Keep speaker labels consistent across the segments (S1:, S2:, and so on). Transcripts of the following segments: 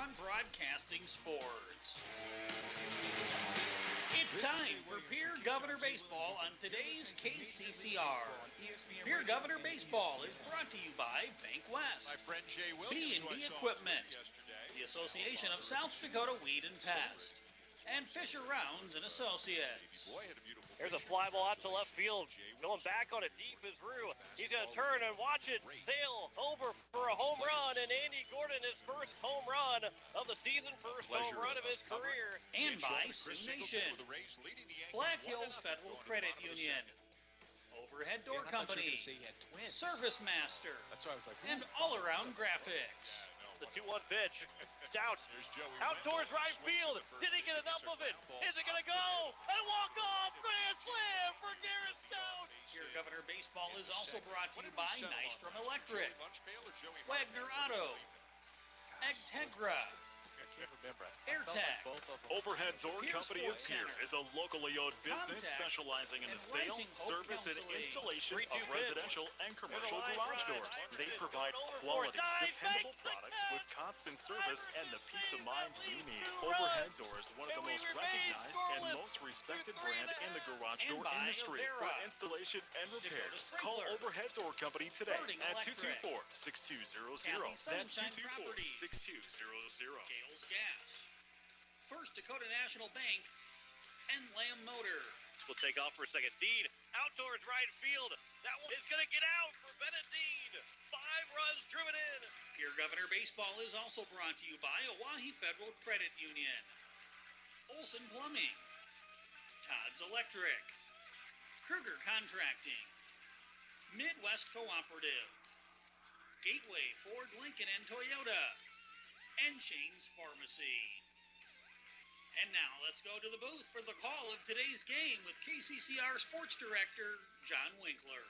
S1: on Broadcasting Sports. It's time for Pierre Governor Baseball on today's KCCR. Pierre Governor Baseball is brought to you by Bank West, B&B Equipment, the Association of South Dakota Weed and Pest, and Fisher Rounds and Associates.
S2: There's a fly ball out to left field. Going back on it deep is Rue. He's going to turn and watch it sail over for a home run. And Andy Gordon, his first home run of the season, first home run of his career.
S1: And by Sioux Nation, Black Hills Federal Credit Union, Overhead Door Company, Service Master, and All Around Graphics.
S2: The 2-1 pitch. Stout out towards right field. Did he get enough of it? Is it going to go? And walk off. Grand slam for Garrett Stout.
S1: Here, Governor Baseball is also brought to you by Nystrom Electric, Wagner Auto, Agtegra, AirTech.
S3: Overhead Door Company of Pierre is a locally owned business specializing in the sale, service, and installation of residential and commercial garage doors. They provide quality, dependable products with constant service and the peace of mind you need. Overhead Door is one of the most recognized and most respected brand in the garage door industry. For installation and repairs, call Overhead Door Company today at 224-6200. That's 224-6200.
S1: Gas, First Dakota National Bank, and Lamb Motor.
S2: We'll take off for a second. Dean out towards right field. That one is going to get out for Bennett Dean. 5 runs driven in.
S1: Pierre Governor Baseball is also brought to you by Oahe Federal Credit Union, Olson Plumbing, Todd's Electric, Kruger Contracting, Midwest Cooperative, Gateway Ford, Lincoln, and Toyota, and Shane's Pharmacy. And now let's go to the booth for the call of today's game with KCCR Sports Director John Winkler.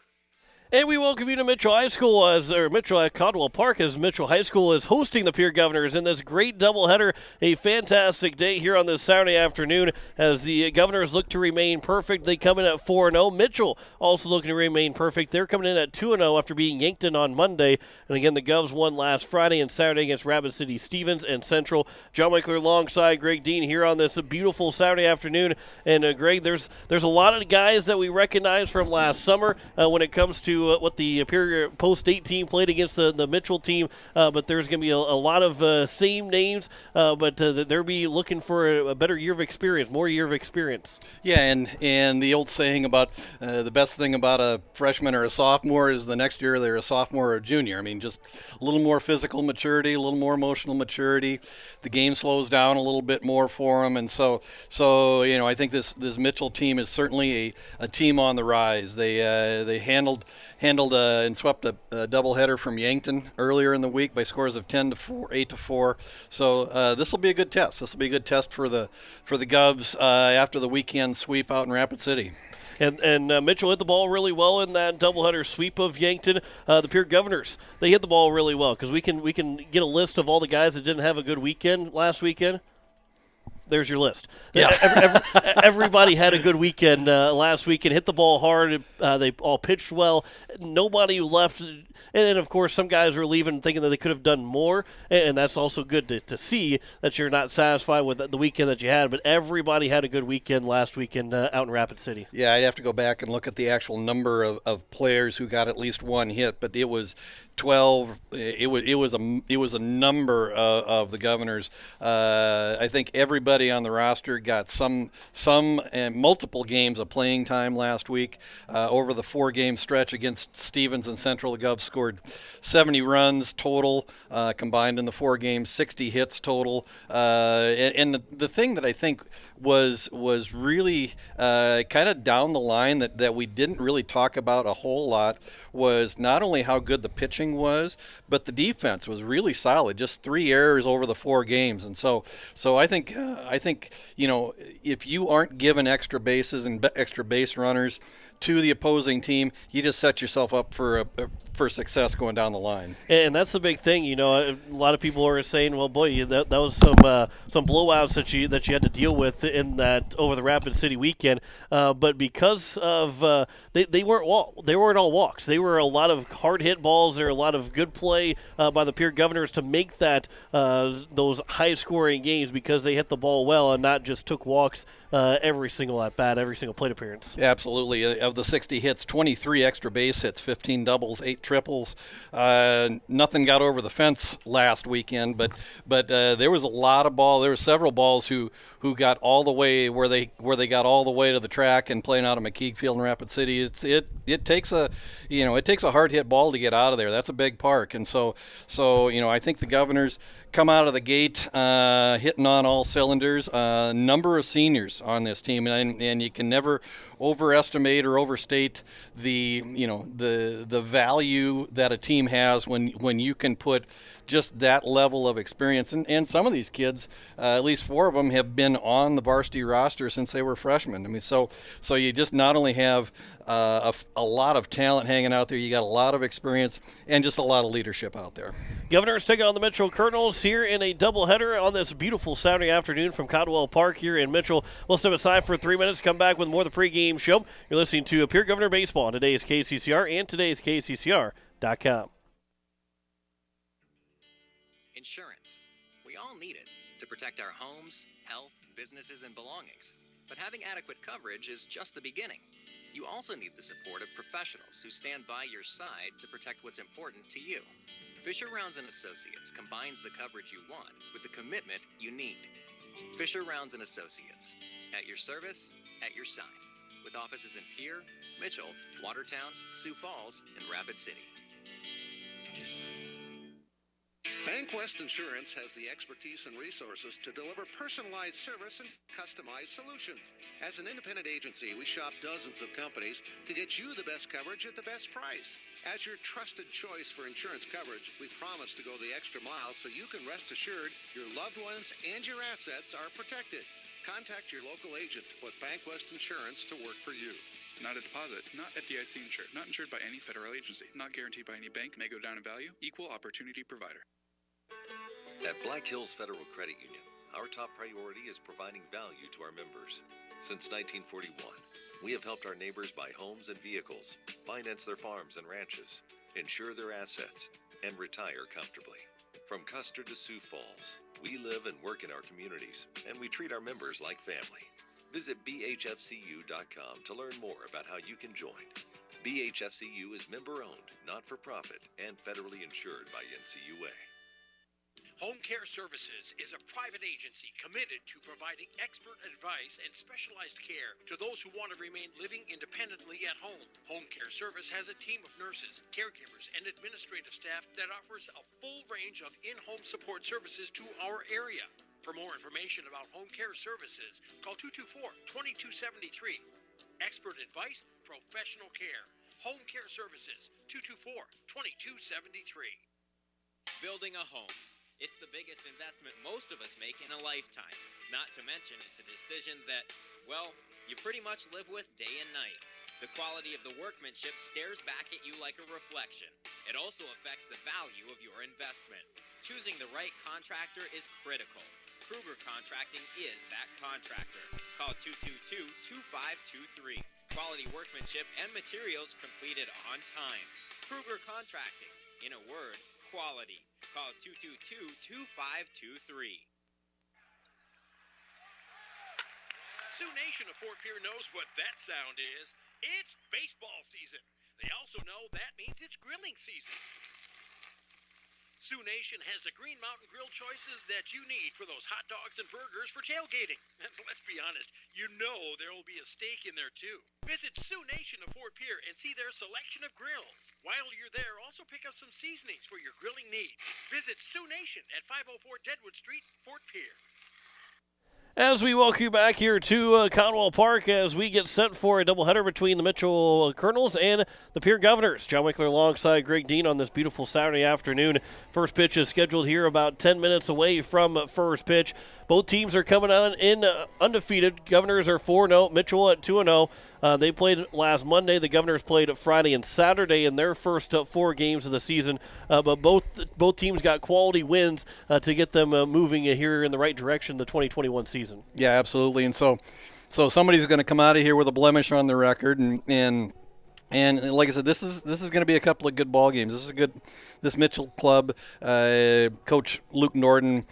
S4: And we welcome you to Mitchell High School, Mitchell at Caldwell Park, as Mitchell High School is hosting the Pierre Governors in this great doubleheader. A fantastic day here on this Saturday afternoon as the Governors look to remain perfect. They come in at 4-0. Mitchell also looking to remain perfect. They're coming in at 2-0 after beating Yankton on Monday. And again, the Govs won last Friday and Saturday against Rapid City Stevens and Central. John Winkler alongside Greg Dean here on this beautiful Saturday afternoon. And Greg, there's a lot of guys that we recognize from last summer when it comes to what the Pierre Post-8 team played against the Mitchell team, but there's going to be a lot of same names, but they'll be looking for a better year of experience, more year of experience.
S5: Yeah, and the old saying about the best thing about a freshman or a sophomore is the next year they're a sophomore or a junior. I mean, just a little more physical maturity, a little more emotional maturity. The game slows down a little bit more for them, and so I think this Mitchell team is certainly a team on the rise. They handled and swept a doubleheader from Yankton earlier in the week by scores of 10-4, 8-4. So this will be a good test. This will be a good test for the Govs after the weekend sweep out in Rapid City.
S4: And Mitchell hit the ball really well in that doubleheader sweep of Yankton. The Pierre Governors, they hit the ball really well because we can get a list of all the guys that didn't have a good weekend last weekend. There's your list.
S5: Yeah.
S4: Everybody had a good weekend last week and hit the ball hard. They all pitched well. Nobody left. And, of course, some guys were leaving thinking that they could have done more, and that's also good to see that you're not satisfied with the weekend that you had. But everybody had a good weekend last weekend out in Rapid City.
S5: Yeah, I'd have to go back and look at the actual number of players who got at least one hit, but it was 12. It was a number of the Governors. I think everybody on the roster got some and multiple games of playing time last week. Over the 4-game stretch against Stevens and Central, the Govs scored 70 runs total combined in the 4 games, 60 hits total. And the thing that I think was really kind of down the line that we didn't really talk about a whole lot was not only how good the pitching was, but the defense was really solid. Just 3 errors over the 4 games, and so I think if you aren't given extra bases and extra base runners to the opposing team, you just set yourself up for success going down the line.
S4: And that's the big thing, you know. A lot of people are saying, "Well, boy, that was some blowouts that you had to deal with in that over the Rapid City weekend." But because of they weren't all walks. They were a lot of hard hit balls. There were a lot of good play by the Pierre Governors to make that those high scoring games because they hit the ball well and not just took walks every single at bat, every single plate appearance.
S5: Absolutely. Of the 60 hits, 23 extra base hits, 15 doubles, 8 triples. Nothing got over the fence last weekend, but there was a lot of ball. There were several balls who got all the way where they got all the way to the track and playing out of McKeague Field in Rapid City. It takes a hard hit ball to get out of there. That's a big park, and so I think the Governors come out of the gate hitting on all cylinders. Number of seniors on this team, and you can never overestimate or overstate the value that a team has when you can put just that level of experience. And some of these kids, at least 4 of them, have been on the varsity roster since they were freshmen. I mean, so you just not only have a lot of talent hanging out there, you got a lot of experience and just a lot of leadership out there.
S4: Governors taking on the Mitchell Colonels here in a doubleheader on this beautiful Saturday afternoon from Caldwell Park here in Mitchell. We'll step aside for 3 minutes, come back with more of the pregame show. You're listening to Pierre Governor Baseball on today's KCCR and today's KCCR.com.
S6: Insurance. We all need it to protect our homes, health, businesses, and belongings. But having adequate coverage is just the beginning. You also need the support of professionals who stand by your side to protect what's important to you. Fisher Rounds & Associates combines the coverage you want with the commitment you need. Fisher Rounds & Associates. At your service, at your side. With offices in Pierre, Mitchell, Watertown, Sioux Falls, and Rapid City.
S7: BankWest Insurance has the expertise and resources to deliver personalized service and customized solutions. As an independent agency, we shop dozens of companies to get you the best coverage at the best price. As your trusted choice for insurance coverage, we promise to go the extra mile so you can rest assured your loved ones and your assets are protected. Contact your local agent to put BankWest Insurance to work for you.
S8: Not a deposit, not FDIC insured, not insured by any federal agency, not guaranteed by any bank, may go down in value, equal opportunity provider.
S9: At Black Hills Federal Credit Union, our top priority is providing value to our members. Since 1941, we have helped our neighbors buy homes and vehicles, finance their farms and ranches, insure their assets, and retire comfortably. From Custer to Sioux Falls, we live and work in our communities, and we treat our members like family. Visit bhfcu.com to learn more about how you can join. BHFCU is member-owned, not-for-profit, and federally insured by NCUA.
S10: Home Care Services is a private agency committed to providing expert advice and specialized care to those who want to remain living independently at home. Home Care Service has a team of nurses, caregivers, and administrative staff that offers a full range of in-home support services to our area. For more information about Home Care Services, call 224-2273. Expert advice, professional care. Home Care Services, 224-2273.
S11: Building a home. It's the biggest investment most of us make in a lifetime. Not to mention it's a decision that, well, you pretty much live with day and night. The quality of the workmanship stares back at you like a reflection. It also affects the value of your investment. Choosing the right contractor is critical. Kruger Contracting is that contractor. Call 222-2523. Quality workmanship and materials completed on time. Kruger Contracting. In a word, quality. Call 222-2523.
S10: Sioux Nation of Fort Pierre knows what that sound is. It's baseball season. They also know that means it's grilling season. Sioux Nation has the Green Mountain Grill choices that you need for those hot dogs and burgers for tailgating. And let's be honest, you know there will be a steak in there too. Visit Sioux Nation of Fort Pierre and see their selection of grills. While you're there, also pick up some seasonings for your grilling needs. Visit Sioux Nation at 504 Deadwood Street, Fort Pierre.
S4: As we welcome you back here to Caldwell Park as we get set for a doubleheader between the Mitchell Colonels and the Pierre Governors. John Wickler alongside Greg Dean on this beautiful Saturday afternoon. First pitch is scheduled here about 10 minutes away from first pitch. both teams are coming on in undefeated. Governors are 4-0, Mitchell at 2-0. They played last Monday. The Governors played Friday and Saturday in their first 4 games of the season. But both teams got quality wins to get them moving here in the right direction the 2021 season.
S5: Yeah, absolutely. And so somebody's going to come out of here with a blemish on their record, and like I said, this is going to be a couple of good ball games. This Mitchell club, Coach Luke Norden,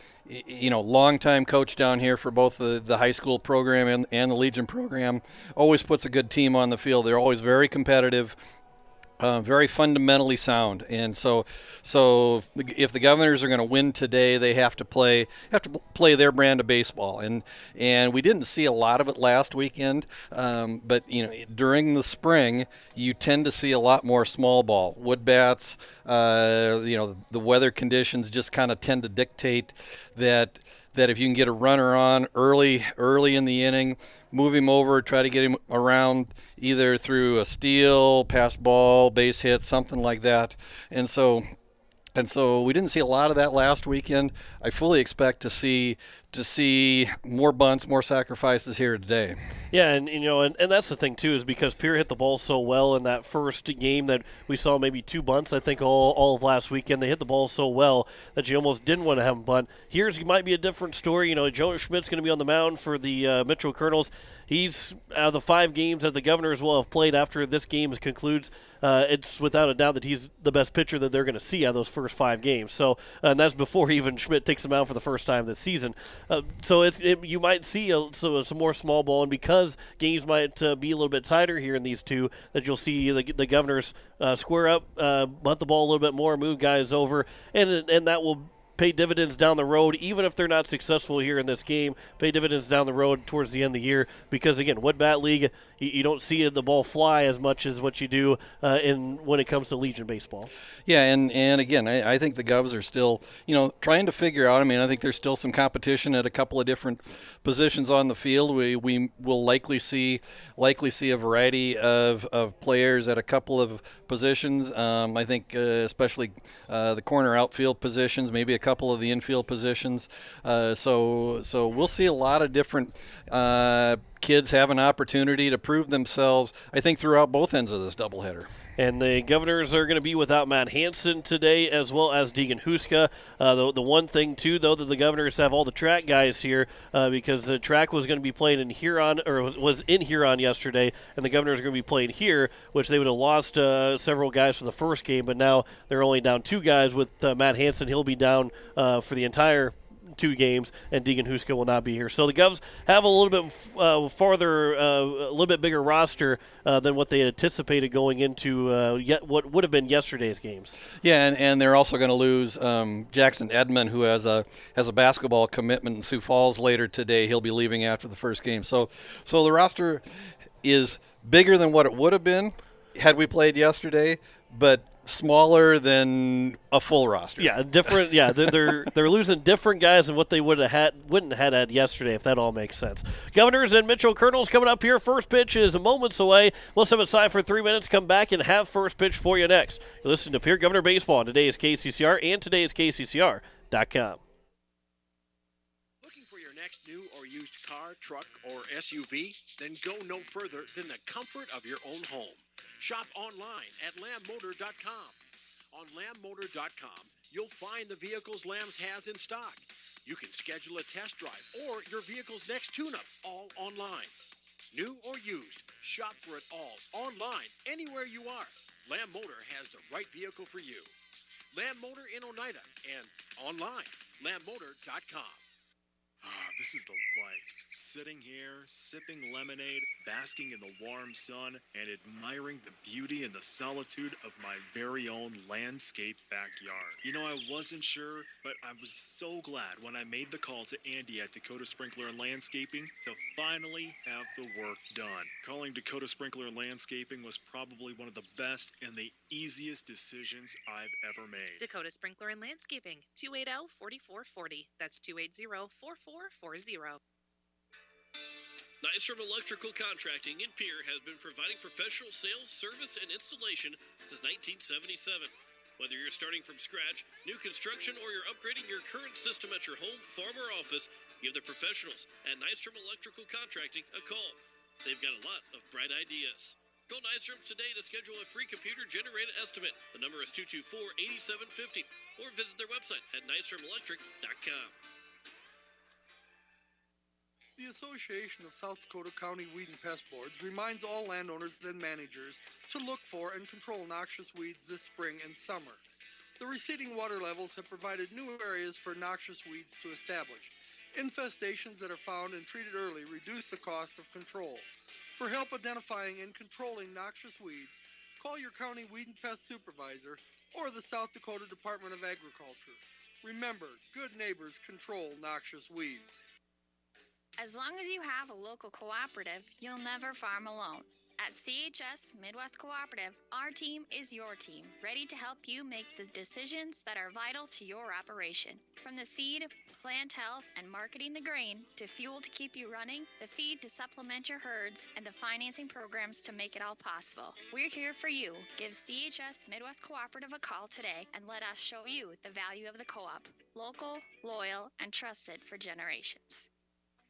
S5: longtime coach down here for both the high school program and the Legion program, always puts a good team on the field. They're always very competitive. Very fundamentally sound, and so if the Governors are going to win today, they have to play their brand of baseball, and we didn't see a lot of it last weekend, but during the spring you tend to see a lot more small ball, wood bats. The weather conditions just kind of tend to dictate that if you can get a runner on early in the inning, move him over, try to get him around either through a steal, pass ball, base hit, something like that. And so we didn't see a lot of that last weekend. I fully expect to see more bunts, more sacrifices here today.
S4: Yeah, and that's the thing too, is because Pierre hit the ball so well in that first game that we saw maybe 2 bunts. I think all of last weekend they hit the ball so well that you almost didn't want to have them bunt. Here's might be a different story. Joe Schmidt's going to be on the mound for the Mitchell Colonels. He's out of the 5 games that the Governors will have played after this game concludes. It's without a doubt that he's the best pitcher that they're going to see out of those first 5 games. So, and that's before even Schmidt takes him out for the first time this season. So you might see some more small ball, and because games might be a little bit tighter here in these 2, that you'll see the Governors square up, bunt the ball a little bit more, move guys over, and that will pay dividends down the road, even if they're not successful here in this game. Pay dividends down the road towards the end of the year, because again, wood bat league, you don't see the ball fly as much as what you do when it comes to Legion baseball.
S5: Yeah, and again, I think the Govs are still trying to figure out. I think there's still some competition at a couple of different positions on the field. We will likely see a variety of players at a couple of positions. I think especially the corner outfield positions, maybe a couple of the infield positions. So we'll see a lot of different kids have an opportunity to prove themselves, I think, throughout both ends of this doubleheader.
S4: And the Governors are going to be without Matt Hansen today, as well as Deegan Huska. The one thing, too, though, that the Governors have all the track guys here, because the track was going to be played in Huron, or was in Huron yesterday, and the Governors are going to be playing here, which they would have lost several guys for the first game, but now they're only down 2 guys with Matt Hansen. He'll be down for the entire 2 games, and Deegan Huska will not be here. So the Govs have a little bit a little bit bigger roster than what they anticipated going into what would have been yesterday's games.
S5: Yeah, and they're also going to lose Jackson Edmond, who has a basketball commitment in Sioux Falls later today. He'll be leaving after the first game. So the roster is bigger than what it would have been had we played yesterday, but smaller than a full roster.
S4: Yeah, different. Yeah, they're losing different guys than what they wouldn't have had yesterday, if that all makes sense. Governors and Mitchell Colonels coming up here. First pitch is moments away. We'll step aside for 3 minutes, come back, and have first pitch for you next. You're listening to Pierre Governor Baseball on today's KCCR and today's KCCR.com.
S10: Looking for your next new or used car, truck, or SUV? Then go no further than the comfort of your own home. Shop online at lambmotor.com. On lambmotor.com, you'll find the vehicles Lambs has in stock. You can schedule a test drive or your vehicle's next tune-up, all online. New or used, shop for it all online, anywhere you are. Lamb Motor has the right vehicle for you. Lamb Motor in Oneida and online, lambmotor.com.
S3: This is the life. Sitting here, sipping lemonade, basking in the warm sun, and admiring the beauty and the solitude of my very own landscaped backyard. I wasn't sure, but I was so glad when I made the call to Andy at Dakota Sprinkler and Landscaping to finally have the work done. Calling Dakota Sprinkler and Landscaping was probably one of the best and the easiest decisions I've ever made.
S12: Dakota Sprinkler and Landscaping, 280-4440. That's 280-4440.
S13: Nystrom Electrical Contracting in Pierre has been providing professional sales, service, and installation since 1977. Whether you're starting from scratch, new construction, or you're upgrading your current system at your home, farm, or office, give the professionals at Nystrom Electrical Contracting a call. They've got a lot of bright ideas. Call Nystrom's today to schedule a free computer-generated estimate. The number is 224-8750, or visit their website at nystromelectric.com.
S14: The Association of South Dakota County Weed and Pest Boards reminds all landowners and managers to look for and control noxious weeds this spring and summer. The receding water levels have provided new areas for noxious weeds to establish. Infestations that are found and treated early reduce the cost of control. For help identifying and controlling noxious weeds, call your county weed and pest supervisor or the South Dakota Department of Agriculture. Remember, good neighbors control noxious weeds.
S15: As long as you have a local cooperative, you'll never farm alone. At CHS Midwest Cooperative, our team is your team, ready to help you make the decisions that are vital to your operation. From the seed, plant health, and marketing the grain, to fuel to keep you running, the feed to supplement your herds, and the financing programs to make it all possible. We're here for you. Give CHS Midwest Cooperative a call today and let us show you the value of the co-op. Local, loyal, and trusted for generations.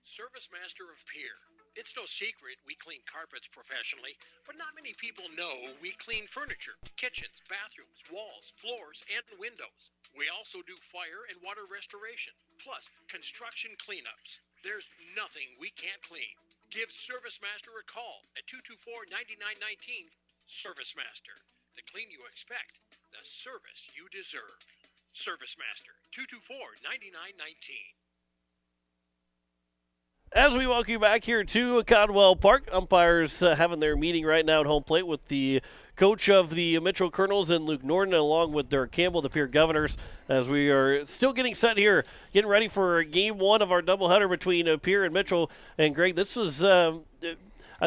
S10: Service Master of Pierre. It's no secret we clean carpets professionally, but not many people know we clean furniture, kitchens, bathrooms, walls, floors, and windows. We also do fire and water restoration, plus construction cleanups. There's nothing we can't clean. Give Service Master a call at 224-9919. Service Master. The clean you expect, the service you deserve. Service Master, 224-9919.
S4: As we welcome you back here to Caldwell Park, umpires having their meeting right now at home plate with the coach of the Mitchell Colonels and Luke Norton, along with Derek Campbell, the Pierre Governors, as we are still getting set here, getting ready for Game 1 of our doubleheader between Pierre and Mitchell. And Greg, this is, I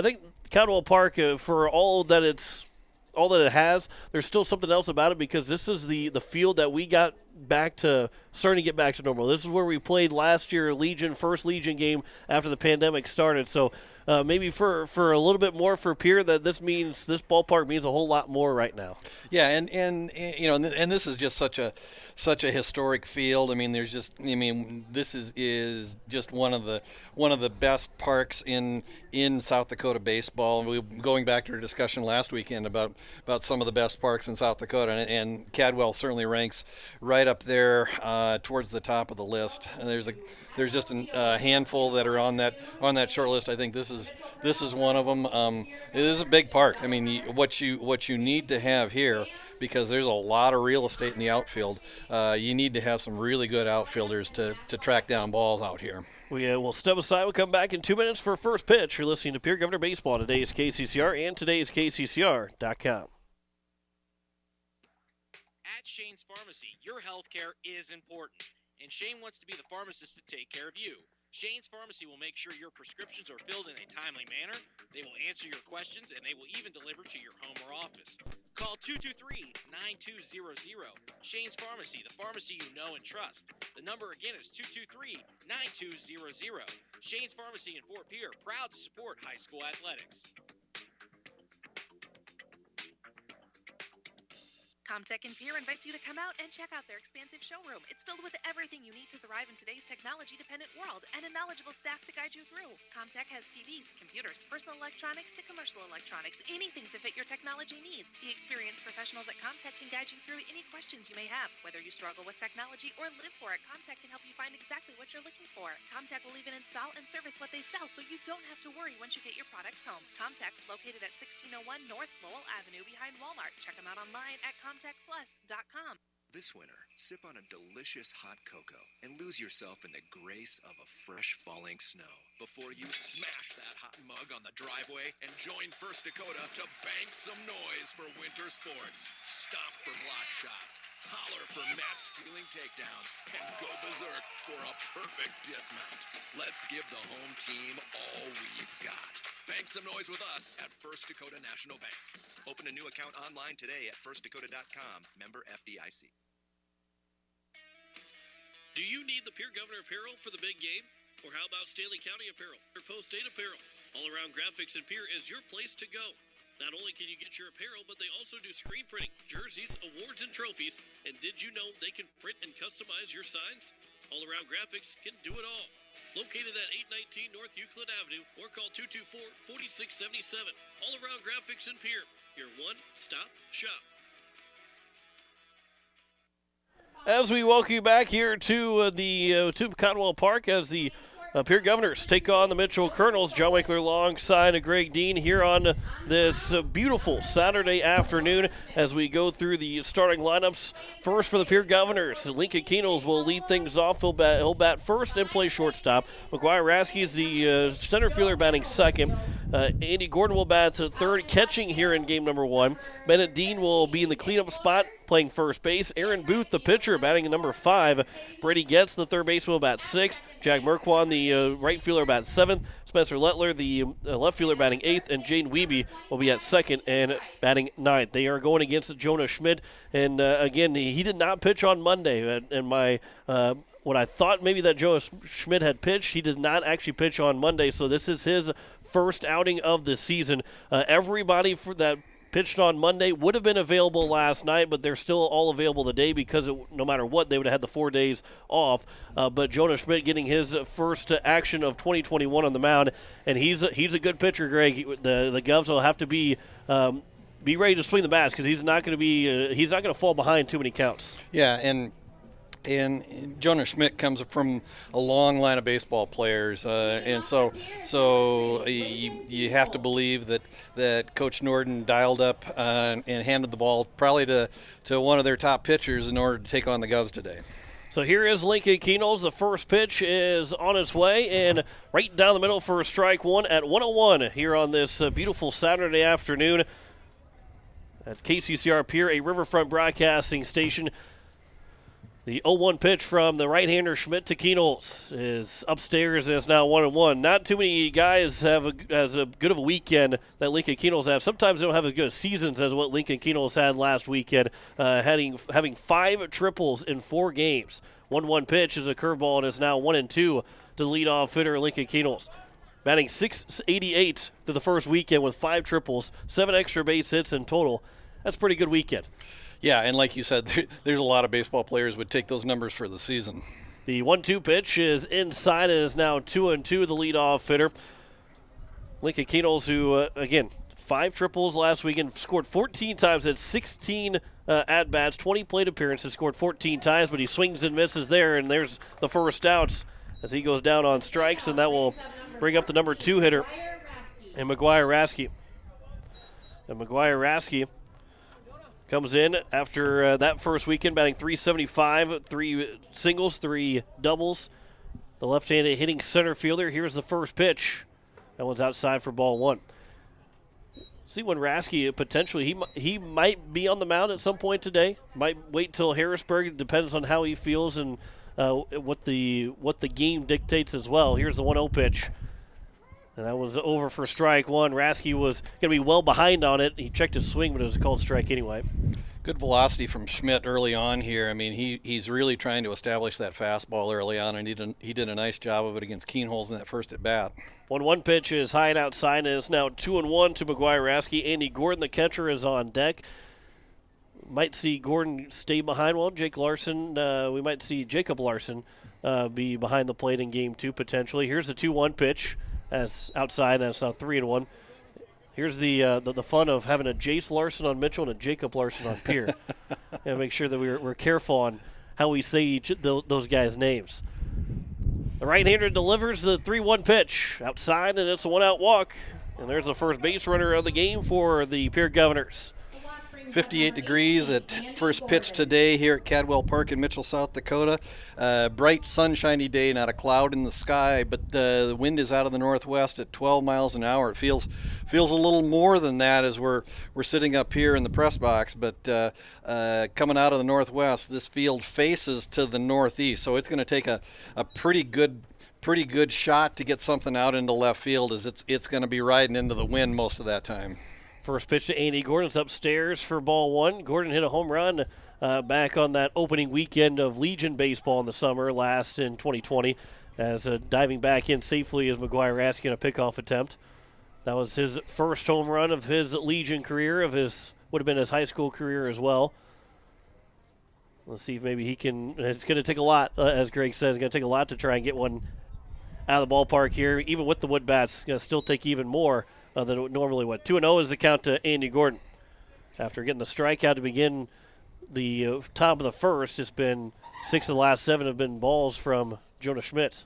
S4: think, Caldwell Park, for all that it has, there's still something else about it, because this is the field that we got starting to get back to normal. This is where we played last year, first Legion game after the pandemic started. So maybe for a little bit more for Pierre, that this ballpark means a whole lot more right now.
S5: Yeah, and this is just such a historic field. I mean, this is just one of the best parks in South Dakota baseball. And we going back to our discussion last weekend about some of the best parks in South Dakota, and Caldwell certainly ranks right up there towards the top of the list. And there's just a handful that are on that short list. I think this is one of them. It is a big park. I mean, what you need to have here, because there's a lot of real estate in the outfield, you need to have some really good outfielders to track down balls out here.
S4: We'll step aside. We'll come back in 2 minutes for first pitch. You're listening to Pierre Governor Baseball on today's KCCR and today's KCCR.com.
S16: At Shane's Pharmacy, your health care is important, and Shane wants to be the pharmacist to take care of you. Shane's Pharmacy will make sure your prescriptions are filled in a timely manner, they will answer your questions, and they will even deliver to your home or office. Call 223-9200. Shane's Pharmacy, the pharmacy you know and trust. The number again is 223-9200. Shane's Pharmacy in Fort Pierre, proud to support high school athletics.
S12: Comtech in Pierre invites you to come out and check out their expansive showroom. It's filled with everything you need to thrive in today's technology-dependent world, and a knowledgeable staff to guide you through. Comtech has TVs, computers, personal electronics to commercial electronics, anything to fit your technology needs. The experienced professionals at Comtech can guide you through any questions you may have. Whether you struggle with technology or live for it, Comtech can help you find exactly what you're looking for. Comtech will even install and service what they sell, so you don't have to worry once you get your products home. Comtech, located at 1601 North Lowell Avenue behind Walmart. Check them out online at comtechplus.com.
S17: This winter, sip on a delicious hot cocoa and lose yourself in the grace of a fresh falling snow
S10: before you smash that hot mug on the driveway and join First Dakota to bank some noise for winter sports. Stomp for block shots, holler for match ceiling takedowns, and go berserk for a perfect dismount. Let's give the home team all we've got. Bank some noise with us at First Dakota National Bank.
S17: Open a new account online today at firstdakota.com. Member FDIC.
S13: Do you need the Pierre Governor apparel for the big game? Or how about Staley County apparel or post-date apparel? All-around graphics in Pierre is your place to go. Not only can you get your apparel, but they also do screen printing, jerseys, awards, and trophies. And did you know they can print and customize your signs? All Around Graphics can do it all. Located at 819 North Euclid Avenue or call 224-4677. All Around Graphics in Pierre, your one-stop shop.
S4: As we welcome you back here to to Cottonwell Park as the Pierre Governors take on the Mitchell Colonels. John Winkler alongside Greg Dean here on this beautiful Saturday afternoon as we go through the starting lineups. First for the Pierre Governors, Lincoln Keenels will lead things off. He'll bat first and play shortstop. McGuire Rasky is the center fielder batting second. Andy Gordon will bat third, catching here in game number 1. Bennett Dean will be in the cleanup spot, playing first base. Aaron Booth, the pitcher, batting number 5. Brady Getz, the third baseman, will bat 6th. Jack Merkwan, the right fielder, bat 7th. Spencer Lettler, the left fielder, batting 8th. And Jane Wiebe will be at 2nd and batting 9th. They are going against Jonah Schmidt. And, again, he did not pitch on Monday. And what I thought maybe that Jonah Schmidt had pitched, he did not actually pitch on Monday. So this is his first outing of the season. Everybody that pitched on Monday would have been available last night, but they're still all available today because no matter what, they would have had the 4 days off. But Jonah Schmidt getting his first action of 2021 on the mound, and he's a good pitcher, Greg. The Govs will have to be ready to swing the bats because he's not going to fall behind too many counts.
S5: Yeah, and Jonah Schmidt comes from a long line of baseball players, and so you have to believe that Coach Norden dialed up and handed the ball probably to one of their top pitchers in order to take on the Govs today.
S4: So here is Lincoln Keenels. The first pitch is on its way, and right down the middle for strike one at 1:01 here on this beautiful Saturday afternoon at KCCR Pierre, a Riverfront broadcasting station. The 0-1 pitch from the right-hander Schmidt to Keenels is upstairs, and it's now 1-1. Not too many guys have as good of a weekend that Lincoln Keenels have. Sometimes they don't have as good seasons as what Lincoln Keenels had last weekend, having 5 triples in 4 games. 1-1 pitch is a curveball, and it's now 1-2 to the leadoff hitter Lincoln Keenels. Batting .688 to the first weekend with 5 triples, 7 extra base hits in total. That's a pretty good weekend.
S5: Yeah, and like you said, there's a lot of baseball players would take those numbers for the season.
S4: The 1-2 pitch is inside and is now 2-2, the leadoff hitter. Lincoln Keenels, who, again, 5 triples last weekend, scored 14 times, had 16 at-bats, 20 plate appearances, scored 14 times, but he swings and misses there, and there's the first outs as he goes down on strikes, and that will bring up the number 2 hitter, and McGuire Rasky. And McGuire Rasky comes in after that first weekend, batting .375, 3 singles, 3 doubles. The left-handed hitting center fielder. Here's the first pitch. That one's outside for ball 1. See when Rasky potentially he might be on the mound at some point today. Might wait till Harrisburg. It depends on how he feels and what the game dictates as well. Here's the 1-0 pitch. And that was over for strike 1. Rasky was going to be well behind on it. He checked his swing, but it was a called strike anyway.
S5: Good velocity from Schmidt early on here. I mean, he's really trying to establish that fastball early on, and he did a nice job of it against Keenholz in that first at-bat.
S4: 1-1 pitch is high and outside, and it's now 2-1 to McGuire Rasky. Andy Gordon, the catcher, is on deck. Might see Gordon stay behind. Well, Jake Larson, we might see Jacob Larson be behind the plate in game 2 potentially. Here's the 2-1 pitch. As outside, and it's now 3-1. Here's the fun of having a Jace Larson on Mitchell and a Jacob Larson on Pierre. And make sure that we're careful on how we say those guys' names. The right-hander delivers the 3-1 pitch outside, and it's a 1-out walk. And there's the first base runner of the game for the Pierre Governors.
S5: 58 degrees at first pitch today here at Cadwell Park in Mitchell, South Dakota. Bright, sunshiny day, not a cloud in the sky, but the wind is out of the northwest at 12 miles an hour. It feels a little more than that as we're sitting up here in the press box, but coming out of the northwest, this field faces to the northeast, so it's going to take a pretty good shot to get something out into left field, as it's going to be riding into the wind most of that time.
S4: First pitch to Andy Gordon. It's upstairs for ball 1. Gordon hit a home run back on that opening weekend of Legion baseball in the summer last in 2020 as diving back in safely as McGuire Rasky on a pickoff attempt. That was his first home run of his Legion career, would have been his high school career as well. Let's see if maybe he can. It's going to take a lot, as Greg says. It's going to take a lot to try and get one out of the ballpark here. Even with the wood bats, it's going to still take even more than it normally would. 2-0 is the count to Andy Gordon. After getting the strikeout to begin the top of the first, it's been 6 of the last 7 have been balls from Jonah Schmidt.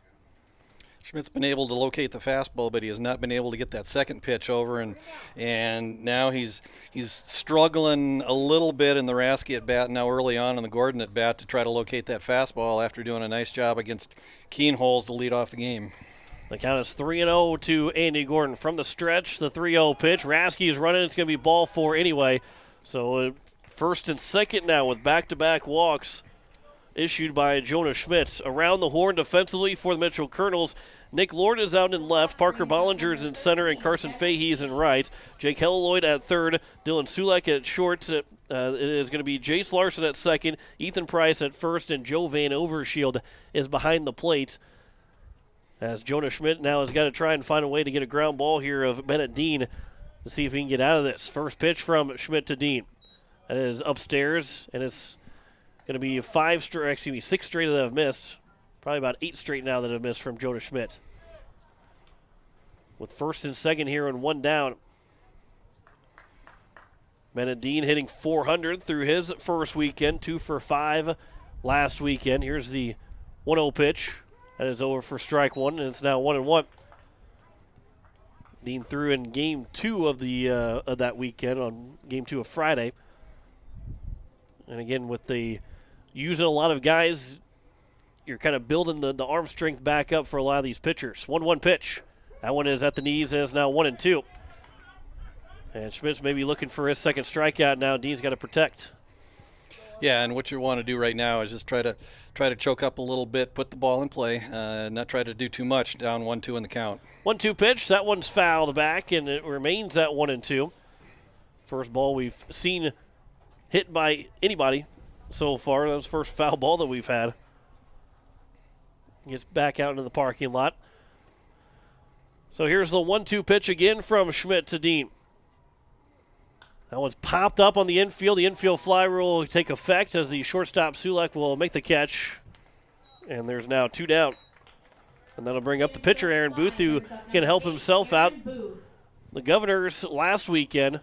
S5: Schmidt's been able to locate the fastball, but he has not been able to get that second pitch over, and now he's struggling a little bit in the Rasky at bat now early on in the Gordon at bat to try to locate that fastball after doing a nice job against Keenholz to lead off the game.
S4: The count is 3-0 to Andy Gordon. From the stretch, the 3-0 pitch. Rasky is running. It's going to be ball 4 anyway. So first and second now with back-to-back walks issued by Jonah Schmidt. Around the horn defensively for the Mitchell Colonels, Nick Lord is out in left, Parker Bollinger is in center, and Carson Fahey is in right. Jake Helloyd at third, Dylan Sulek at short. It is going to be Jace Larson at second, Ethan Price at first, and Joe Van Overshield is behind the plate. As Jonah Schmidt now has got to try and find a way to get a ground ball here of Bennett Dean to see if he can get out of this. First pitch from Schmidt to Dean. That is upstairs, and it's going to be 6 straight that have missed. Probably about 8 straight now that have missed from Jonah Schmidt. With first and second here and 1 down. Bennett Dean hitting .400 through his first weekend, 2 for 5 last weekend. Here's the 1-0 pitch. That is over for strike 1, and it's now 1-1. Dean threw in game 2 of that weekend on game 2 of Friday. And again, with the using a lot of guys, you're kind of building the arm strength back up for a lot of these pitchers. 1-1 pitch. That one is at the knees, and it's now 1-2. And Schmidt's maybe looking for his second strikeout now. Dean's got to protect.
S5: Yeah, and what you want to do right now is just try to choke up a little bit, put the ball in play, not try to do too much. Down 1-2 in the count.
S4: 1-2 pitch. That one's fouled back, and it remains at 1-2. First ball we've seen hit by anybody so far. That was the first foul ball that we've had. Gets back out into the parking lot. So here's the 1-2 pitch again from Schmidt to Dean. That one's popped up on the infield. The infield fly rule will take effect as the shortstop Sulek will make the catch. And there's now 2 down. And that'll bring up the pitcher, Aaron Booth, who can help himself out. The Governors last weekend,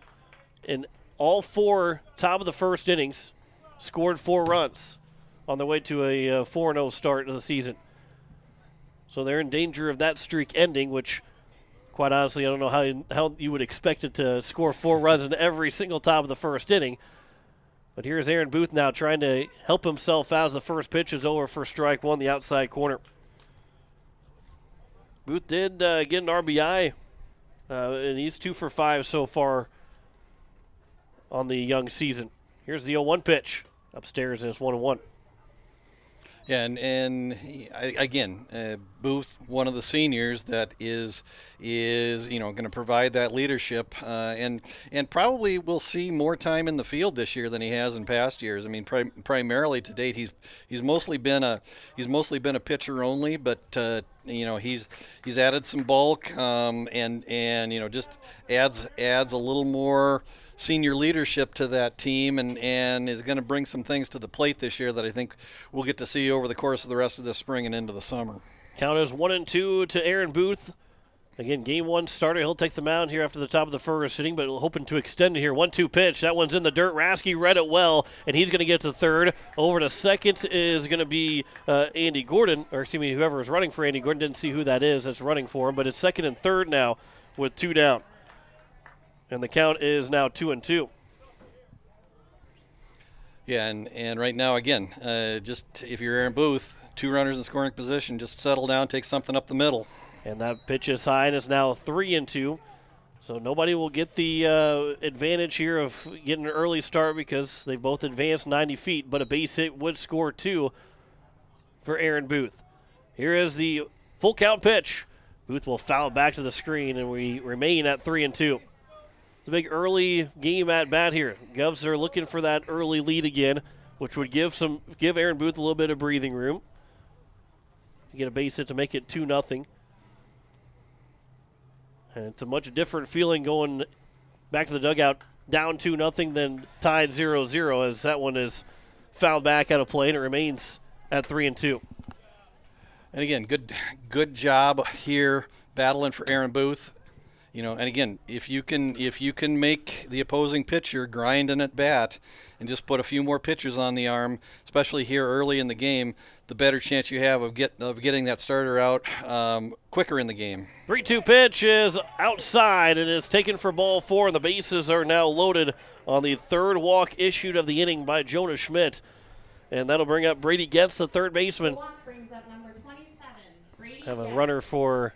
S4: in all 4 top of the first innings, scored 4 runs on their way to a 4-0 start of the season. So they're in danger of that streak ending, which, quite honestly, I don't know how you would expect it to score 4 runs in every single top of the first inning. But here's Aaron Booth now trying to help himself out as the first pitch is over for strike 1, the outside corner. Booth did get an RBI, and he's 2 for 5 so far on the young season. Here's the 0-1 pitch. Upstairs, and it's 1-1.
S5: Yeah, and again, Booth, one of the seniors that is going to provide that leadership, and probably will see more time in the field this year than he has in past years. I mean, primarily to date, he's mostly been a pitcher only, but he's added some bulk, and just adds a little more senior leadership to that team, and is going to bring some things to the plate this year that I think we'll get to see over the course of the rest of the spring and into the summer.
S4: Count is 1-2 to Aaron Booth. Again, game 1 starter. He'll take the mound here after the top of the first inning, but hoping to extend it here. 1-2 pitch. That one's in the dirt. Rasky read it well, and he's going to get to third. Over to second is going to be Andy Gordon, or excuse me, whoever is running for Andy Gordon. Didn't see who that is that's running for him, but it's second and third now with 2 down. And the count is now 2-2.
S5: Yeah, and right now, again, just if you're Aaron Booth, 2 runners in scoring position, just settle down, take something up the middle.
S4: And that pitch is high, and it's now 3-2. So nobody will get the advantage here of getting an early start because they both advanced 90 feet, but a base hit would score 2 for Aaron Booth. Here is the full count pitch. Booth will foul it back to the screen, and we remain at 3-2. The big early game at bat here. Govs are looking for that early lead again, which would give Aaron Booth a little bit of breathing room. Get a base hit to make it 2-0. And it's a much different feeling going back to the dugout down 2-0 than tied 0-0, as that one is fouled back out of play, and it remains at 3-2.
S5: And again, good job here battling for Aaron Booth. And again, if you can make the opposing pitcher grind in at bat and just put a few more pitches on the arm, especially here early in the game, the better chance you have of getting that starter out quicker in the game.
S4: 3-2 pitch is outside. It is taken for ball 4, and the bases are now loaded on the third walk issued of the inning by Jonah Schmidt. And that'll bring up Brady Getz, the third baseman.
S18: Brings up number 27, Brady
S4: Have a
S18: Getz.
S4: runner for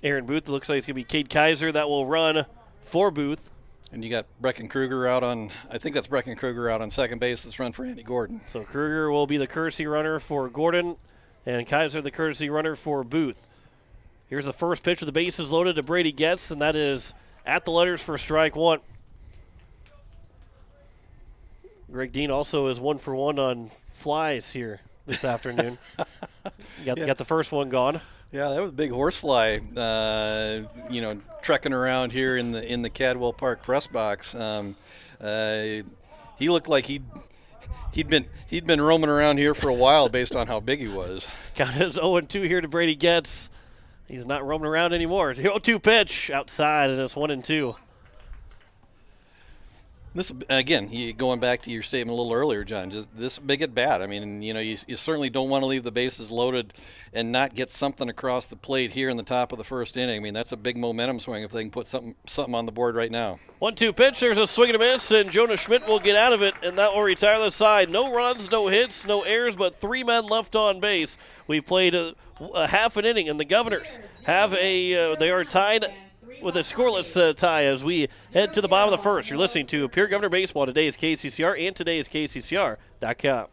S4: Aaron Booth. It looks like it's going to be Cade Kaiser that will run for Booth.
S5: And you got Brecken Kruger out on, I think that's Brecken Kruger out on second base. Let's run for Andy Gordon.
S4: So Kruger will be the courtesy runner for Gordon, and Kaiser the courtesy runner for Booth. Here's the first pitch with the bases loaded to Brady Getz, and that is at the letters for strike 1. Greg Dean also is 1 for 1 on flies here this afternoon. Got the first one gone.
S5: Yeah, that was a big horsefly, trekking around here in the Cadwell Park press box. He looked like he'd been roaming around here for a while based on how big he was.
S4: Count is 0-2 here to Brady Getz. He's not roaming around anymore. 0-2 pitch outside, and it's 1-2.
S5: This again, going back to your statement a little earlier, John. Just this big at bat. I mean, you certainly don't want to leave the bases loaded and not get something across the plate here in the top of the first inning. I mean, that's a big momentum swing if they can put something on the board right now.
S4: 1-2 pitch. There's a swing and a miss, and Jonah Schmidt will get out of it, and that will retire the side. No runs, no hits, no errors, but 3 men left on base. We've played a half an inning, and the Governors have they are tied with a scoreless tie as we head to the bottom of the first. You're listening to Pierre Governor Baseball. Today is KCCR, and today is KCCR.com.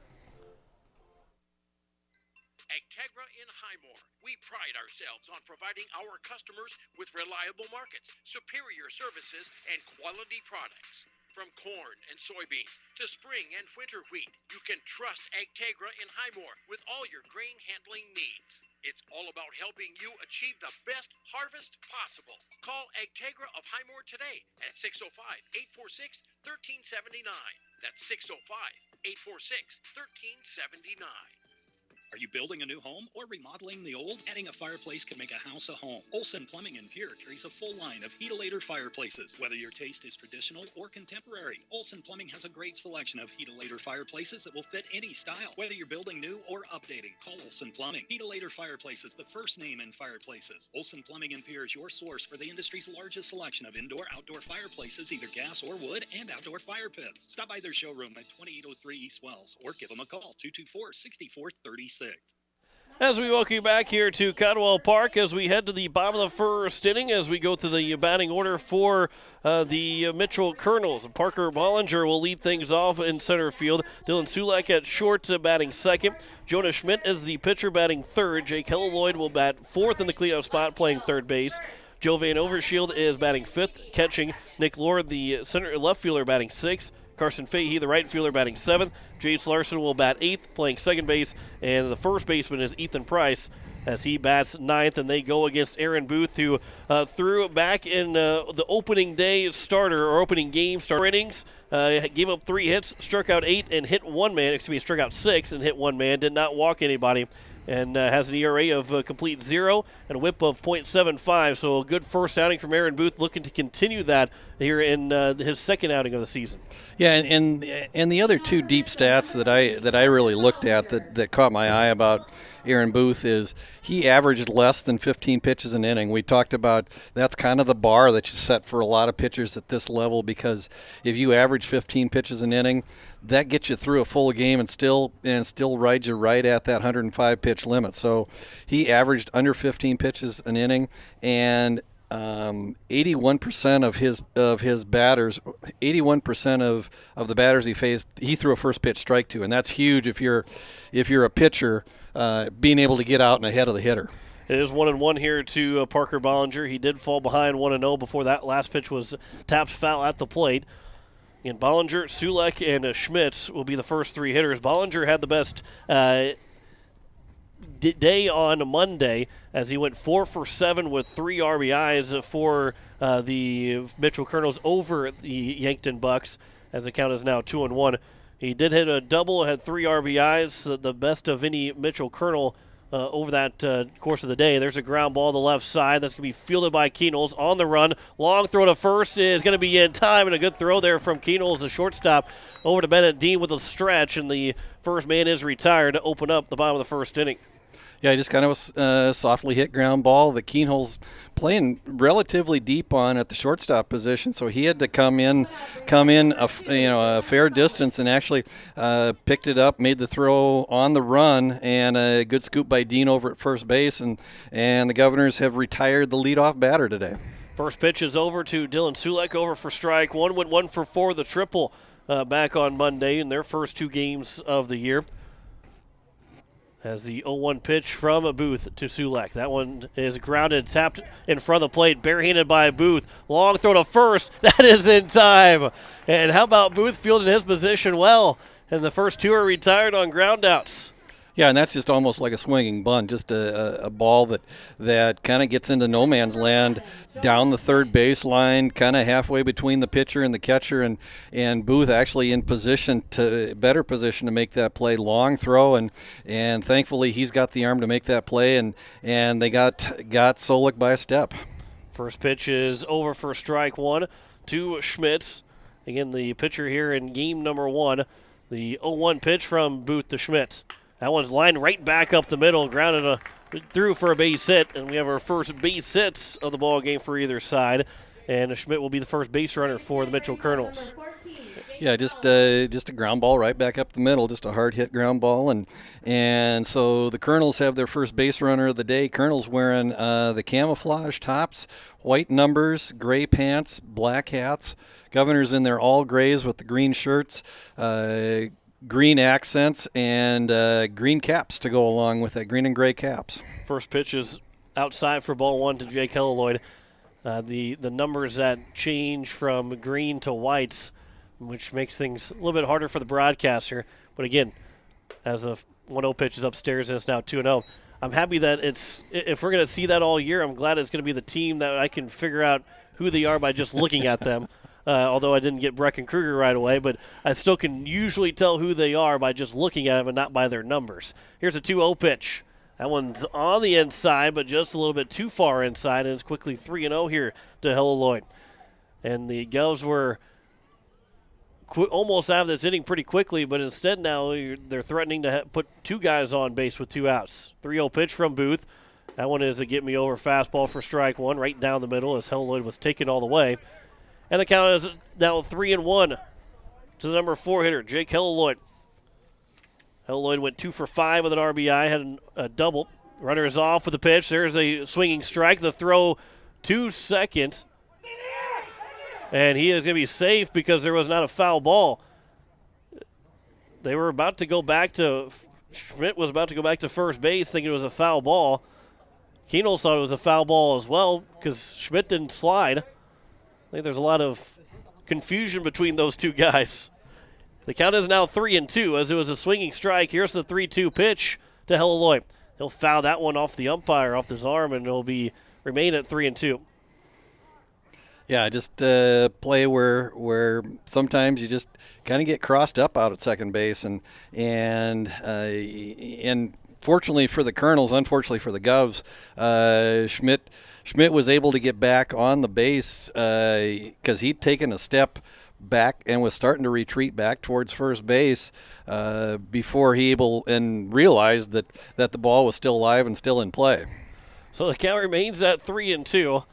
S10: Agtegra in Highmore. We pride ourselves on providing our customers with reliable markets, superior services, and quality products. From corn and soybeans to spring and winter wheat, you can trust Agtegra in Highmore with all your grain handling needs. It's all about helping you achieve the best harvest possible. Call Agtegra of Highmore today at 605-846-1379. That's 605-846-1379.
S19: Are you building a new home or remodeling the old? Adding a fireplace can make a house a home. Olson Plumbing in Pierre carries a full line of Heat-A-Later fireplaces. Whether your taste is traditional or contemporary, Olson Plumbing has a great selection of Heat-A-Later fireplaces that will fit any style. Whether you're building new or updating, call Olson Plumbing. Heat-A-Later Fireplaces, the first name in fireplaces. Olson Plumbing in Pierre is your source for the industry's largest selection of indoor-outdoor fireplaces, either gas or wood, and outdoor fire pits. Stop by their showroom at 2803 East Wells or give them a call, 224-6436.
S4: As we welcome you back here to Cadwell Park as we head to the bottom of the first inning as we go through the batting order for the Mitchell Colonels. Parker Bollinger will lead things off in center field. Dylan Sulek at short batting second. Jonah Schmidt is the pitcher batting third. Jake Helloyd will bat fourth in the cleanup spot playing third base. Joe Van Overshield is batting fifth, catching. Nick Lord, the center left fielder, batting sixth. Carson Fahey, the right fielder, batting seventh. Jace Larson will bat eighth, playing second base. And the first baseman is Ethan Price as he bats ninth. And they go against Aaron Booth, who threw back in the opening day starter or opening game starter innings. Gave up 3 hits, struck out 8, and hit one man. Struck out 6 and hit one man. Did not walk anybody. And has an ERA of complete 0 and a whip of .75. So a good first outing from Aaron Booth, looking to continue that here in his second outing of the season.
S5: Yeah, and the other two deep stats that I really looked at that caught my eye about Aaron Booth is he averaged less than 15 pitches an inning. We talked about that's kind of the bar that you set for a lot of pitchers at this level, because if you average 15 pitches an inning, that gets you through a full game and still rides you right at that 105 pitch limit. So he averaged under 15 pitches an inning, and 81% of his batters, 81% of the batters he faced, he threw a first pitch strike to, and that's huge if you're a pitcher, being able to get out and ahead of the hitter.
S4: It is 1-1 here to Parker Bollinger. He did fall behind 1-0 before that last pitch was tapped foul at the plate. And Bollinger, Sulek, and Schmitz will be the first 3 hitters. Bollinger had the best day on Monday as he went 4 for 7 with 3 RBIs for the Mitchell Colonels over the Yankton Bucks, as the count is now 2-1. He did hit a double, had 3 RBIs, the best of any Mitchell Colonel over that course of the day. There's a ground ball to the left side. That's going to be fielded by Keenels on the run. Long throw to first is going to be in time, and a good throw there from Keenels, the shortstop, over to Bennett Dean with a stretch, and the first man is retired to open up the bottom of the first inning.
S5: Yeah, just kind of a softly hit ground ball. The Keenhol's playing relatively deep on at the shortstop position, so he had to come in a fair distance and actually picked it up, made the throw on the run, and a good scoop by Dean over at first base, and the Governors have retired the leadoff batter today.
S4: First pitch is over to Dylan Sulek, over for strike one. Went 1 for 4, the triple back on Monday in their first 2 games of the year. As the 0-1 pitch from Booth to Sulek. That one is grounded, tapped in front of the plate, barehanded by Booth. Long throw to first. That is in time. And how about Booth fielding his position well? And the first 2 are retired on groundouts.
S5: Yeah, and that's just almost like a swinging bunt, just a ball that kind of gets into no man's land down the third baseline, kind of halfway between the pitcher and the catcher, and Booth actually in better position to make that play. Long throw, and thankfully he's got the arm to make that play, and they got Solik by a step.
S4: First pitch is over for strike one to Schmitz. Again, the pitcher here in game number 1. The 0-1 pitch from Booth to Schmitz. That one's lined right back up the middle, grounded through for a base hit, and we have our first base hits of the ball game for either side. And Schmidt will be the first base runner for the Mitchell Colonels.
S5: Yeah, just a ground ball right back up the middle, just a hard hit ground ball, and so the Colonels have their first base runner of the day. Colonels wearing the camouflage tops, white numbers, gray pants, black hats. Governors in their all grays with the green shirts. Green accents and green caps to go along with that, green and gray caps.
S4: First pitch is outside for ball 1 to Jake Helleloyd. The numbers that change from green to whites, which makes things a little bit harder for the broadcaster. But again, as the 1-0 pitch is upstairs and it's now 2-0, I'm happy that if we're going to see that all year, I'm glad it's going to be the team that I can figure out who they are by just looking at them. Although I didn't get Breck and Kruger right away, but I still can usually tell who they are by just looking at them and not by their numbers. Here's a 2-0 pitch. That one's on the inside, but just a little bit too far inside, and it's quickly 3-0 here to Helleloyd. And the Govs were almost out of this inning pretty quickly, but instead now they're threatening to put 2 guys on base with 2 outs. 3-0 pitch from Booth. That one is a get-me-over fastball for strike 1 right down the middle as Helleloyd was taken all the way. And the count is now 3-1 to the number 4 hitter, Jake Helleloyd. Helleloyd went 2 for 5 with an RBI, had a double. Runner is off with the pitch. There's a swinging strike. The throw to second. And he is going to be safe because there was not a foul ball. They were about to go back to – Schmidt was about to go back to first base thinking it was a foul ball. Keenels thought it was a foul ball as well because Schmidt didn't slide. I think there's a lot of confusion between those 2 guys. The count is now 3-2 as it was a swinging strike. Here's the 3-2 pitch to Helleloyd. He'll foul that one off the umpire, off his arm, and it'll remain at 3-2.
S5: Yeah, just play where sometimes you just kind of get crossed up out at second base, and fortunately for the Colonels, unfortunately for the Govs, Schmidt was able to get back on the base because he'd taken a step back and was starting to retreat back towards first base before he realized that the ball was still alive and still in play.
S4: So the count remains at 3-2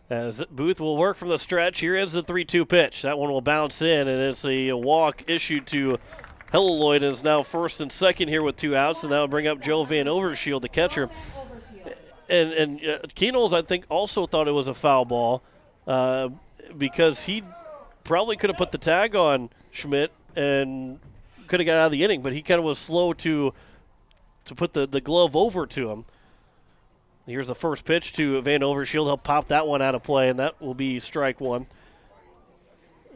S4: as Booth will work from the stretch. Here is the 3-2 pitch. That one will bounce in, and it's a walk issued to Helleloyd, and is now first and second here with 2 outs, and that will bring up Joe Van Overshield, the catcher. And Keenels, I think, also thought it was a foul ball because he probably could have put the tag on Schmidt and could have got out of the inning, but he kind of was slow to put the glove over to him. Here's the first pitch to Van Overshield. He'll pop that one out of play, and that will be strike 1.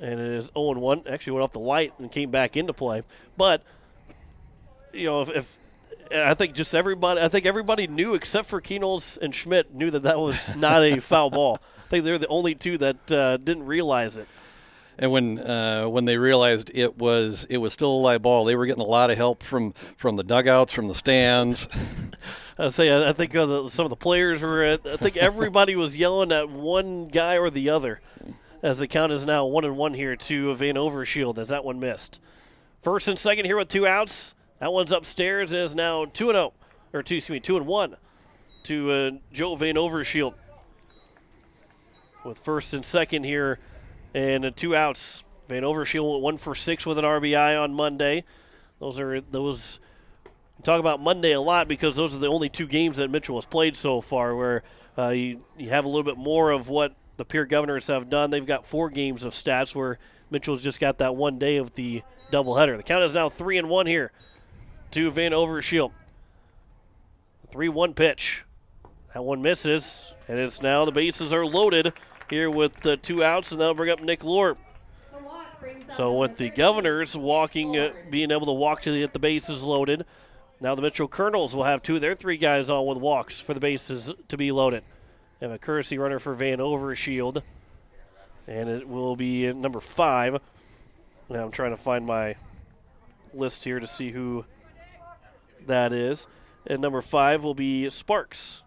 S4: And it is 0-1. Actually went off the light and came back into play. But, if I think just everybody knew except for Keenholz and Schmidt knew that was not a foul ball. I think they're the only two that didn't realize it.
S5: And when they realized it was still a live ball, they were getting a lot of help from the dugouts, from the stands.
S4: I think some of the players were. I think everybody was yelling at one guy or the other, as the count is now 1-1 here to Van Overshield as that one missed. First and second here with 2 outs. That one's upstairs and is now 2-1 to Joe Van Overshield. With first and second here and 2 outs. Van Overshield went 1 for 6 with an RBI on Monday. Those. Talk about Monday a lot because those are the only 2 games that Mitchell has played so far where you have a little bit more of what the Pierre Governors have done. They've got 4 games of stats where Mitchell's just got that one day of the doubleheader. The count is now 3-1 here to Van Overshield. 3-1 pitch. That one misses, and it's now the bases are loaded here with 2 outs, and that'll bring up Nick Lord. So with the Governors being able to walk to get the bases loaded, now the Mitchell Colonels will have 2 of their 3 guys on with walks for the bases to be loaded. They have a courtesy runner for Van Overshield, and it will be number 5. Now I'm trying to find my list here to see who that is. And number 5 will be Sparks.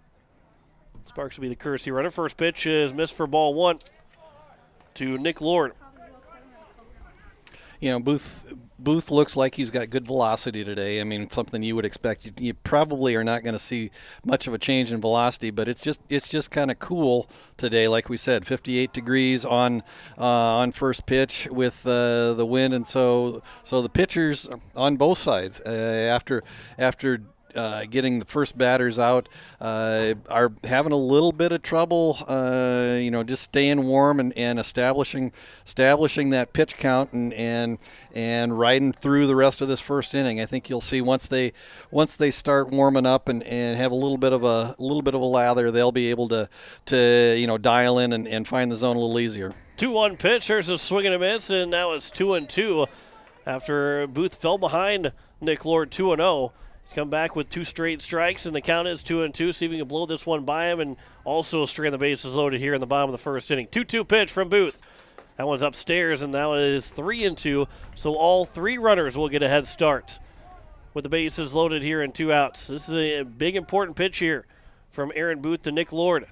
S4: Sparks will be the courtesy runner. First pitch is missed for ball 1 to Nick Lord.
S5: Booth looks like he's got good velocity today. I mean, it's something you would expect. You probably are not going to see much of a change in velocity, but it's just kind of cool today. Like we said, 58 degrees on first pitch with the wind, and so the pitchers on both sides after getting the first batters out are having a little bit of trouble, just staying warm and establishing that pitch count and riding through the rest of this first inning. I think you'll see once they start warming up and have a little bit of a lather, they'll be able to dial in and find the zone a little easier.
S4: 2-1 pitch. There's a swing and a miss, and now it's 2-2 after Booth fell behind Nick Lord 2-0. He's come back with 2 straight strikes, and the count is 2-2. See if we can blow this one by him and also string the bases loaded here in the bottom of the first inning. 2-2 pitch from Booth. That one's upstairs, and now it is 3-2. So all 3 runners will get a head start with the bases loaded here and 2 outs. This is a big, important pitch here from Aaron Booth to Nick Lord.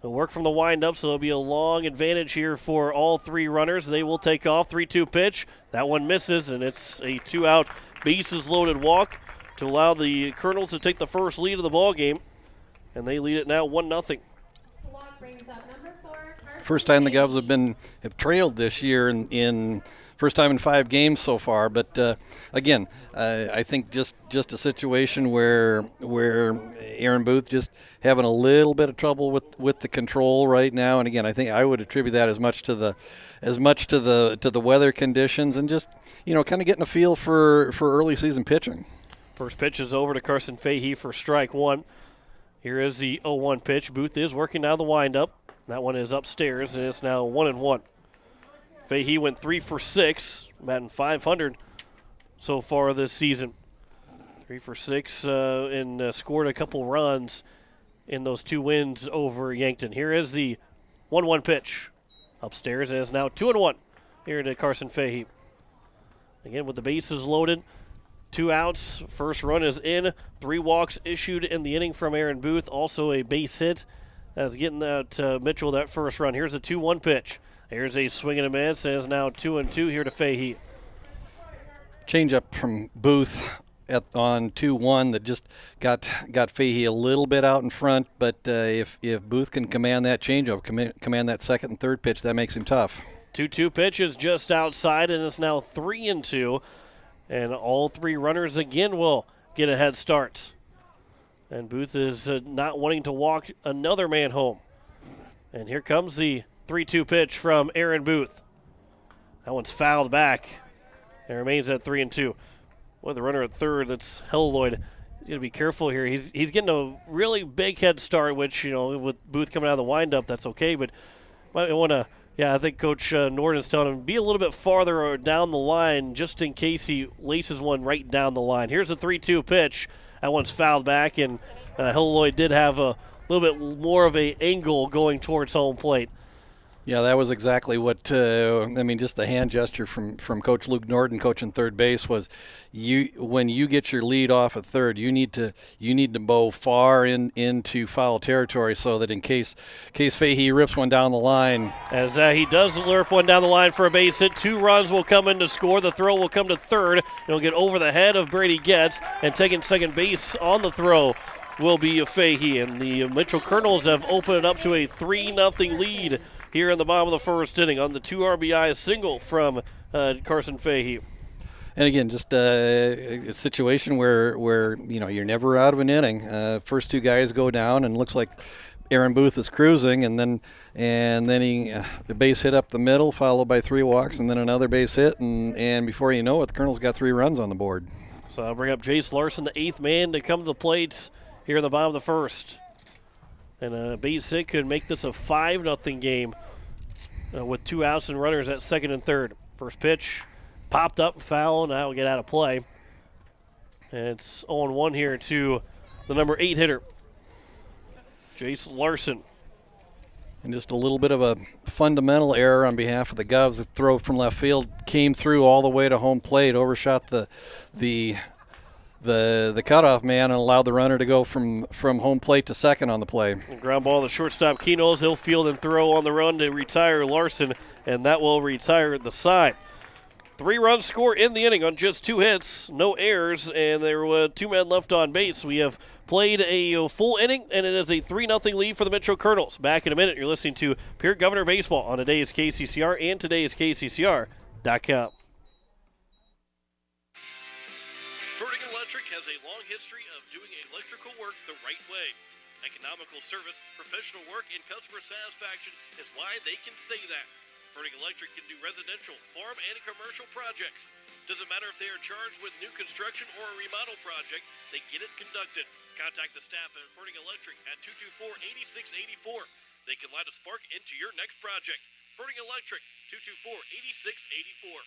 S4: He'll work from the windup, so there'll be a long advantage here for all 3 runners. They will take off. 3-2 pitch. That one misses, and it's a 2-out bases loaded walk to allow the Colonels to take the first lead of the ball game, and they lead it now 1-0.
S5: First time the Govs have trailed this year in first time in 5 games so far. But again, I think just a situation where Aaron Booth just having a little bit of trouble with the control right now. And again, I think I would attribute that as much to the weather conditions and just kind of getting a feel for early season pitching.
S4: First pitch is over to Carson Fahey for strike 1. Here is the 0-1 pitch. Booth is working now the windup. That one is upstairs, and it's now 1-1. Fahey went 3 for 6, batting .500 so far this season. 3 for 6 and scored a couple runs in those 2 wins over Yankton. Here is the 1-1 pitch. Upstairs, and it's now 2-1 here to Carson Fahey. Again, with the bases loaded, 2 outs. First run is in. 3 walks issued in the inning from Aaron Booth. Also a base hit. That's getting that Mitchell that first run. Here's a 2-1 pitch. Here's a swing and a miss. And it's now 2-2 here to Fahey.
S5: Change up from Booth on 2-1 that just got Fahey a little bit out in front. But if Booth can command that changeup, command that second and third pitch, that makes him tough.
S4: 2-2 pitch is just outside, and it's now 3-2. And all 3 runners again will get a head start. And Booth is not wanting to walk another man home. And here comes the 3-2 pitch from Aaron Booth. That one's fouled back. It remains at 3-2. Well, the runner at third, that's Helloyd. He's going to be careful here. He's getting a really big head start, which, with Booth coming out of the windup, that's okay. But might want to Yeah, I think Coach Norton's telling him be a little bit farther down the line just in case he laces one right down the line. Here's a 3-2 pitch. That one's fouled back, and Hilloy did have a little bit more of an angle going towards home plate.
S5: Yeah, that was exactly what, just the hand gesture from Coach Luke Norton, coaching third base, was when you get your lead off at third, you need to bow far into foul territory so that in case Fahey rips one down the line.
S4: As he does lerp one down the line for a base hit, 2 runs will come in to score. The throw will come to third. It'll get over the head of Brady Getz, and taking second base on the throw will be Fahey. And the Mitchell Colonels have opened it up to a 3-0 lead here in the bottom of the first inning on the 2 RBI single from Carson Fahey.
S5: And again, just a situation where you're never out of an inning. First 2 guys go down, and looks like Aaron Booth is cruising, and then the base hit up the middle, followed by 3 walks, and then another base hit, and before you know it, the Colonels got 3 runs on the board.
S4: So I'll bring up Jace Larson, the 8th man, to come to the plate here in the bottom of the first. And a base hit could make this a 5-0 game with 2 outs and runners at second and third. First pitch popped up, foul, now will get out of play. And it's 0-1 here to the number 8 hitter, Jace Larson.
S5: And just a little bit of a fundamental error on behalf of the Govs. The throw from left field came through all the way to home plate, overshot the cutoff man, and allowed the runner to go from home plate to second on the play.
S4: And ground ball to shortstop Kenols. He'll field and throw on the run to retire Larson, and that will retire the side. 3 runs score in the inning on just 2 hits, no errors, and there were 2 men left on base. We have played a full inning, and it is a 3-0 lead for the Mitchell Colonels. Back in a minute, you're listening to Pierre Governor Baseball on today's KCCR and today's KCCR.com.
S13: Electric has a long history of doing electrical work the right way. Economical service, professional work, and customer satisfaction is why they can say that. Fertig Electric can do residential, farm, and commercial projects. Doesn't matter if they are charged with new construction or a remodel project, they get it conducted. Contact the staff at Fertig Electric at 224-8684. They can light a spark into your next project. Fertig Electric, 224-8684.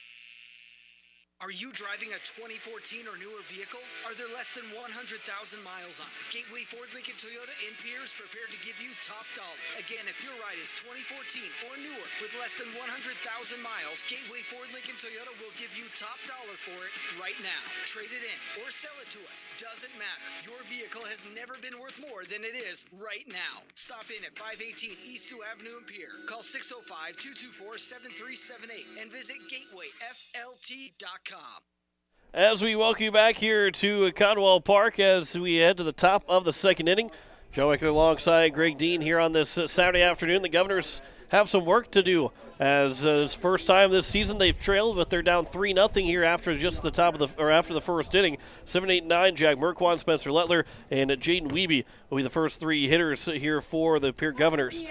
S20: Are you driving a 2014 or newer vehicle? Are there less than 100,000 miles on it? Gateway Ford Lincoln Toyota in Pierre is prepared to give you top dollar. Again, if your ride is 2014 or newer with less than 100,000 miles, Gateway Ford Lincoln Toyota will give you top dollar for it right now. Trade it in or sell it to us. Doesn't matter. Your vehicle has never been worth more than it is right now. Stop in at 518 East Sioux Avenue in Pierre. Call 605-224-7378 and visit gatewayflt.com.
S4: As we welcome you back here to Conwell Park as we head to the top of the second inning. Joe Eckler alongside Greg Dean here on this Saturday afternoon. The Governors have some work to do as it's first time this season they've trailed, but they're down 3-0 here after just the top of after the first inning. 7, 8, 9, Jack Merkwan, Spencer Lettler, and Jaden Wiebe will be the first 3 hitters here for the Pierre Governors.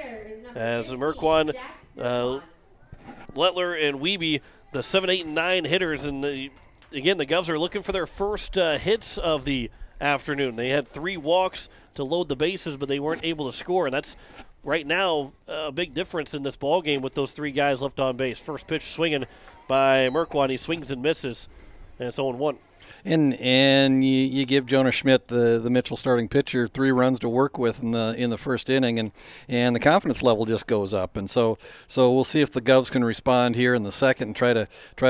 S4: As Merkwan, Lettler, and Wiebe, the 7, 8, and 9 hitters, and again, the Govs are looking for their first hits of the afternoon. They had 3 walks to load the bases, but they weren't able to score, and that's right now a big difference in this ball game with those 3 guys left on base. First pitch swinging by Merkwan. He swings and misses, and it's 0-1.
S5: And you give Jonah Schmidt, the Mitchell starting pitcher, 3 runs to work with in the first inning, and the confidence level just goes up. And so we'll see if the Govs can respond here in the second and try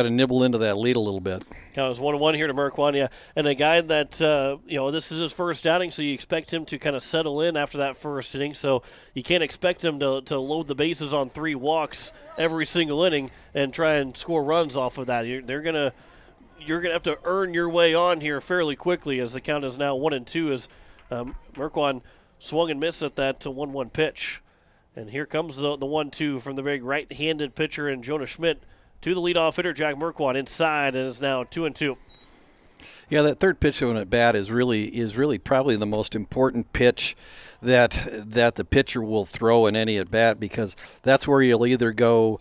S5: to nibble into that lead a little bit.
S4: Now it's 1-1 here to Merkwan, yeah, and a guy that this is his first outing, so you expect him to kind of settle in after that first inning. So you can't expect him to load the bases on 3 walks every single inning and try and score runs off of that. You're going to have to earn your way on here fairly quickly as the count is now 1-2 as Merkwan swung and missed at that 1-1 pitch. And here comes the 1-2 from the big right-handed pitcher and Jonah Schmidt to the leadoff hitter, Jack Merkwan, inside, and it's now 2-2.
S5: Yeah, that third pitch of an at-bat is really probably the most important pitch that the pitcher will throw in any at-bat, because that's where you'll either go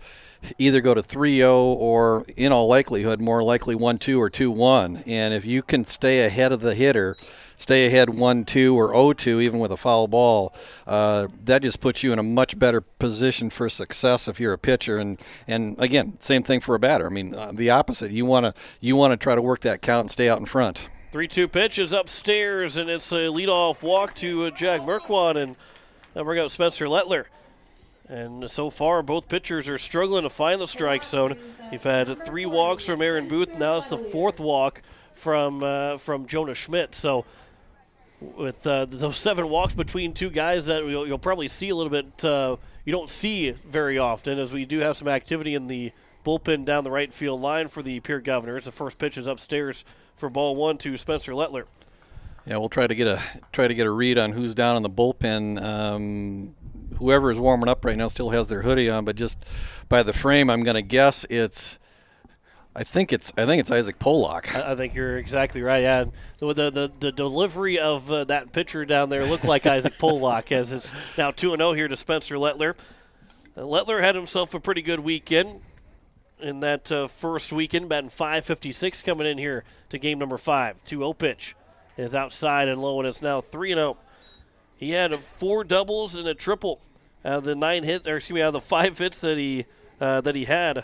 S5: to 3-0 or, in all likelihood, more likely 1-2 or 2-1. And if you can stay ahead of the hitter, stay ahead 1-2 or 0-2, even with a foul ball, that just puts you in a much better position for success if you're a pitcher. And again, same thing for a batter. I mean, the opposite. You want to try to work that count and stay out in front.
S4: 3-2 pitch is upstairs, and it's a leadoff walk to Jack Merkwan, and they'll bring up Spencer Lettler. And so far, both pitchers are struggling to find the strike zone. You've had 3 walks from Aaron Booth. Now it's the 4th walk from Jonah Schmidt. So with those 7 walks between 2 guys that you'll probably see a little bit, you don't see very often, as we do have some activity in the bullpen down the right field line for the Pierre Governors. The first pitch is upstairs for ball 1 to Spencer Lettler.
S5: Yeah, we'll try to get a read on who's down in the bullpen. Whoever is warming up right now still has their hoodie on, but just by the frame, I'm going to guess I think it's Isaac Pollock.
S4: I think you're exactly right. Yeah, the delivery of that pitcher down there looked like Isaac Pollock, as it's now 2-0 here to Spencer Lettler. Lettler had himself a pretty good weekend in that first weekend, batting .556 coming in here to game number 5. 2-0 pitch is outside and low, and it's now 3-0. He had 4 doubles and a triple out of the 5 hits that he had.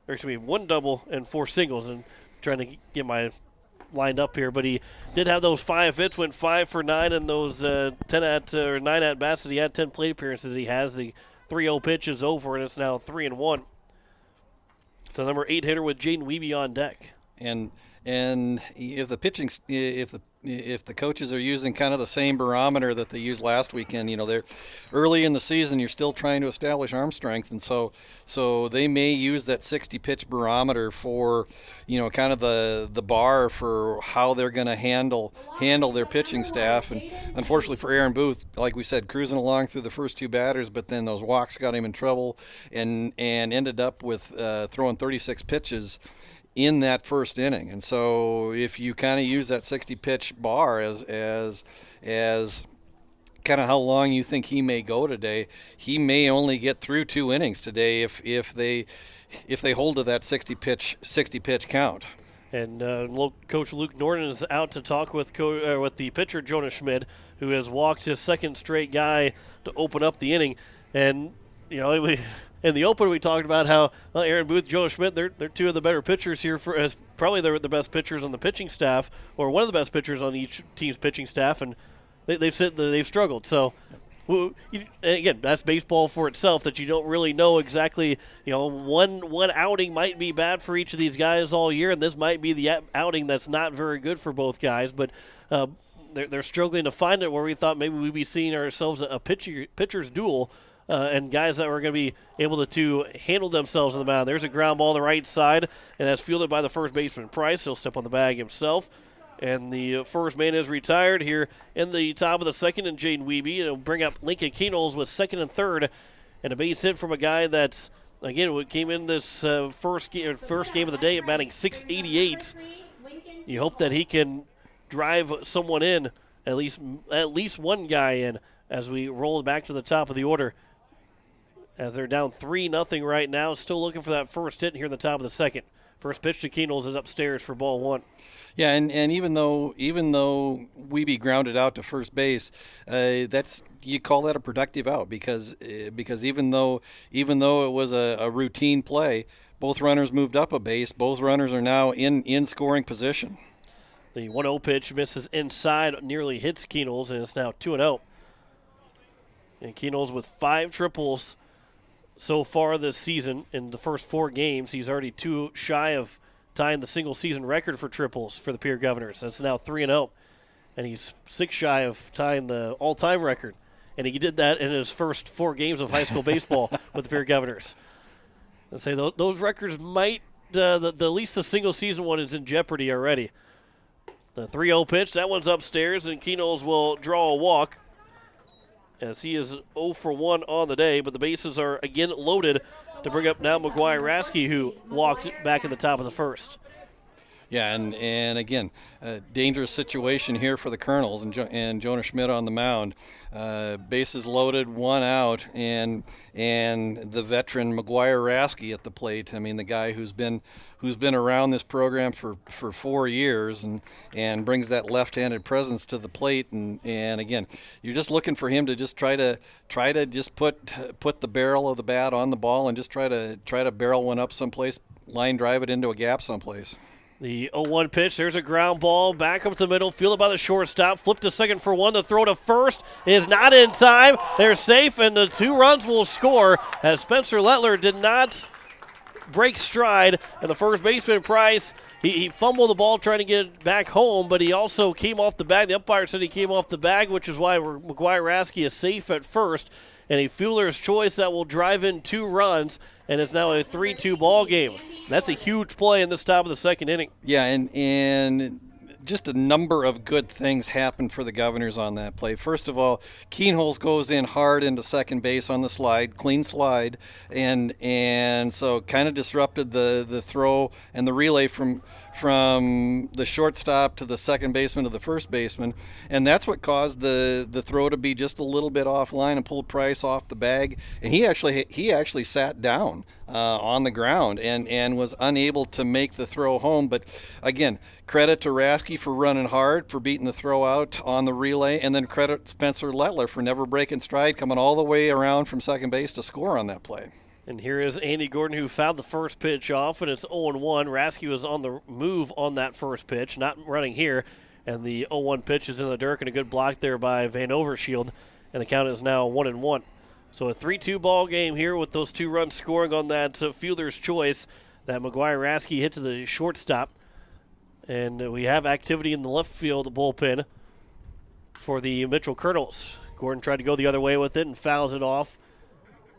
S4: Or 1 double and 4 singles. And trying to get my lined up here, but he did have those 5 hits. Went 5 for 9 in those 9 at bats that he had. 10 plate appearances he has. The 3-0 pitch is over, and it's now 3-1. So number 8 hitter with Jaden Wiebe on deck.
S5: And if the coaches are using kind of the same barometer that they used last weekend, they're early in the season, you're still trying to establish arm strength, and so they may use that 60 pitch barometer for, kind of the bar for how they're going to handle their pitching staff. And unfortunately for Aaron Booth, like we said, cruising along through the first 2 batters, but then those walks got him in trouble, and ended up with throwing 36 pitches in that first inning. And so if you kind of use that 60 pitch bar as kind of how long you think he may go today, he may only get through 2 innings today if they hold to that 60 pitch count.
S4: And Coach Luke Norton is out to talk with the pitcher Jonah Schmidt, who has walked his 2nd straight guy to open up the inning. And in the open, we talked about how Aaron Booth, Jonah Schmidt, they're 2 of the better pitchers here, as probably they're the best pitchers on the pitching staff, or one of the best pitchers on each team's pitching staff, and they've struggled. So, again, that's baseball for itself, that you don't really know exactly. One outing might be bad for each of these guys all year, and this might be the outing that's not very good for both guys. But they're struggling to find it, where we thought maybe we'd be seeing ourselves a pitcher's duel. And guys that were going to be able to handle themselves on the mound. There's a ground ball to the right side, and that's fielded by the first baseman, Price. He'll step on the bag himself. And the first man is retired here in the top of the 2nd, and Jaden Wiebe. It'll bring up Lincoln Keenels with 2nd and 3rd. And a base hit from a guy that's, again, came in this first game of the day at batting .688. You hope that he can drive someone in, at least one guy in, as we roll back to the top of the order. As they're down 3-0 right now, still looking for that first hit here in the top of the 2nd. First pitch to Keenels is upstairs for ball 1.
S5: Yeah, and even though Wiebe grounded out to first base, you call that a productive out because even though it was a routine play, both runners moved up a base. Both runners are now in scoring position.
S4: The 1-0 pitch misses inside, nearly hits Keenels, and it's now 2-0. And Keenels with 5 triples so far this season. In the first 4 games, he's already 2 shy of tying the single-season record for triples for the Pierre Governors. That's now 3-0, and he's 6 shy of tying the all-time record. And he did that in his first 4 games of high school baseball with the Pierre Governors. I'd say those records might, at least the single-season one is in jeopardy already. The 3-0 pitch, that one's upstairs, and Keenels will draw a walk, as he is 0 for 1 on the day, but the bases are again loaded to bring up now McGuire Rasky, who walked back in the top of the 1st.
S5: Yeah, and again, dangerous situation here for the Colonels and Jonah Schmidt on the mound. Bases loaded, one out, and the veteran McGuire Rasky at the plate. I mean, the guy who's been around this program for 4 years and brings that left-handed presence to the plate. And again, you're just looking for him to just try to just put the barrel of the bat on the ball and just try to barrel one up someplace, line drive it into a gap someplace.
S4: The 0-1 pitch, there's a ground ball, back up the middle, fielded by the shortstop, flipped to second for one, the throw to first is not in time. They're safe, and the 2 runs will score as Spencer Lettler did not break stride, and the first baseman, Price, he fumbled the ball trying to get it back home, but he also came off the bag. The umpire said he came off the bag, which is why McGuire Rasky is safe at first, and a fielder's choice that will drive in 2 runs, and it's now a 3-2 ball game. That's a huge play in this top of the second inning.
S5: Yeah, and just a number of good things happened for the Governors on that play. First of all, Keenholz goes in hard into second base on the slide, clean slide, and so kind of disrupted the throw and the relay from the shortstop to the second baseman to the first baseman, and that's what caused the throw to be just a little bit offline and pulled Price off the bag, and he actually sat down on the ground and was unable to make the throw home. But again, credit to Rasky for running hard, for beating the throw out on the relay, and then credit Spencer Lettler for never breaking stride, coming all the way around from second base to score on that play.
S4: And here is Andy Gordon, who fouled the first pitch off, and it's 0-1. Rasky was on the move on that first pitch, not running here. And the 0-1 pitch is in the dirt, and a good block there by Van Overshield. And the count is now 1-1. So a 3-2 ball game here with those 2 runs scoring on that fielder's choice that McGuire Rasky hit to the shortstop. And we have activity in the left field bullpen for the Mitchell Colonels. Gordon tried to go the other way with it and fouls it off.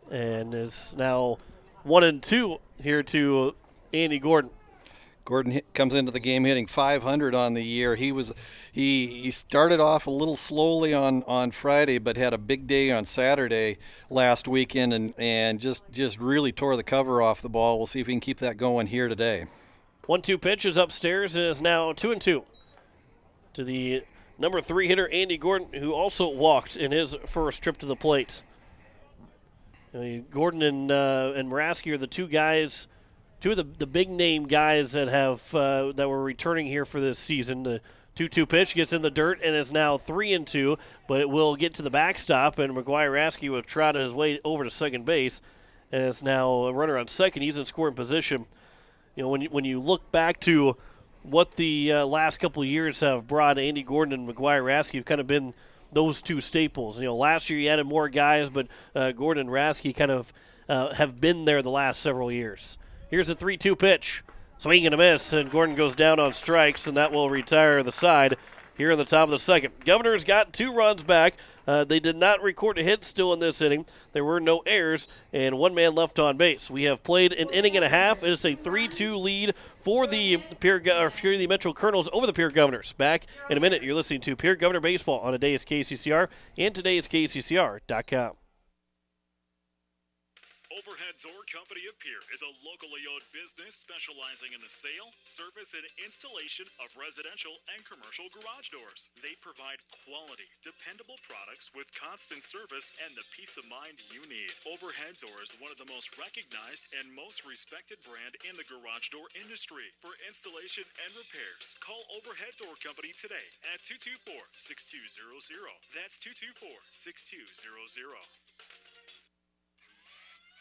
S4: And is now 1-2 here to Andy Gordon.
S5: Gordon comes into the game hitting .500 on the year. He started off a little slowly on Friday, but had a big day on Saturday last weekend and just really tore the cover off the ball. We'll see if we can keep that going here today.
S4: 1-2 pitch is upstairs and is now 2-2 to the number 3 hitter Andy Gordon, who also walked in his first trip to the plate. Gordon and Rasky are the 2 guys, 2 of the big name guys that were returning here for this season. The 2-2 pitch gets in the dirt and is now 3-2, but it will get to the backstop, and McGuire Rasky will trot his way over to second base, and it's now a runner on second. He's in scoring position. You know, when you look back to what the last couple of years have brought, Andy Gordon and McGuire Rasky have kind of been those 2 staples. You know, last year you added more guys, but Gordon and Rasky kind of have been there the last several years. Here's a 3-2 pitch. Swing and a miss, and Gordon goes down on strikes, and that will retire the side here in the top of the second. Governors got 2 runs back. They did not record a hit still in this inning. There were no errors, and 1 man left on base. We have played an inning and a half. It is a 3-2 lead for the Metro Colonels over the Pierre Governors. Back in a minute, you're listening to Pierre Governor Baseball on today's KCCR and today's KCCR.com.
S3: Overhead Door Company of Pierre is a locally owned business specializing in the sale, service, and installation of residential and commercial garage doors. They provide quality, dependable products with constant service and the peace of mind you need. Overhead Door is one of the most recognized and most respected brand in the garage door industry. For installation and repairs, call Overhead Door Company today at 224-6200. That's 224-6200.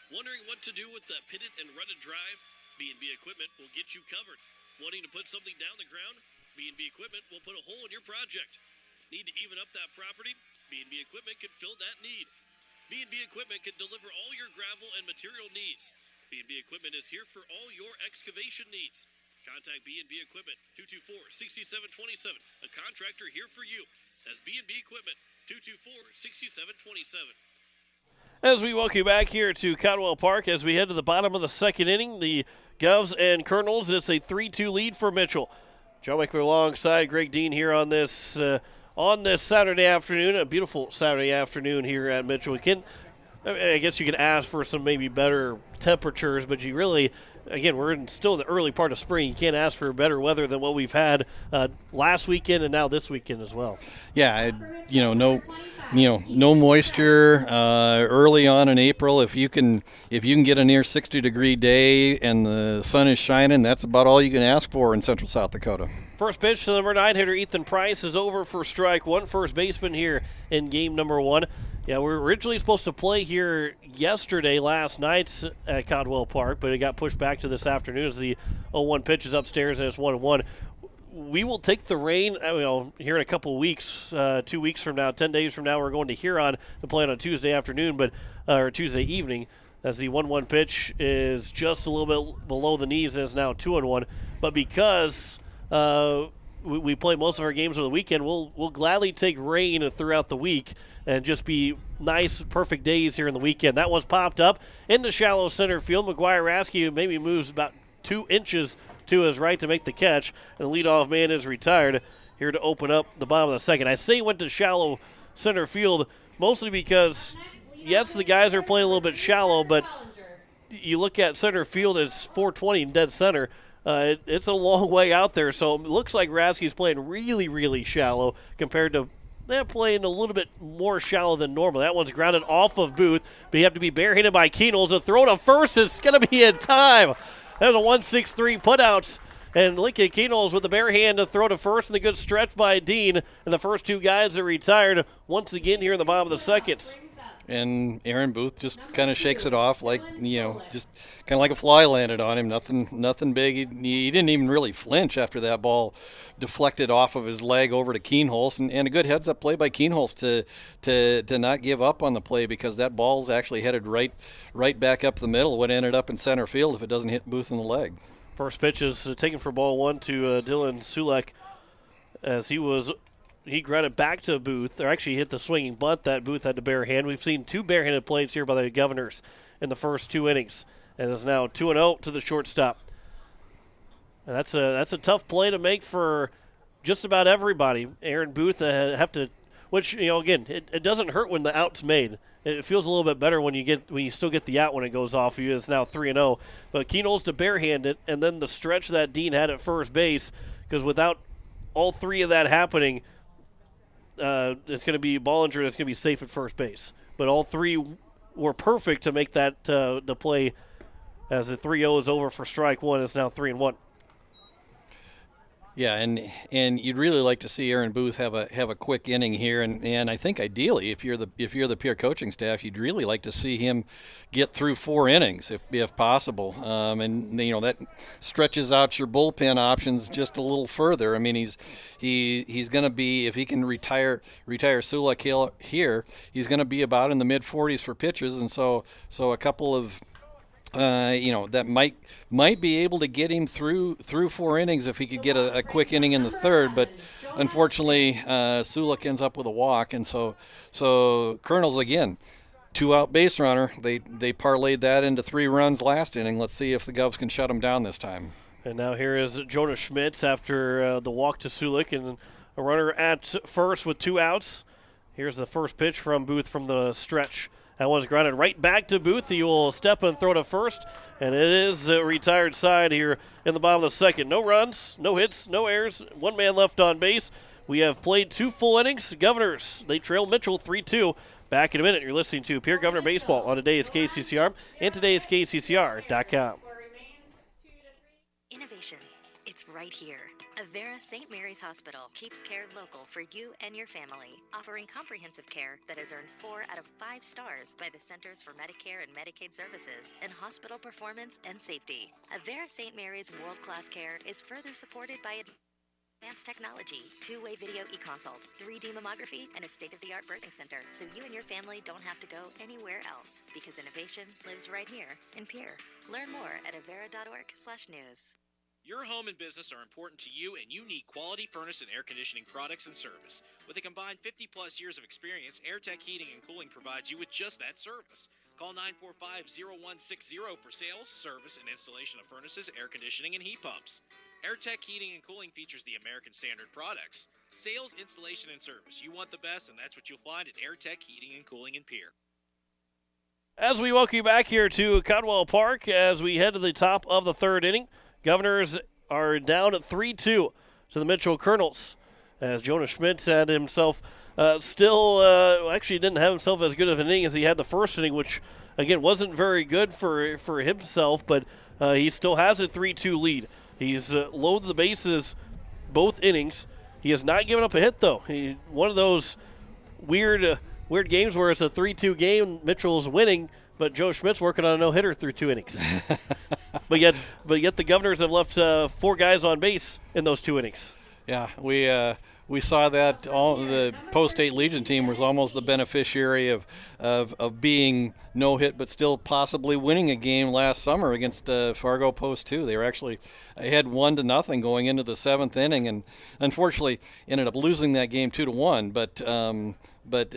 S13: Wondering what to do with the pitted and rutted drive? B&B Equipment will get you covered. Wanting to put something down the ground? B&B Equipment will put a hole in your project. Need to even up that property? B&B Equipment can fill that need. B&B Equipment can deliver all your gravel and material needs. B&B Equipment is here for all your excavation needs. Contact B&B Equipment, 224-6727, a contractor here for you. That's B&B Equipment, 224-6727.
S4: As we welcome you back here to Cotwell Park as we head to the bottom of the second inning, the Govs and Colonels, it's a 3-2 lead for Mitchell. Joe Wickler alongside Greg Dean here on this Saturday afternoon, a beautiful Saturday afternoon here at Mitchell. I guess you can ask for some maybe better temperatures, but you really again, we're still in the early part of spring. You can't ask for better weather than what we've had last weekend and now this weekend as well.
S5: Yeah, no moisture early on in April. If you can get a near 60-degree day and the sun is shining, that's about all you can ask for in Central South Dakota.
S4: First pitch to the number 9 hitter Ethan Price is over for strike one. First baseman here in game number 1. Yeah, we were originally supposed to play here last night at Caldwell Park, but it got pushed back to this afternoon as the 0-1 pitch is upstairs and it's 1-1. We will take the rain here in a couple of weeks, 2 weeks from now, 10 days from now, we're going to Huron to play on a Tuesday afternoon, or Tuesday evening, as the 1-1 pitch is just a little bit below the knees and is now 2-1. But because we play most of our games over the weekend, we'll gladly take rain throughout the week and just be nice, perfect days here in the weekend. That one's popped up into shallow center field. McGuire Rasky maybe moves about 2 inches to his right to make the catch, and the leadoff man is retired here to open up the bottom of the second. I say he went to shallow center field mostly because, yes, the guys are playing a little bit shallow, but you look at center field, it's 420 in dead center. It's a long way out there, so it looks like Rasky's playing really, really shallow compared to playing a little bit more shallow than normal. That one's grounded off of Booth, but you have to be barehanded by Keenels. A throw to first is going to be in time. There's a 1-6-3 putouts, and Lincoln Keenels with the bare hand to throw to first, and the good stretch by Dean. And the first 2 guys are retired once again here in the bottom of the second.
S5: And Aaron Booth just kind of shakes it off like, just kind of like a fly landed on him. Nothing big. He didn't even really flinch after that ball deflected off of his leg over to Keenholz. And a good heads-up play by Keenholz to not give up on the play, because that ball's actually headed right back up the middle. What ended up in center field if it doesn't hit Booth in the leg.
S4: First pitch is taken for ball 1 to Dylan Sulek as he grounded back to Booth, or actually hit the swinging bunt that Booth had to bare hand. We've seen 2 barehanded plays here by the Governors in the first 2 innings, and it's now 2-0 to the shortstop. And that's a tough play to make for just about everybody. Aaron Booth have to, which again, it doesn't hurt when the out's made. It feels a little bit better when you still get the out when it goes off you. It's now 3-0, but Keenholz to barehand it, and then the stretch that Dean had at first base, because without all 3 of that happening, it's going to be Bollinger that's going to be safe at first base. But all 3 were perfect to make that the play, as the 3-0 is over for strike 1. It's now 3-1.
S5: Yeah, and you'd really like to see Aaron Booth have a quick inning here, and I think ideally, if you're the Pierre coaching staff, you'd really like to see him get through 4 innings if possible, and that stretches out your bullpen options just a little further. I mean, he's going to be, if he can retire Sulek here, he's going to be about in the mid-40s for pitches, and so a couple of that might be able to get him through 4 innings if he could get a quick inning in the third, but unfortunately Sulek ends up with a walk, and so Colonels again, 2-out base runner. They parlayed that into 3 runs last inning. Let's see if the Govs can shut him down this time.
S4: And now here is Jonas Schmitz after the walk to Sulek, and a runner at first with 2 outs. Here's the first pitch from Booth from the stretch. That one's grounded right back to Booth. He will step and throw to first, and it is a retired side here in the bottom of the second. No runs, no hits, no errors, 1 man left on base. We have played 2 full innings. Governors, they trail Mitchell 3-2. Back in a minute. You're listening to Pierre Governor Baseball on today's KCCR and today's KCCR.com.
S21: Innovation. It's right here. Avera St. Mary's Hospital keeps care local for you and your family, offering comprehensive care that has earned 4 out of 5 stars by the Centers for Medicare and Medicaid Services in hospital performance and safety. Avera St. Mary's world-class care is further supported by advanced technology, 2-way video e-consults, 3D mammography, and a state-of-the-art birthing center, so you and your family don't have to go anywhere else, because innovation lives right here in Pierre. Learn more at avera.org/news.
S16: Your home and business are important to you, and you need quality furnace and air conditioning products and service. With a combined 50-plus years of experience, AirTech Heating and Cooling provides you with just that service. Call 945-0160 for sales, service, and installation of furnaces, air conditioning, and heat pumps. AirTech Heating and Cooling features the American Standard products. Sales, installation, and service. You want the best, and that's what you'll find at AirTech Heating and Cooling in Pierre.
S4: As we welcome you back here to Codwell Park as we head to the top of the third inning, Governors are down at 3-2 to the Mitchell Colonels. As Jonas Schmidt had himself actually didn't have himself as good of an inning as he had the first inning, which, again, wasn't very good for himself, but he still has a 3-2 lead. He's loaded the bases both innings. He has not given up a hit, though. One of those weird games where it's a 3-2 game, Mitchell's winning, but Joe Schmidt's working on a no-hitter through 2 innings. but yet the Governors have left 4 guys on base in those 2 innings.
S5: Yeah, we saw that the Post-State Legion team was almost the beneficiary of being no-hit but still possibly winning a game last summer against Fargo Post 2. They were actually ahead 1-0 going into the 7th inning, and unfortunately ended up losing that game 2-1. But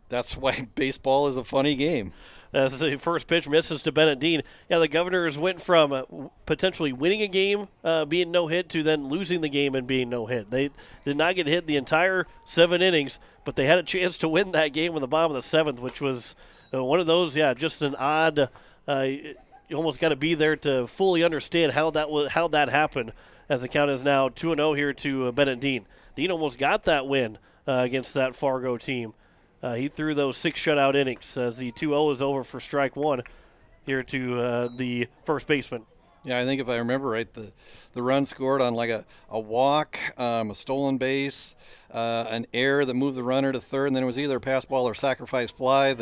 S5: that's why baseball is a funny game.
S4: As the first pitch misses to Bennett Dean. Yeah, the Governors went from potentially winning a game, being no-hit, to then losing the game and being no-hit. They did not get hit the entire 7 innings, but they had a chance to win that game in the bottom of the 7th, which was one of those, just an odd, you almost got to be there to fully understand how that happened, as the count is now 2-0 here to Bennett Dean. Dean almost got that win against that Fargo team. He threw those 6 shutout innings as the 2-0 is over for strike 1 here to the first baseman.
S5: Yeah, I think if I remember right, the run scored on like a walk, a stolen base, an error that moved the runner to third, and then it was either a pass ball or sacrifice fly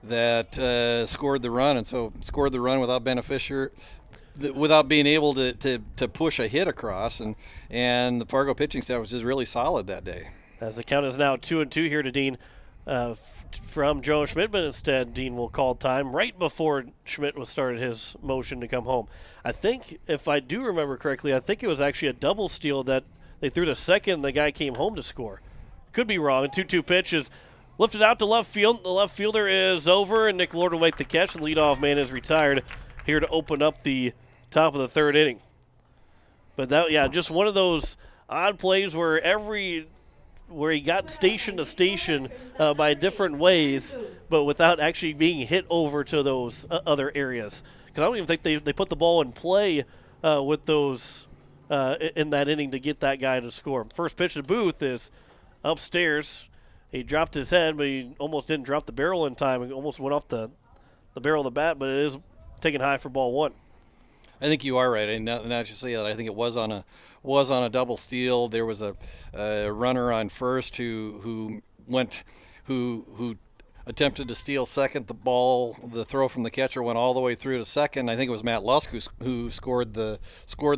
S5: that scored the run, and so scored the run without without being able to push a hit across, and the Fargo pitching staff was just really solid that day.
S4: As the count is now 2-2 here to Dean. From Joe Schmidt, but instead Dean will call time right before Schmidt was started his motion to come home. I think, if I do remember correctly, I think it was actually a double steal that they threw to second. The guy came home to score. Could be wrong. 2-2 pitch is lifted out to left field. The left fielder is over, and Nick Lord will make the catch. The leadoff man is retired here to open up the top of the third inning. But that, just one of those odd plays where he got station to station by different ways, but without actually being hit over to those other areas. Because I don't even think they put the ball in play with those in that inning to get that guy to score. First pitch to Booth is upstairs. He dropped his head, but he almost didn't drop the barrel in time. It almost went off the barrel of the bat, but it is taken high for ball 1.
S5: I think you are right. And now that you say that, I think it was on a double steal. There was a runner on first who attempted to steal second. The throw from the catcher went all the way through to second. I think it was Matt Lusk who scored the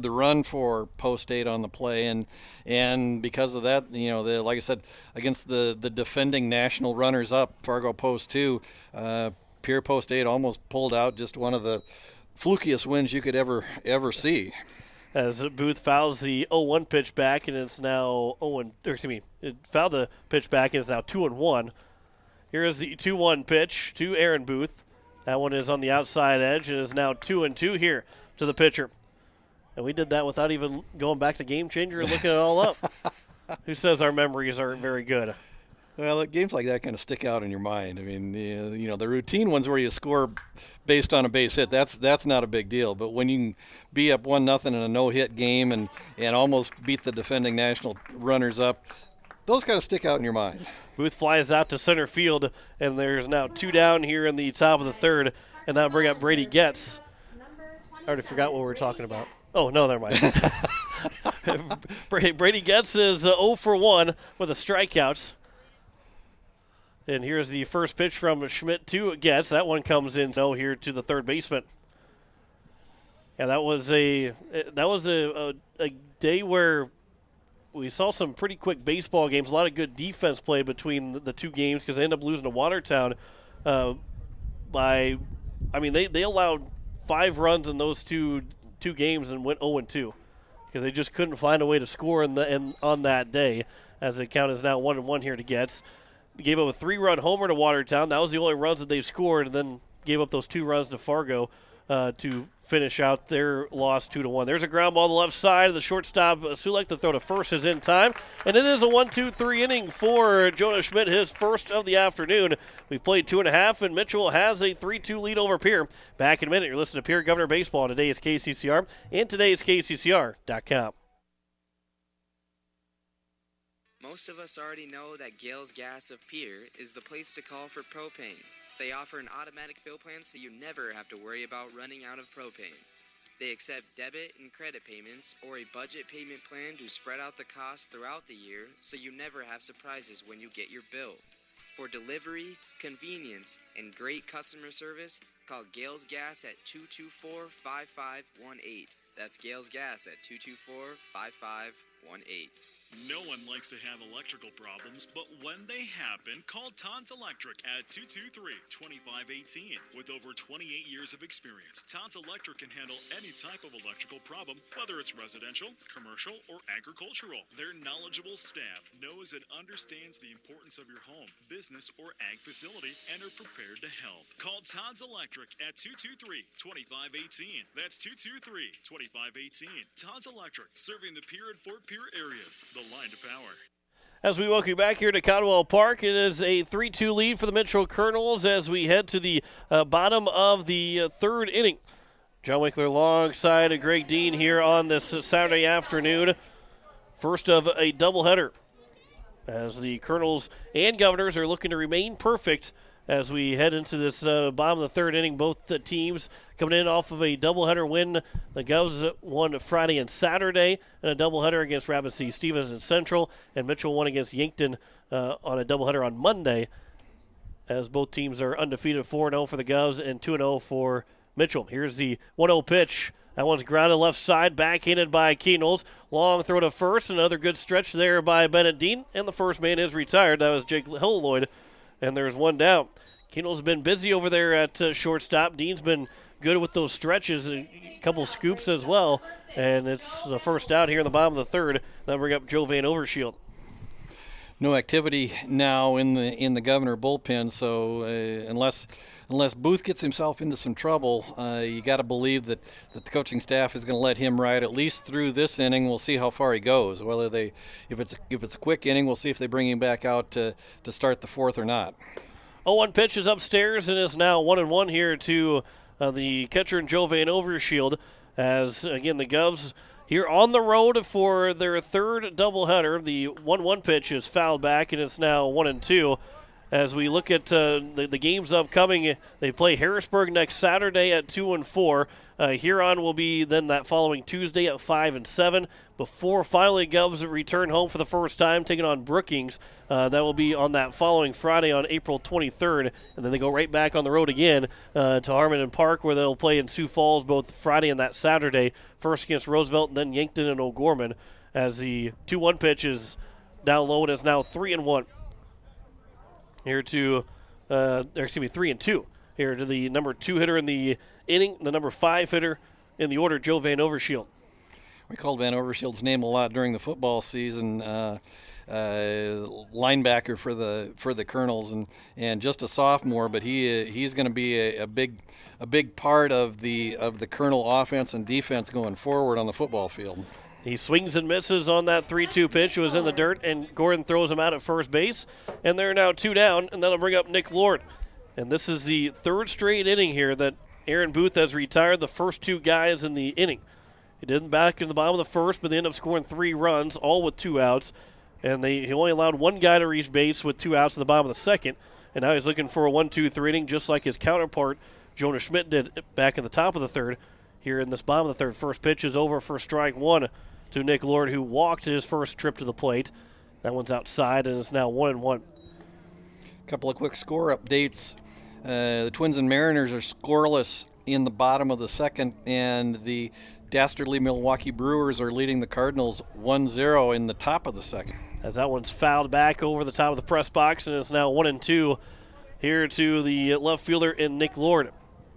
S5: run for Post-State on the play, and because of that, like I said, against the defending national runners up, Fargo Post 2, Pierre Post-State almost pulled out just one of the flukiest wins you could ever see.
S4: As Booth fouls the 0-1 pitch back, and it's now it fouled the pitch back, and it's now 2-1. Here is the 2-1 pitch to Aaron Booth. That one is on the outside edge, and is now 2-2 here to the pitcher. And we did that without even going back to Game Changer and looking it all up. Who says our memories aren't very good?
S5: Well, games like that kind of stick out in your mind. I mean, the routine ones where you score based on a base hit, that's not a big deal. But when you can be up 1-0 in a no-hit game and almost beat the defending national runners up, those kind of stick out in your mind.
S4: Booth flies out to center field, and there's now 2 down here in the top of the third, and that'll bring up Brady Getz. I already forgot what we were talking about. Oh, no, never mind. Brady Getz is 0 for 1 with a strikeout. And here's the first pitch from Schmidt to Getz. That one comes in here to the third baseman. Yeah, that was a day where we saw some pretty quick baseball games. A lot of good defense play between the 2 games because they ended up losing to Watertown they allowed 5 runs in those two games and went 0-2 because they just couldn't find a way to score on that day. As the count is now 1-1 here to Getz. Gave up a 3-run homer to Watertown. That was the only runs that they scored, and then gave up those 2 runs to Fargo. to finish out their loss 2-1. There's a ground ball on the left side. The shortstop, Sulek, the throw to first is in time. And it is a 1-2-3 inning for Jonah Schmidt, his first of the afternoon. We've played 2.5, and Mitchell has a 3-2 lead over Pierre. Back in a minute, you're listening to Pierre Governor Baseball on today's KCCR and today's KCCR.com.
S2: Most of us already know that Gales Gas of Pierre is the place to call for propane. They offer an automatic fill plan so you never have to worry about running out of propane. They accept debit and credit payments or a budget payment plan to spread out the cost throughout the year so you never have surprises when you get your bill. For delivery, convenience, and great customer service, call Gales Gas at 224-5518. That's Gales Gas at 224-5518.
S3: No one likes to have electrical problems, but when they happen, call Todd's Electric at 223-2518. With over 28 years of experience, Todd's Electric can handle any type of electrical problem, whether it's residential, commercial, or agricultural. Their knowledgeable staff knows and understands the importance of your home, business, or ag facility and are prepared to help. Call Todd's Electric at 223-2518. That's 223-2518. Todd's Electric, serving the Pierre and Fort Pierre areas. The line to power.
S4: As we welcome you back here to Caldwell Park, it is a 3-2 lead for the Mitchell Colonels as we head to the bottom of the third inning. John Winkler alongside Greg Dean here on this Saturday afternoon. First of a doubleheader as the Colonels and Governors are looking to remain perfect as we head into this bottom of the third inning. Both the teams coming in off of a doubleheader win. The Govs won Friday and Saturday, and a doubleheader against Rapid City Stevens and Central, and Mitchell won against Yankton on a doubleheader on Monday, as both teams are undefeated, 4-0 for the Govs and 2-0 for Mitchell. Here's the 1-0 pitch. That one's grounded left side, backhanded by Keenels. Long throw to first, another good stretch there by Bennett Dean, and the first man is retired. That was Jake Hilloyd. And there's one down. Keenel's been busy over there at shortstop. Dean's been good with those stretches, a couple scoops as well. And it's the first out here in the bottom of the third. That'll bring up Joe Van Overshield.
S5: No activity now in the Governor bullpen, so unless Booth gets himself into some trouble, you got to believe that the coaching staff is going to let him ride at least through this inning. We'll see how far he goes. Whether if it's a quick inning, we'll see if they bring him back out to start the fourth or not.
S4: 0-1 pitch is upstairs and is now 1-1 here to the catcher and Joe Van Overshield, as again the Govs here on the road for their third doubleheader. The 1-1 pitch is fouled back, and it's now 1-2. As we look at the games upcoming, they play Harrisburg next Saturday at 2 and 4. Huron will be then that following Tuesday at 5 and 7. Before finally Govs return home for the first time, taking on Brookings. That will be on that following Friday on April 23rd, and then they go right back on the road again to Harmon and Park, where they'll play in Sioux Falls both Friday and that Saturday. First against Roosevelt, and then Yankton and O'Gorman. As the 2-1 pitch is down low, and is now 3-1. Here to, 3-2. Here to the number 2 hitter in the inning, the number 5 hitter in the order, Joe Van Overshield.
S5: We called Van Overshield's name a lot during the football season. Linebacker for the Colonels, and just a sophomore, but he's going to be a big part of the Colonel offense and defense going forward on the football field.
S4: He swings and misses on that 3-2 pitch. It was in the dirt, and Gordon throws him out at first base. And they're now 2 down, and that'll bring up Nick Lord. And this is the third straight inning here that Aaron Booth has retired the first 2 guys in the inning. He didn't back in the bottom of the first, but they ended up scoring 3 runs, all with 2 outs. And he only allowed 1 guy to reach base with 2 outs in the bottom of the second. And now he's looking for a 1-2-3 inning, just like his counterpart, Jonah Schmidt, did back in the top of the third. Here in this bottom of the third, first pitch is over for strike 1 to Nick Lord, who walked his first trip to the plate. That one's outside, and it's now 1-1.
S5: A couple of quick score updates. The Twins and Mariners are scoreless in the bottom of the second, and the Dastardly Milwaukee Brewers are leading the Cardinals 1-0 in the top of the second.
S4: As that one's fouled back over the top of the press box, and it's now 1-2 here to the left fielder in Nick Lord.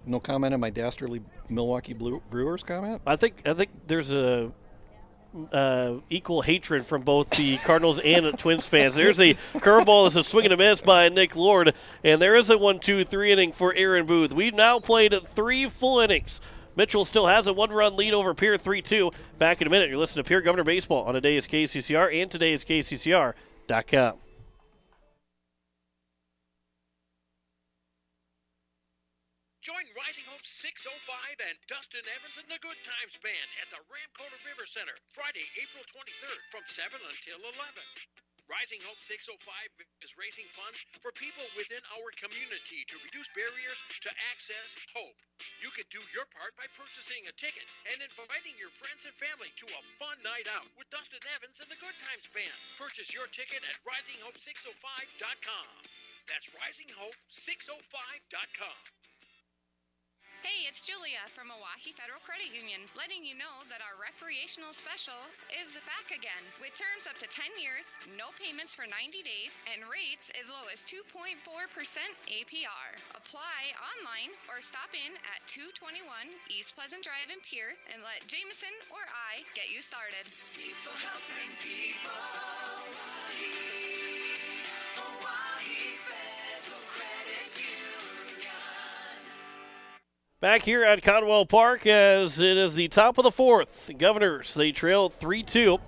S5: No comment on my Dastardly Milwaukee Brewers comment?
S4: I think there's a equal hatred from both the Cardinals and Twins fans. There's a curveball. This is a swing and a miss by Nick Lord, and there is a 1-2-3 inning for Aaron Booth. We've now played 3 full innings. Mitchell still has a 1-run lead over Pierre, 3-2. Back in a minute. You're listening to Pierre Governor Baseball on Today's KCCR and todayskccr.com.
S10: Join Rising Hope 605 and Dustin Evans and the Good Times Band at the Ramcota River Center, Friday, April 23rd from 7 until 11. Rising Hope 605 is raising funds for people within our community to reduce barriers to access hope. You can do your part by purchasing a ticket and inviting your friends and family to a fun night out with Dustin Evans and the Good Times Band. Purchase your ticket at risinghope605.com. That's risinghope605.com.
S1: Hey, it's Julia from Milwaukee Federal Credit Union, letting you know that our recreational special is back again with terms up to 10 years, no payments for 90 days, and rates as low as 2.4% APR. Apply online or stop in at 221 East Pleasant Drive in Pierre and let Jameson or I get you started.
S22: People helping people. Hawaii Federal Credit Union.
S4: Back here at Conwell Park as it is the top of the 4th. The Governors, they trail 3-2.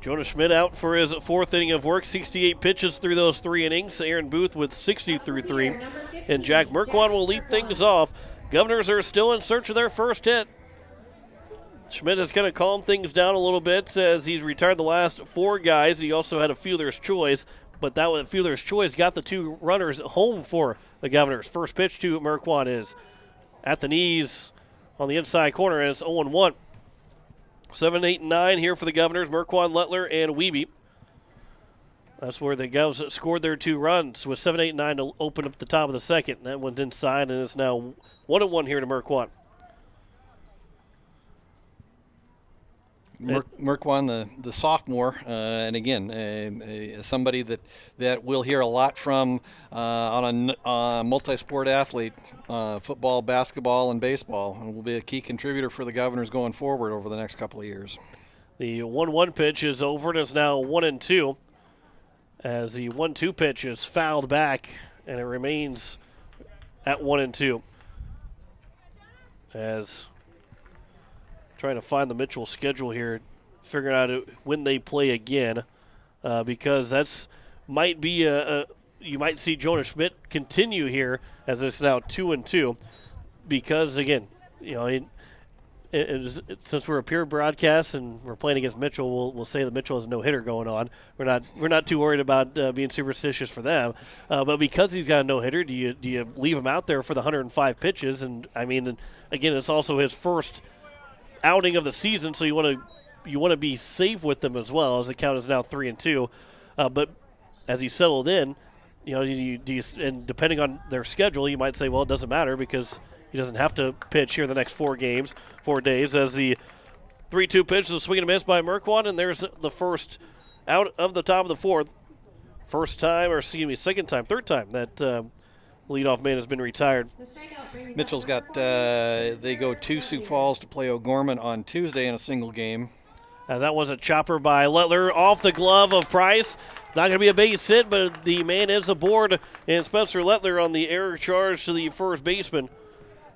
S4: Jonas Schmidt out for his 4th inning of work, 68 pitches through those 3 innings. Aaron Booth with 60 through 3. And Jack Merkwan will lead things off. Governors are still in search of their first hit. Schmidt has kind of calmed things down a little bit as he's retired the last 4 guys. He also had a fielder's choice, but that one, fielder's choice, got the 2 runners home for the Governors. First pitch to Merkwan is at the knees on the inside corner, and it's 0-1. 7, 8, and 9 here for the Governors, Merkwan, Lettler, and Wiebe. That's where the Govs scored their 2 runs with 7, 8, and 9 to open up the top of the second. That one's inside, and it's now 1-1 here to Merkwan.
S5: Merkwan, the sophomore, and again, somebody that we'll hear a lot from on a multi-sport athlete, football, basketball, and baseball, and will be a key contributor for the Governors going forward over the next couple of years.
S4: The 1-1 pitch is over, and it's now 1-2, as the 1-2 pitch is fouled back, and it remains at 1-2. As trying to find the Mitchell schedule here, figuring out when they play again, because that's might be you might see Jonas Schmidt continue here as it's now 2-2, because again, you know, since we're a pure broadcast and we're playing against Mitchell, we'll say that Mitchell has a no hitter going on. We're not too worried about being superstitious for them, but because he's got a no hitter, do you leave him out there for the 105 pitches? And I mean, again, it's also his first outing of the season, so you want to be safe with them as well, as the count is now 3-2. But as he settled in, you know, and depending on their schedule, you might say, well, it doesn't matter because he doesn't have to pitch here the next 4 games, 4 days. As the 3-2 pitch is a swing and a miss by Merkwan, and there's the first out of the top of the 4th. Third time that leadoff man has been retired.
S5: Mitchell's got, they go to Sioux Falls to play O'Gorman on Tuesday in a single game.
S4: As that was a chopper by Lettler off the glove of Price. Not going to be a base hit, but the man is aboard, and Spencer Lettler on the error charge to the first baseman.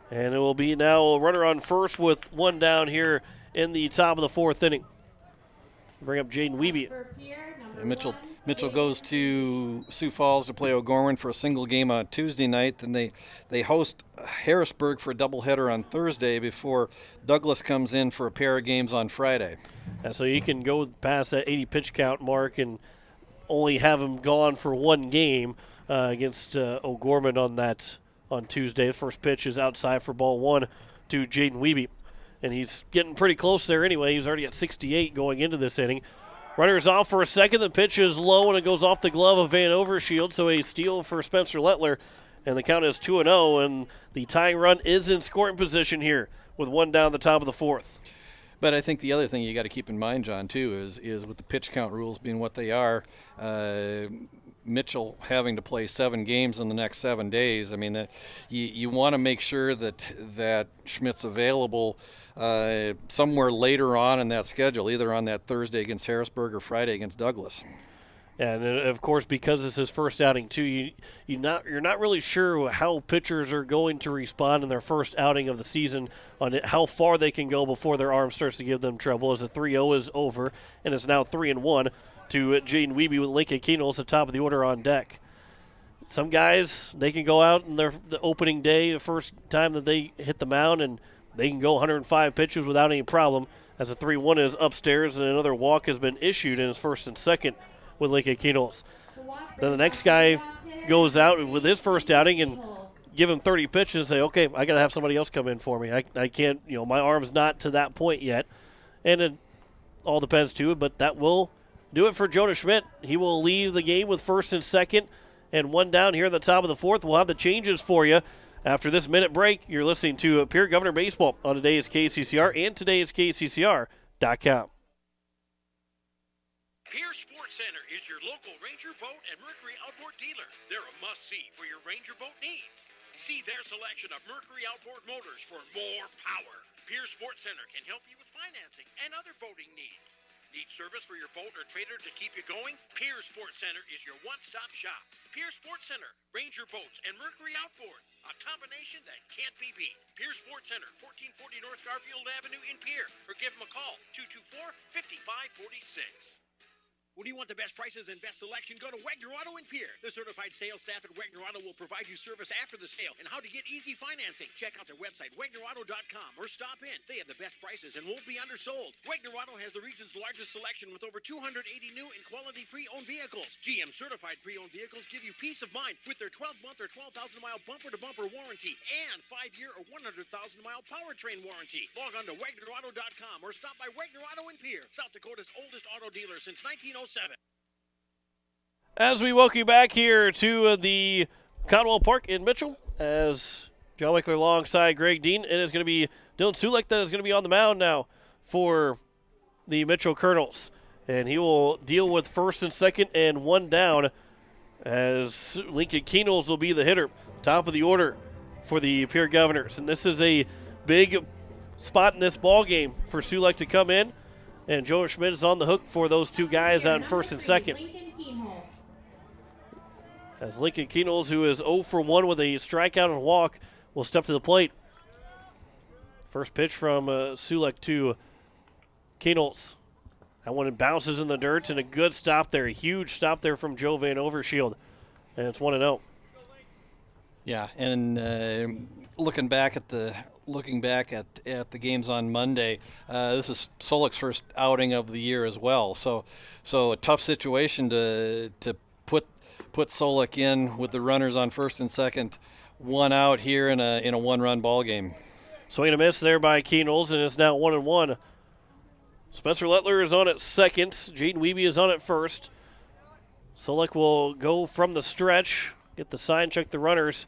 S4: And it will be now a runner on first with 1 down here in the top of the 4th inning. Bring up Jaden Wiebe.
S5: Mitchell goes to Sioux Falls to play O'Gorman for a single game on Tuesday night. Then they host Harrisburg for a doubleheader on Thursday before Douglas comes in for a pair of games on Friday.
S4: And so you can go past that 80 pitch count mark and only have him gone for 1 game against O'Gorman on Tuesday. The first pitch is outside for ball 1 to Jaden Wiebe. And he's getting pretty close there anyway. He's already at 68 going into this inning. Runner is off for a second. The pitch is low, and it goes off the glove of Van Overshield, so a steal for Spencer Lettler. And the count is 2-0, and the tying run is in scoring position here with 1 down the top of the 4th.
S5: But I think the other thing you got to keep in mind, John, too, is with the pitch count rules being what they are, Mitchell having to play 7 games in the next 7 days. I mean, you want to make sure that Schmidt's available somewhere later on in that schedule, either on that Thursday against Harrisburg or Friday against Douglas.
S4: And of course, because it's his first outing too, you're not really sure how pitchers are going to respond in their first outing of the season, on how far they can go before their arm starts to give them trouble. As the 3-0 is over, and it's now 3-1 to Jaden Wiebe with Lincoln Keenels at the top of the order on deck. Some guys, they can go out in the opening day, the first time that they hit the mound, and they can go 105 pitches without any problem. As the 3-1 is upstairs, and another walk has been issued in his first and second with Lincoln Keenels. Then the next guy goes out with his first outing and give him 30 pitches and say, okay, I got to have somebody else come in for me. I can't, my arm's not to that point yet. And it all depends too, but that will do it for Jonah Schmidt. He will leave the game with first and second and 1 down here at the top of the 4th. We'll have the changes for you after this minute break. You're listening to Pierre Governor Baseball on today's KCCR and today's KCCR.com.
S10: Pierre Sports Center is your local Ranger Boat and Mercury Outboard dealer. They're a must-see for your Ranger boat needs. See their selection of Mercury Outboard motors for more power. Pierre Sports Center can help you with financing and other boating needs. Need service for your boat or trailer to keep you going? Pierre Sports Center is your one-stop shop. Pierre Sports Center, Ranger Boats, and Mercury Outboard. A combination that can't be beat. Pierre Sports Center, 1440 North Garfield Avenue in Pierre. Or give them a call, 224-5546. When you want the best prices and best selection, go to Wegner Auto in Pierre. The certified sales staff at Wegner Auto will provide you service after the sale and how to get easy financing. Check out their website, WegnerAuto.com, or stop in. They have the best prices and won't be undersold. Wegner Auto has the region's largest selection with over 280 new and quality pre-owned vehicles. GM certified pre-owned vehicles give you peace of mind with their 12-month or 12,000-mile bumper-to-bumper warranty and 5-year or 100,000-mile powertrain warranty. Log on to WegnerAuto.com or stop by Wegner Auto in Pierre, South Dakota's oldest auto dealer since 1907.
S4: As we welcome you back here to the Conwell Park in Mitchell, as John Wickler alongside Greg Dean, it is going to be Dylan Sulek that is going to be on the mound now for the Mitchell Colonels. And he will deal with first and second and 1 down, as Lincoln Keenels will be the hitter, top of the order for the Pierre Governors. And this is a big spot in this ball game for Sulek to come in. And Joe Schmidt is on the hook for those 2 guys out in first and second. As Lincoln Keenels, who is 0 for 1 with a strikeout and walk, will step to the plate. First pitch from Sulek to Keenels. That one bounces in the dirt, and a good stop there. A huge stop there from Joe Van Overshield. And it's 1-0.
S5: Yeah, and looking back at the games on Monday, this is Solek's first outing of the year as well. So a tough situation to put Solek in with the runners on first and second, 1 out here in a 1-run ball game.
S4: Swing and a miss there by Keenels, and it's now 1-1. Spencer Lettler is on at second. Jaden Wiebe is on at first. Solek will go from the stretch, get the sign, check the runners,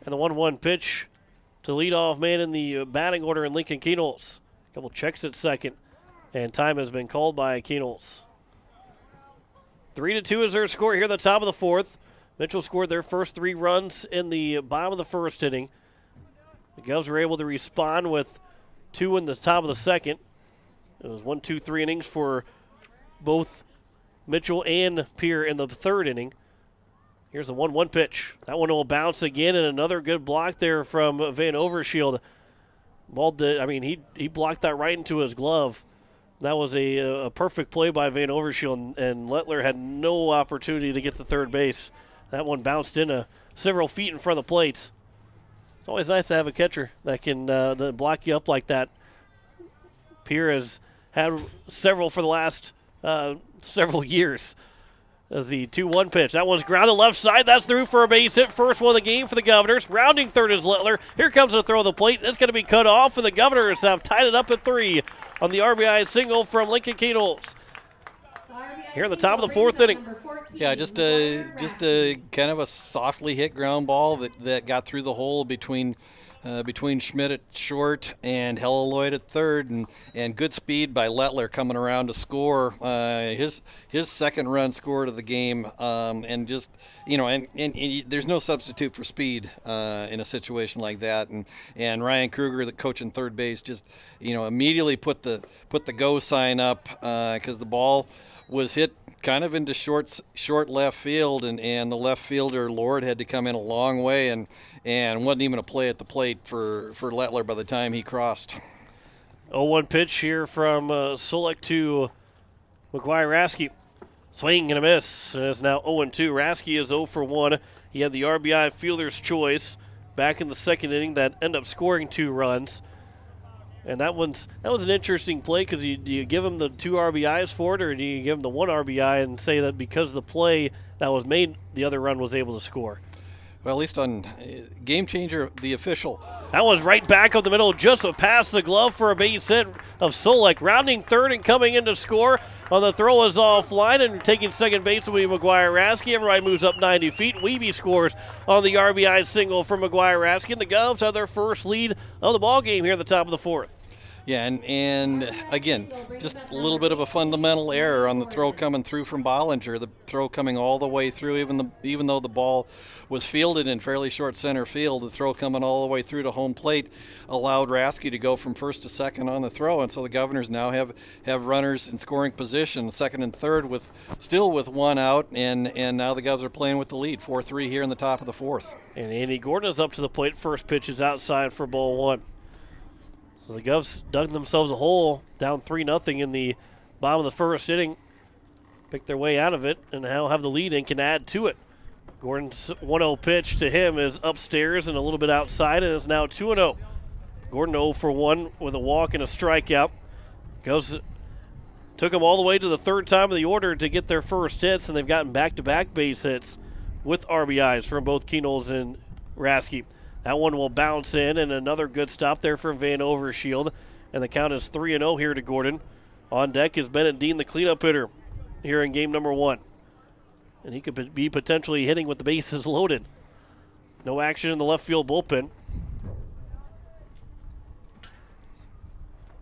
S4: and the 1-1 pitch to leadoff man in the batting order in Lincoln Keenels. A couple checks at second, and time has been called by Keenels. 3-2 is their score here at the top of the 4th. Mitchell scored their first 3 runs in the bottom of the first inning. The Govs were able to respond with 2 in the top of the second. It was 1, 2, 3 innings for both Mitchell and Pierre in the 3rd inning. Here's the 1-1 pitch. That one will bounce again, and another good block there from Van Overshield. He blocked that right into his glove. That was a perfect play by Van Overshield, and Lettler had no opportunity to get to third base. That one bounced in several feet in front of the plate. It's always nice to have a catcher that can block you up like that. Pierre has had several for the last several years. As the 2-1 pitch. That one's grounded left side. That's through for a base hit. First one of the game for the Governors. Rounding third is Lettler. Here comes the throw of the plate. It's going to be cut off, and the Governors have tied it up at 3 on the RBI single from Lincoln Keenels. Here at the top of the 4th inning.
S5: Yeah, just a kind of a softly hit ground ball that got through the hole between between Schmidt at short and Helleloyd at third, and good speed by Lettler coming around to score his second run scored of the game, and just and there's no substitute for speed in a situation like that, and Ryan Kruger, the coach in third base, just immediately put the go sign up because the ball was hit kind of into short left field, and the left fielder Lord had to come in a long way, and wasn't even a play at the plate for Lettler by the time he crossed.
S4: 0-1 pitch here from Solek to McGuire Rasky. Swing and a miss. And it's now 0-2. Rasky is 0 for 1. He had the RBI fielder's choice back in the second inning that ended up scoring 2 runs. And that was an interesting play because do you give him the 2 RBIs for it, or do you give him the 1 RBI and say that because of the play that was made, the other run was able to score?
S5: Well, at least on Game Changer, the official.
S4: That was right back up the middle, just past the glove for a base hit of Solek. Rounding third and coming in to score on the throw is offline, and taking second base will be McGuire Rasky. Everybody moves up 90 feet. Wiebe scores on the RBI single for McGuire Rasky, and the Govs have their first lead of the ball game here at the top of the fourth.
S5: Yeah, and again, just a little bit of a fundamental error on the throw coming through from Bollinger. The throw coming all the way through, even though the ball was fielded in fairly short center field, the throw coming all the way through to home plate allowed Rasky to go from first to second on the throw, and so the Governors now have runners in scoring position, second and third with 1 out, and now the Govs are playing with the lead, 4-3 here in the top of the fourth.
S4: And Andy Gordon is up to the plate. First pitch is outside for ball 1. So the Govs dug themselves a hole, down 3-0 in the bottom of the first inning. Picked their way out of it, and now have the lead and can add to it. Gordon's 1-0 pitch to him is upstairs and a little bit outside, and it's now 2-0. Gordon 0 for 1 with a walk and a strikeout. Govs took them all the way to the third time of the order to get their first hits, and they've gotten back-to-back base hits with RBIs from both Keenels and Rasky. That one will bounce in, and another good stop there from Van Overshield. And the count is 3-0 here to Gordon. On deck is Bennett Dean, the cleanup hitter, here in game number 1. And he could be potentially hitting with the bases loaded. No action in the left field bullpen.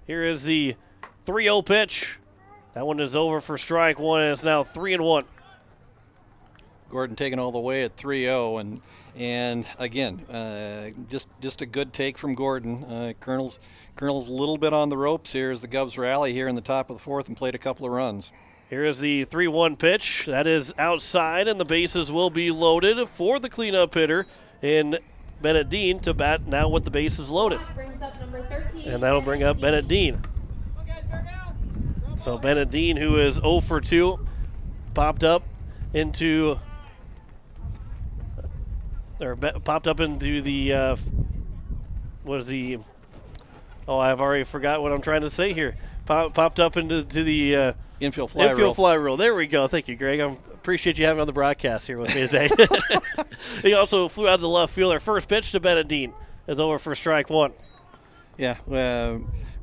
S4: Here is the 3-0 pitch. That one is over for strike 1, and it's now 3-1.
S5: Gordon taking all the way at 3-0, and again, just a good take from Gordon. Colonel's a little bit on the ropes here as the Govs rally here in the top of the fourth and played a couple of runs.
S4: Here is the 3-1 pitch. That is outside, and the bases will be loaded for the cleanup hitter in Bennett Dean to bat now with the bases loaded. And that'll bring up Bennett Dean. So Bennett Dean, who is 0 for 2, popped up into the I've already forgot what I'm trying to say here. Popped up into the
S5: infield fly
S4: rule. There we go. Thank you, Greg. I appreciate you having on the broadcast here with me today. He also flew out of the left fielder. First pitch to Bennett Dean is over for strike 1.
S5: Yeah,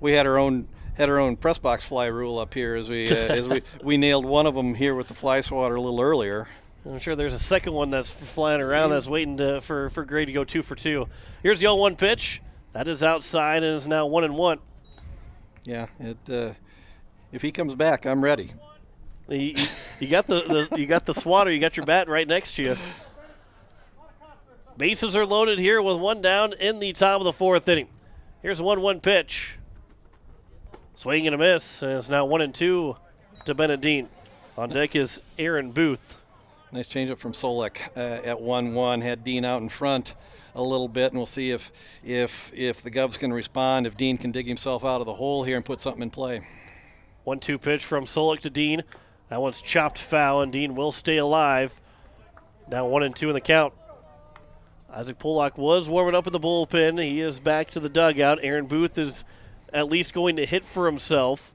S5: we had our own press box fly rule up here as we nailed one of them here with the fly swatter a little earlier.
S4: I'm sure there's a second one that's flying around that's waiting for Gray to go 2 for 2. Here's the 0-1 pitch. That is outside and is now 1-1.
S5: Yeah, if he comes back, I'm ready.
S4: You got the swatter. You got your bat right next to you. Bases are loaded here with 1 down in the top of the fourth inning. Here's a 1-1 pitch. Swing and a miss, and it's now 1-2 to Bennett Dean. On deck is Aaron Booth.
S5: Nice changeup from Solek at 1-1. Had Dean out in front a little bit, and we'll see if the Govs can respond, if Dean can dig himself out of the hole here and put something in play.
S4: 1-2 pitch from Solek to Dean. That one's chopped foul, and Dean will stay alive. Now 1-2 in the count. Isaac Pollock was warming up in the bullpen. He is back to the dugout. Aaron Booth is at least going to hit for himself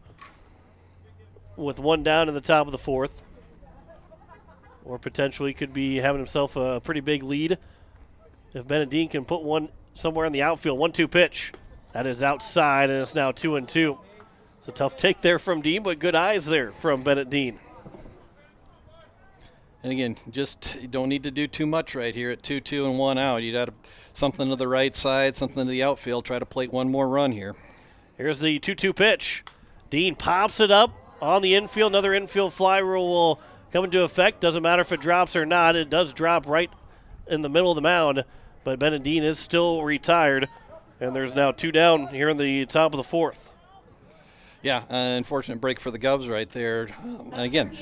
S4: with 1 down in the top of the fourth. Or potentially could be having himself a pretty big lead if Bennett Dean can put one somewhere in the outfield. 1-2 pitch. That is outside, and it's now 2-2. It's a tough take there from Dean, but good eyes there from Bennett Dean.
S5: And again, just you don't need to do too much right here at 2-2 and 1 out. You got something to the right side, something to the outfield. Try to plate one more run here.
S4: Here's the 2-2 pitch. Dean pops it up on the infield. Another infield fly rule will come into effect. Doesn't matter if it drops or not. It does drop right in the middle of the mound. But Bennett Dean is still retired. And there's now 2 down here in the top of the 4th.
S5: Yeah, unfortunate break for the Govs right there. Again,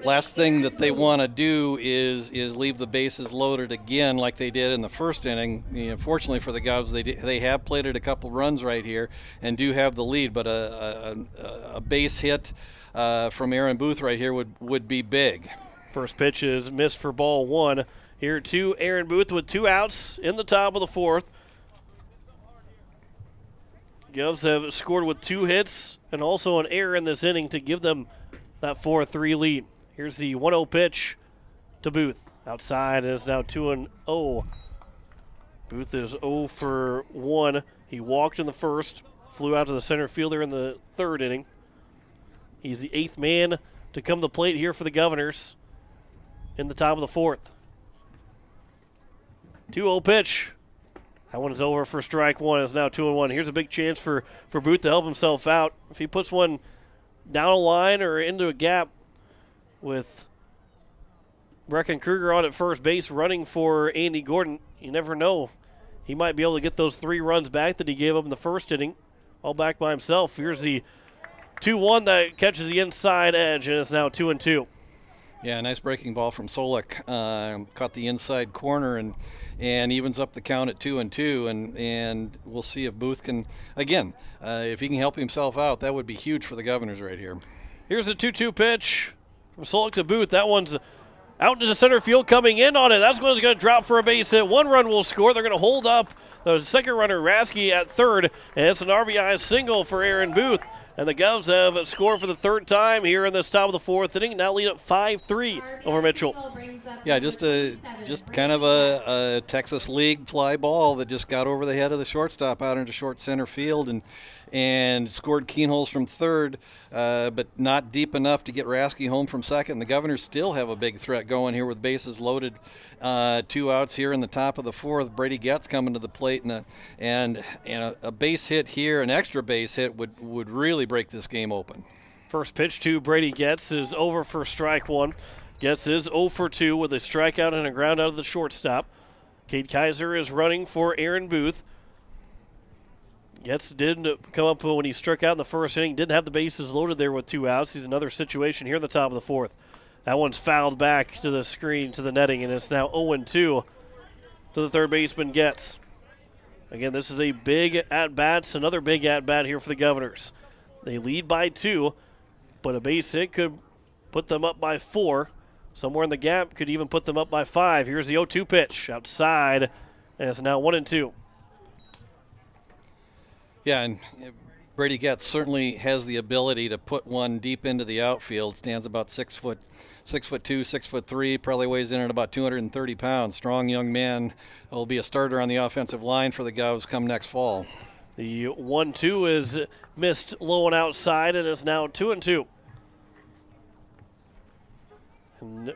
S5: last thing that they want to do is leave the bases loaded again like they did in the first inning. Fortunately for the Govs, they have plated a couple runs right here and do have the lead, but a base hit from Aaron Booth right here would be big.
S4: First pitch is missed for ball 1. Here to Aaron Booth with 2 outs in the top of the 4th. Govs have scored with 2 hits and also an error in this inning to give them that 4-3 lead. Here's the 1-0 pitch to Booth. Outside, and it's now 2-0. Booth is 0 for 1. He walked in the first, flew out to the center fielder in the 3rd inning. He's the 8th man to come to the plate here for the Governors in the top of the 4th. 2-0 pitch. That one is over for strike 1. It's now 2-1. Here's a big chance for Booth to help himself out. If he puts one down a line or into a gap with Brecken Kruger on at first base running for Andy Gordon, you never know. He might be able to get those 3 runs back that he gave up in the first inning, all back by himself. Here's the 2-1 that catches the inside edge, and it's now 2-2.
S5: Yeah, nice breaking ball from Solik. Caught the inside corner and evens up the count at 2-2, and we'll see if Booth can, again, if he can help himself out, that would be huge for the Governors right here.
S4: Here's a 2-2 pitch from Solik to Booth. That one's out into center field, coming in on it. That's one's going to drop for a base hit. 1 run will score. They're going to hold up the second runner, Rasky, at 3rd, and it's an RBI single for Aaron Booth. And the Govs have scored for the 3rd time here in this top of the 4th inning. Now lead at 5-3 over Mitchell.
S5: Yeah, just kind of a Texas League fly ball that just got over the head of the shortstop out into short center field and scored Keenholz from 3rd, but not deep enough to get Rasky home from 2nd. The Governors still have a big threat going here with bases loaded. 2 outs here in the top of the 4th. Brady Getz coming to the plate, and a base hit here, an extra base hit would really break this game open.
S4: First pitch to Brady Getz is over for strike 1. Getz is 0 for 2 with a strikeout and a ground out of the shortstop. Cade Kaiser is running for Aaron Booth. Getz did come up when he struck out in the first inning. Didn't have the bases loaded there with 2 outs. He's another situation here in the top of the 4th. That one's fouled back to the screen, to the netting, and it's now 0-2 to the third baseman Getz. Again, this is a big at-bat, another big at-bat here for the Governors. They lead by 2, but a base hit could put them up by 4. Somewhere in the gap could even put them up by 5. Here's the 0-2 pitch outside, and it's now 1-2.
S5: Yeah, and Brady Getz certainly has the ability to put one deep into the outfield. Stands about 6'2", 6'3", probably weighs in at about 230 pounds. Strong young man. Will be a starter on the offensive line for the Govs come next fall.
S4: The 1-2 is missed low and outside, and it's now 2-2. And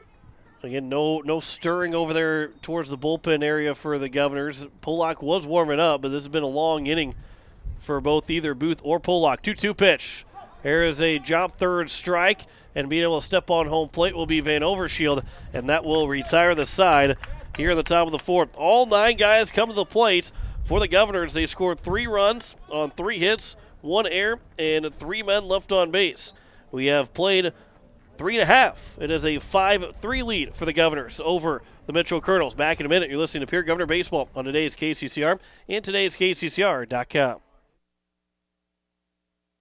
S4: again, no stirring over there towards the bullpen area for the Governors. Pollock was warming up, but this has been a long inning for both either Booth or Pollock. 2-2 pitch. There is a jump 3rd strike, and being able to step on home plate will be Van Overshield, and that will retire the side here in the top of the 4th. All 9 guys come to the plate for the Governors. They scored 3 runs on 3 hits, 1 error, and 3 men left on base. We have played 3.5. It is a 5-3 lead for the Governors over the Mitchell Colonels. Back in a minute. You're listening to Pierre Governor Baseball on today's KCCR and today's KCCR.com.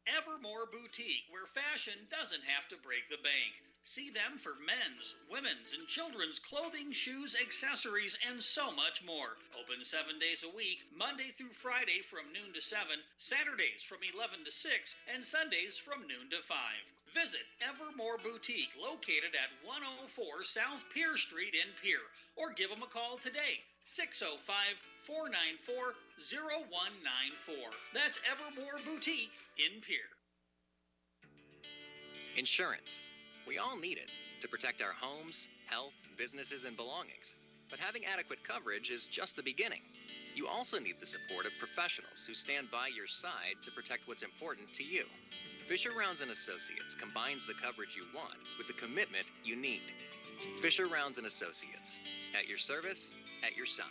S6: Evermore Boutique, where fashion doesn't have to break the bank. See them for men's, women's, and children's clothing, shoes, accessories, and so much more. Open 7 days a week, Monday through Friday from noon to 7, Saturdays from 11 to 6, and Sundays from noon to 5. Visit Evermore Boutique, located at 104 South Pierre Street in Pierre, or give them a call today, 605-494-0194. That's Evermore Boutique in Pierre.
S11: Insurance.
S7: We all need it to protect our homes, health, businesses, and belongings. But having adequate coverage is just the beginning. You also need the support of professionals who stand by your side to protect what's important to you. Fisher Rounds & Associates combines the coverage you want with the commitment you need. Fisher Rounds & Associates, at your service, at your side,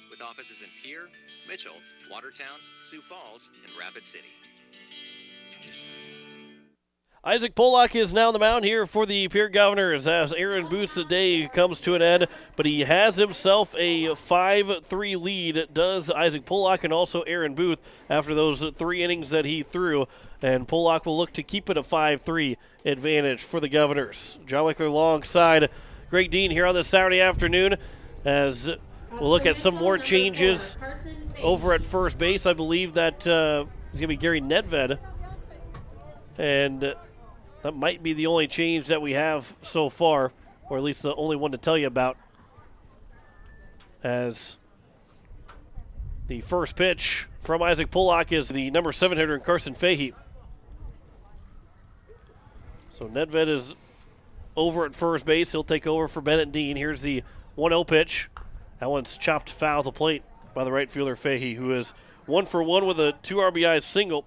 S7: with offices in Pierre, Mitchell, Watertown, Sioux Falls, and Rapid City.
S4: Isaac Pollock is now on the mound here for the Pierre Governors as Aaron Booth's day comes to an end, but he has himself a 5-3 lead, does Isaac Pollock and also Aaron Booth after those 3 innings that he threw, and Pollock will look to keep it a 5-3 advantage for the Governors. John Wickler alongside Greg Dean here on this Saturday afternoon as we'll look at some more changes over at first base. I believe that is going to be Gary Nedved, and that might be the only change that we have so far, or at least the only one to tell you about, as the first pitch from Isaac Pollock is the number 7 hitter in Carson Fahey. So Nedved is over at first base. He'll take over for Bennett Dean. Here's the 1-0 pitch. That one's chopped foul the plate by the right fielder Fahey, who is 1 for 1 with a 2 RBI single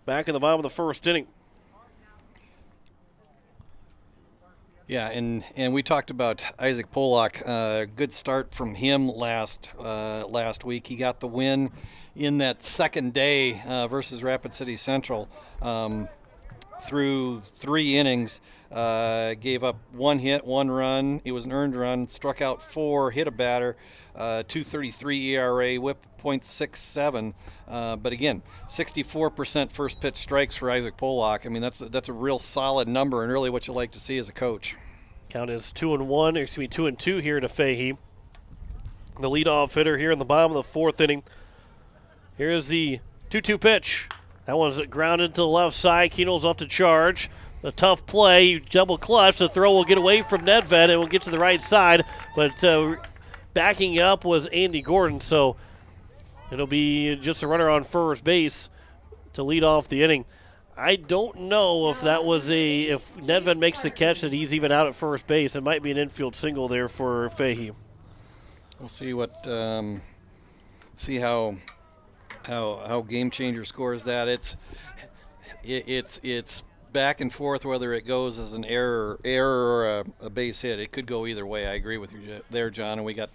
S4: back in the bottom of the first inning.
S5: Yeah, and we talked about Isaac Pollock. Good start from him last week. He got the win in that second day versus Rapid City Central. Through 3 innings, gave up 1 hit, 1 run. It was an earned run. Struck out 4, hit a batter. 2.33 ERA, whip .67. But again, 64% first pitch strikes for Isaac Pollock. I mean, that's a real solid number, and really what you like to see as a coach.
S4: Count is 2-2 here to Fahey, the leadoff hitter here in the bottom of the 4th inning. Here's the 2-2 pitch. That one's grounded to the left side. Keno's off to charge. A tough play, double clutch. The throw will get away from Nedved and will get to the right side, but backing up was Andy Gordon, so it'll be just a runner on first base to lead off the inning. I don't know if that was if Nedved makes the catch that he's even out at first base. It might be an infield single there for Fahey.
S5: We'll see how Game Changer scores that. It's back and forth whether it goes as an error or a base hit. It could go either way. I agree with you there, John. And we got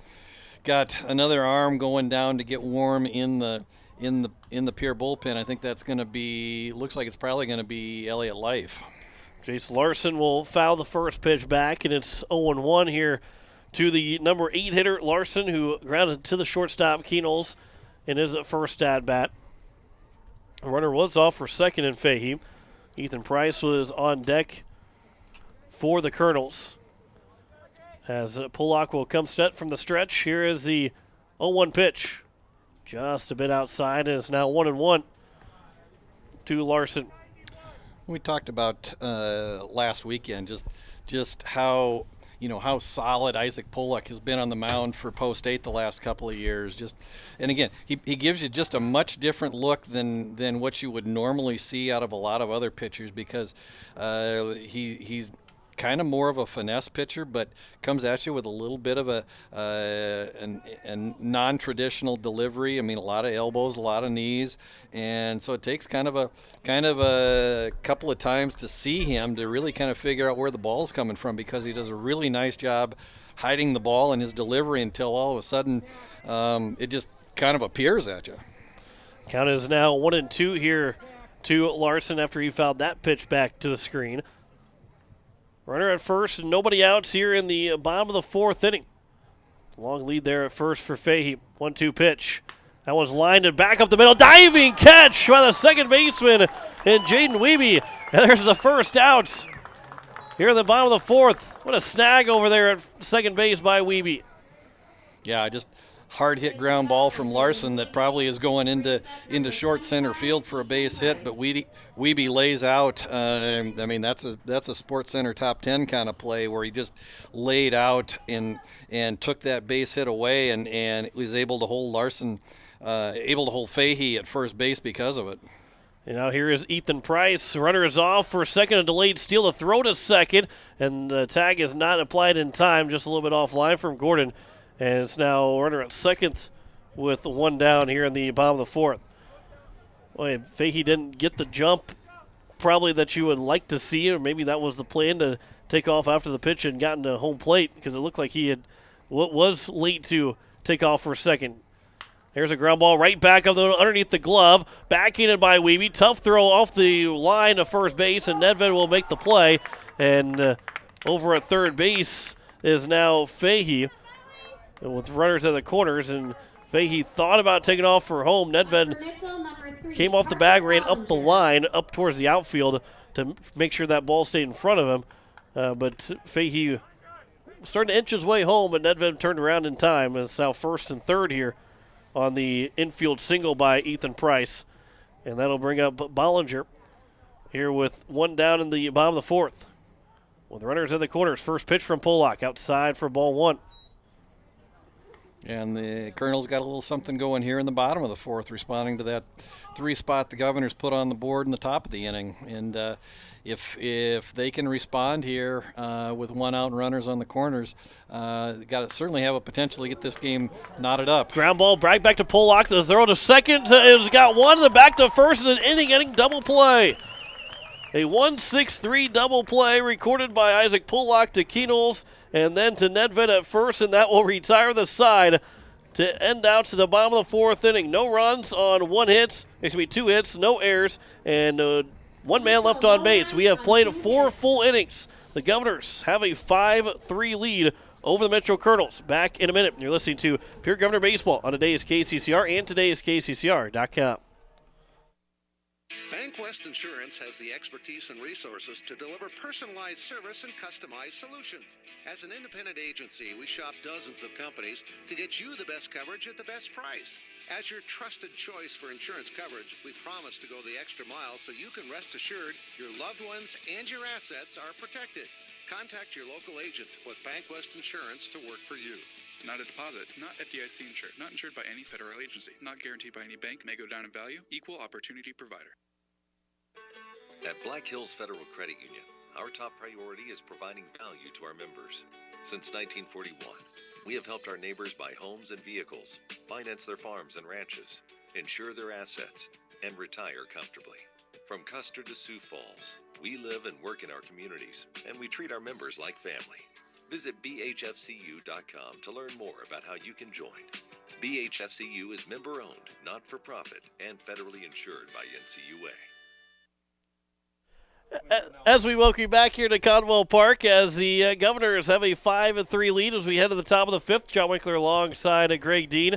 S5: another arm going down to get warm in the Pierre bullpen. I think that's going to be, looks like it's probably going to be Elliott Life.
S4: Jace Larson will foul the first pitch back, and it's 0-1 here to the number 8 hitter Larson, who grounded to the shortstop Kenols in his first at-bat. The runner was off for second in Fahey. Ethan Price was on deck for the Colonels. As Pollock will come set from the stretch, here is the 0-1 pitch. Just a bit outside, and it's now 1-1 to Larson.
S5: We talked about last weekend just how solid Isaac Pollock has been on the mound for Post 8 the last couple of years. And again, he gives you just a much different look than what you would normally see out of a lot of other pitchers, because he's kind of more of a finesse pitcher, but comes at you with a little bit of a non-traditional delivery. I mean, a lot of elbows, a lot of knees, and so it takes kind of a couple of times to see him to really kind of figure out where the ball's coming from, because he does a really nice job hiding the ball in his delivery until all of a sudden it just kind of appears at you.
S4: Count is now 1-2 here to Larson after he fouled that pitch back to the screen. Runner at first, and nobody outs here in the bottom of the 4th inning. Long lead there at first for Fahey. 1-2 pitch. That one's lined and back up the middle. Diving catch by the second baseman and Jaden Wiebe. And there's the first out here in the bottom of the 4th. What a snag over there at second base by Wiebe.
S5: Yeah, just hard hit ground ball from Larson that probably is going into short center field for a base hit, but Wiebe lays out. I mean, that's a Sports Center top 10 kind of play where he just laid out and took that base hit away and was able to hold Larson, able to hold Fahey at first base because of it.
S4: And now here is Ethan Price. Runner is off for second, a delayed steal, a throw to second, and the tag is not applied in time, just a little bit offline from Gordon. And it's now runner at second with one down here in the bottom of the fourth. Boy, Fahey didn't get the jump probably that you would like to see, or maybe that was the plan to take off after the pitch and gotten to home plate, because it looked like he had was late to take off for second. There's a ground ball right back underneath the glove. Backhanded by Wiebe. Tough throw off the line to first base, and Nedved will make the play. And over at third base is now Fahey with runners at the corners. And Fahey thought about taking off for home. Nedved came off the bag, ran up the line, up towards the outfield to make sure that ball stayed in front of him. But Fahey starting to inch his way home, but Nedved turned around in time. And it's now first and third here on the infield single by Ethan Price. And that'll bring up Bollinger here with one down in the bottom of the fourth. With runners in the corners, first pitch from Pollock outside for ball one.
S5: And the Colonels got a little something going here in the bottom of the fourth, responding to that three spot the Governors put on the board in the top of the inning. And if they can respond here with one out and runners on the corners, got to certainly have a potential to get this game knotted up.
S4: Ground ball right back to Pollock. The throw to second has got one. The back to first is an inning double play. A 1-6-3 double play recorded by Isaac Pollock to Keenels and then to Nedved at first, and that will retire the side to end out to the bottom of the fourth inning. No runs on two hits, no errors, and one man left on base. We have played 4 full innings. The Governors have a 5-3 lead over the Metro Colonels. Back in a minute. You're listening to Pure Governor Baseball on today's KCCR and today's KCCR.com.
S8: Bank West Insurance has the expertise and resources to deliver personalized service and customized solutions. As an independent agency, we shop dozens of companies to get you the best coverage at the best price. As your trusted choice for insurance coverage, we promise to go the extra mile so you can rest assured your loved ones and your assets are protected. Contact your local agent with Bank West Insurance to work for you.
S9: Not a deposit, not FDIC insured, not insured by any federal agency, not guaranteed by any bank, may go down in value, equal opportunity provider.
S23: At Black Hills Federal Credit Union, our top priority is providing value to our members. Since 1941, we have helped our neighbors buy homes and vehicles, finance their farms and ranches, insure their assets, and retire comfortably. From Custer to Sioux Falls, we live and work in our communities, and we treat our members like family. Visit bhfcu.com to learn more about how you can join. BHFCU is member-owned, not-for-profit, and federally insured by NCUA.
S4: As we welcome you back here to Conwell Park, as the Governors have a 5-3 lead as we head to the top of the fifth. John Winkler alongside Greg Dean.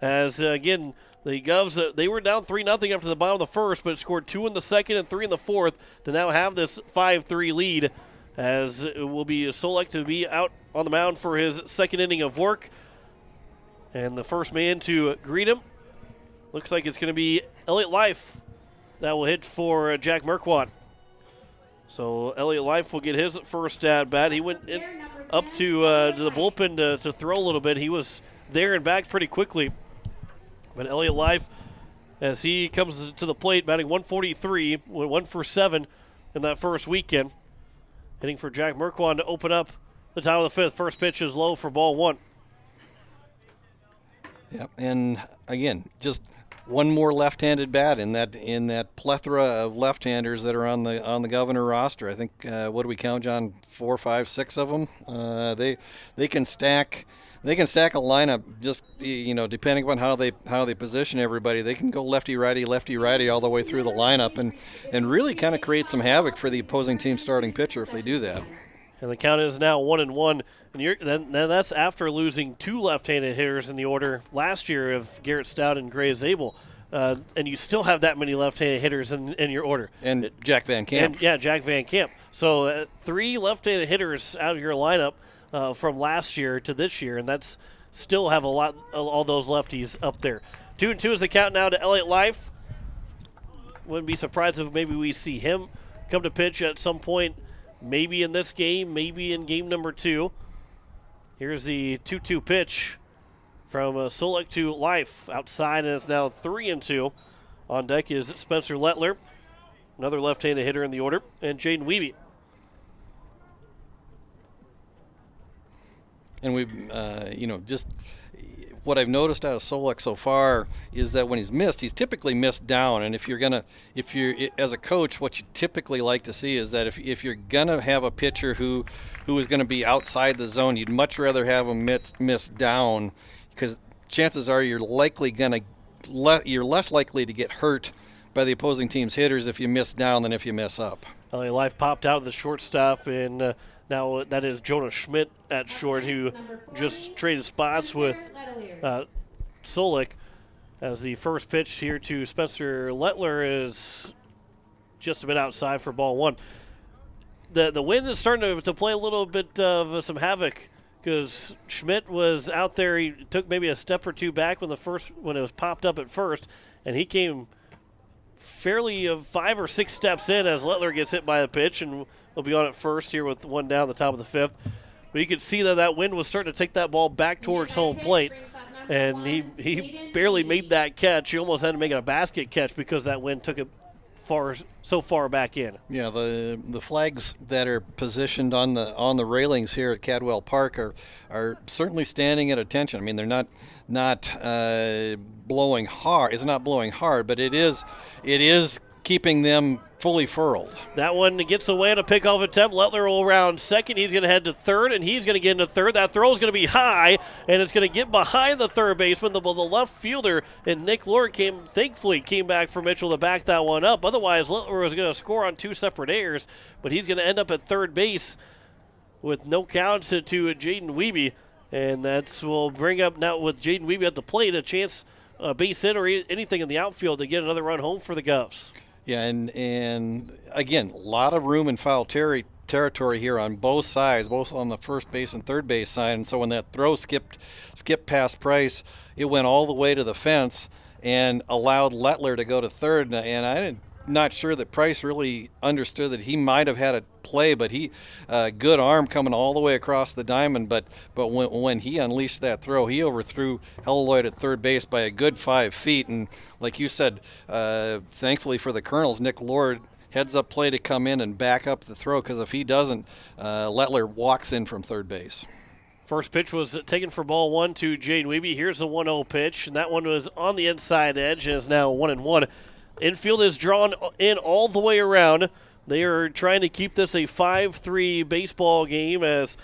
S4: As, again, the Govs, they were down 3-0 after the bottom of the first, but scored 2 in the second and 3 in the fourth to now have this 5-3 lead, as it will be Solek to be out on the mound for his second inning of work. And the first man to greet him looks like it's going to be Elliott Life. That will hit for Jack Merquant. So Elliott Life will get his first at bat. He went up to the bullpen to throw a little bit. He was there and back pretty quickly. But Elliott Life, as he comes to the plate, batting 143, went 1 for 7 in that first weekend. Hitting for Jack Merquan to open up the top of the fifth. First pitch is low for ball one.
S5: Yeah, and again, just one more left-handed bat in that plethora of left-handers that are on the Governor roster. I think what do we count, John? 4, 5, 6 of them. They can stack. They can stack a lineup just depending upon how they position everybody. They can go lefty righty all the way through the lineup and really kind of create some havoc for the opposing team starting pitcher if they do that.
S4: And the count is now 1-1, and then that's after losing 2 left-handed hitters in the order last year of Garrett Stout and Gray Zabel. And you still have that many left-handed hitters in your order.
S5: And Jack Van Camp.
S4: Jack Van Camp. So 3 left-handed hitters out of your lineup from last year to this year, and that's still have all those lefties up there. 2-2 is the count now to Elliott Life. Wouldn't be surprised if maybe we see him come to pitch at some point, maybe in this game, maybe in game number 2. Here's the 2-2 pitch from Solek to Life outside, and it's now 3-2. On deck is Spencer Lettler, another left-handed hitter in the order, and Jaden Wiebe.
S5: And we've, just what I've noticed out of Solek so far is that when he's missed, he's typically missed down. And if you're as a coach, what you typically like to see is that if you're gonna have a pitcher who is gonna be outside the zone, you'd much rather have him miss down, because chances are you're less likely to get hurt by the opposing team's hitters if you miss down than if you miss up.
S4: LA Life popped out of the shortstop, and now that is Jonas Schmidt at short, who just traded spots with Solek, as the first pitch here to Spencer Lettler is just a bit outside for ball one. The wind is starting to play a little bit of some havoc, because Schmidt was out there. He took maybe a step or two back when it was popped up at first, and he came fairly 5 or 6 steps in as Lettler gets hit by the pitch, and will be on at first here with one down the top of the fifth. But you could see that wind was starting to take that ball back towards home plate, and he barely made that catch. He almost had to make it a basket catch because that wind took it so far back in.
S5: Yeah, the flags that are positioned on the railings here at Cadwell Park are certainly standing at attention. I mean, they're not blowing hard. It's not blowing hard, but it is keeping them fully furled.
S4: That one gets away on a pickoff attempt. Lettler will round second. He's going to head to third, and he's going to get into third. That throw is going to be high, and it's going to get behind the third baseman. The left fielder, and Nick Lord thankfully came back for Mitchell to back that one up. Otherwise, Lettler was going to score on 2 separate errors, but he's going to end up at third base with no counts to Jaden Wiebe, and that will bring up now with Jaden Wiebe at the plate a chance, base hit or anything in the outfield to get another run home for the Govs.
S5: Yeah, and again, a lot of room in foul territory here on both sides, both on the first base and third base side. And so when that throw skipped past Price, it went all the way to the fence and allowed Lettler to go to third. And I'm not sure that Price really understood that he might have had a play, but he good arm coming all the way across the diamond. But when he unleashed that throw, he overthrew Helloyd at third base by a good 5 feet. And like you said, thankfully for the Colonels, Nick Lord heads up play to come in and back up the throw, because if he doesn't, Lettler walks in from third base.
S4: First pitch was taken for ball one to Jaden Wiebe. Here's the 1-0 pitch, and that one was on the inside edge and is now 1-1. Infield is drawn in all the way around. They are trying to keep this a 5-3 baseball game, as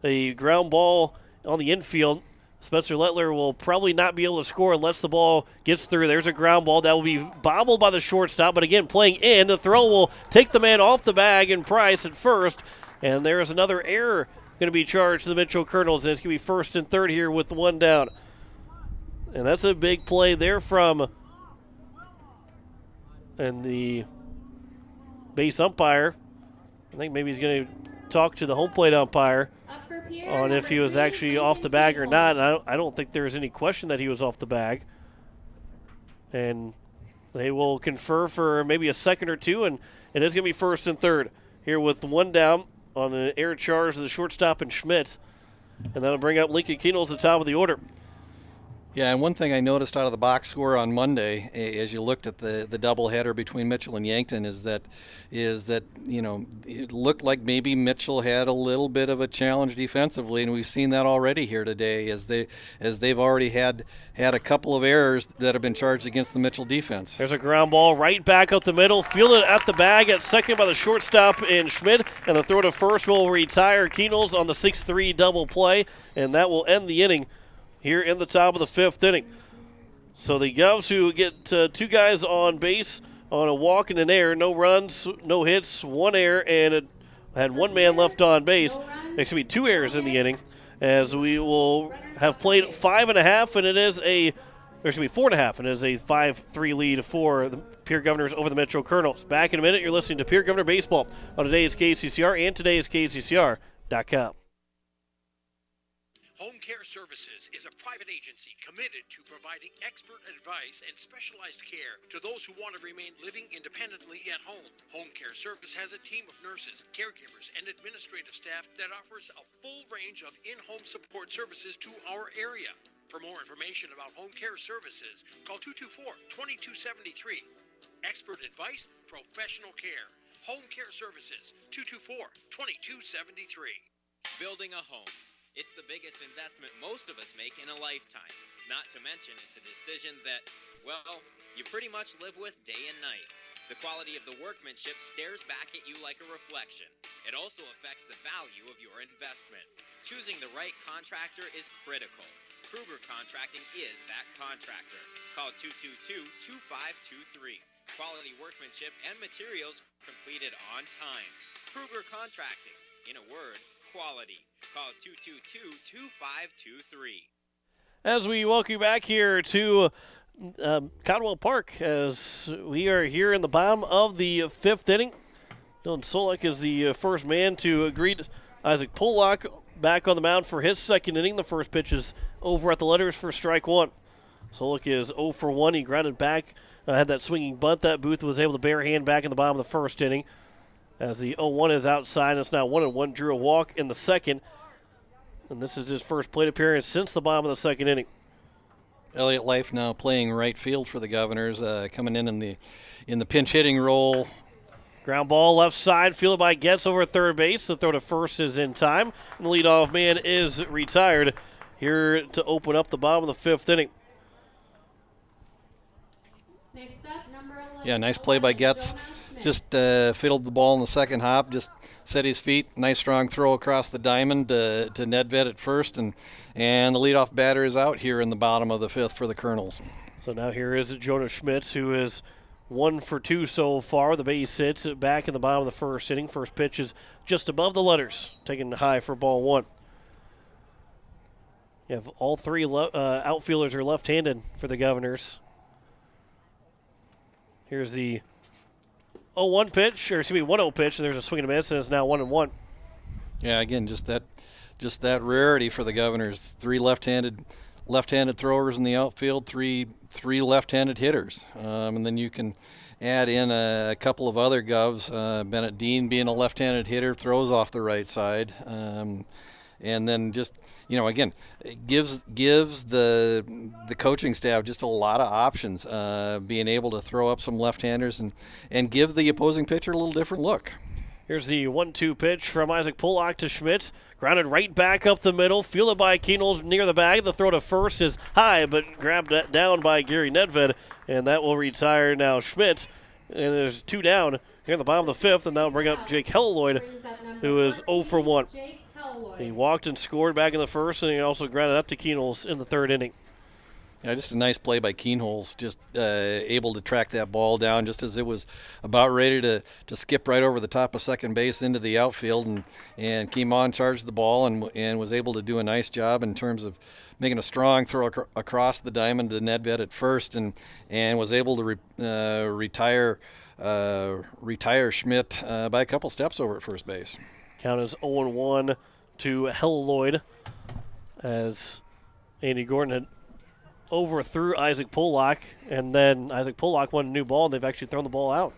S4: a ground ball on the infield. Spencer Lettler will probably not be able to score unless the ball gets through. There's a ground ball that will be bobbled by the shortstop, but again, playing in. The throw will take the man off the bag and Price at first, and there is another error going to be charged to the Mitchell Colonels, and it's going to be first and third here with one down. And that's a big play there from the base umpire. I think maybe he's going to talk to the home plate umpire on if he was actually off the bag or not. And I don't think there's any question that he was off the bag. And they will confer for maybe a second or two, and it is going to be first and third here with one down on the air charge of the shortstop and Schmidt. And that'll bring up Lincoln Keenels at the top of the order.
S5: Yeah, and one thing I noticed out of the box score on Monday, as you looked at the doubleheader between Mitchell and Yankton, is that it looked like maybe Mitchell had a little bit of a challenge defensively, and we've seen that already here today, as they've already had a couple of errors that have been charged against the Mitchell defense.
S4: There's a ground ball right back up the middle, fielded at the bag at second by the shortstop in Schmidt, and the throw to first will retire Keenels on the 6-3 double play, and that will end the inning here in the top of the fifth inning. So the Govs, who get two guys on base on a walk and an error, no runs, no hits, one error, and had one man left on base. There should be two errors in the inning, as we will have played 5.5, and there should be 4.5, and it is a 5-3 lead for the Pierre Governors over the Metro Colonels. Back in a minute, you're listening to Pierre Governor Baseball on today's KCCR and today's KCCR.com.
S10: Home Care Services is a private agency committed to providing expert advice and specialized care to those who want to remain living independently at home. Home Care Service has a team of nurses, caregivers, and administrative staff that offers a full range of in-home support services to our area. For more information about home care services, call 224-2273. Expert advice, professional care. Home care services, 224-2273.
S11: Building a home. It's the biggest investment most of us make in a lifetime. Not to mention, it's a decision that, well, you pretty much live with day and night. The quality of the workmanship stares back at you like a reflection. It also affects the value of your investment. Choosing the right contractor is critical. Kruger Contracting is that contractor. Call 222-2523. Quality workmanship and materials completed on time. Kruger Contracting. In a word, quality. Call 222-2523.
S4: As we welcome you back here to Caldwell Park, as we are here in the bottom of the fifth inning. Dylan Solik is the first man to greet Isaac Pollock back on the mound for his second inning. The first pitch is over at the letters for strike one. Solik is 0 for 1. He grounded back, had that swinging bunt that Booth was able to barehand back in the bottom of the first inning. As the 0-1 is outside, it's now 1-1. Drew a walk in the second. And this is his first plate appearance since the bottom of the second inning.
S5: Elliot Life now playing right field for the Governors, coming in the pinch hitting role.
S4: Ground ball left side, fielded by Getz over at third base. The throw to first is in time. And the leadoff man is retired here to open up the bottom of the fifth inning.
S18: Next up, number 11.
S5: Yeah, nice play by Getz. Just fiddled the ball in the second hop, just set his feet. Nice strong throw across the diamond to Nedved at first, and the leadoff batter is out here in the bottom of the fifth for the Colonels.
S4: So now here is Jonas Schmitz, who is 1 for 2 so far. The base hits back in the bottom of the first inning. First pitch is just above the letters, taken high for ball one. You have all three outfielders are left-handed for the Governors. Here's the 0-1 pitch, or excuse me, 1-0 pitch. There's a swing and a miss, and it's now 1-1.
S5: Yeah, again, just that rarity for the Governors. Three left-handed throwers in the outfield, three left-handed hitters, and then you can add in a couple of other Govs. Bennett Dean being a left-handed hitter, throws off the right side, and then just again, it gives the coaching staff just a lot of options, being able to throw up some left-handers and give the opposing pitcher a little different look.
S4: Here's the 1-2 pitch from Isaac Pollock to Schmitz. Grounded right back up the middle, fielded by Keenels near the bag. The throw to first is high, but grabbed down by Gary Nedved, and that will retire now Schmitz. And there's two down here in the bottom of the fifth, and that'll bring up Jake Helloyd, who is 0 for 1. He walked and scored back in the first, and he also grounded up to Keenels in the third inning.
S5: Yeah, just a nice play by Keenholz, just able to track that ball down just as it was about ready to skip right over the top of second base into the outfield, and Keemon charged the ball and was able to do a nice job in terms of making a strong throw across the diamond to Nedved at first, and was able to retire Schmidt by a couple steps over at first base.
S4: Count is 0-1 to Helloyd, as Andy Gordon had overthrew Isaac Pollock, and then Isaac Pollock won a new ball, and they've actually thrown the ball out.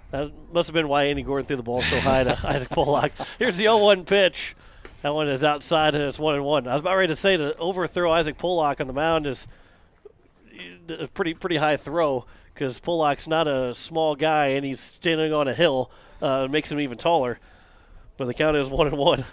S4: That must have been why Andy Gordon threw the ball so high to Isaac Pollock. Here's the 0-1 pitch. That one is outside, and it's 1-1. I was about ready to say to overthrow Isaac Pollock on the mound is a pretty high throw, because Pollock's not a small guy, and he's standing on a hill. It makes him even taller. But the count is 1-1.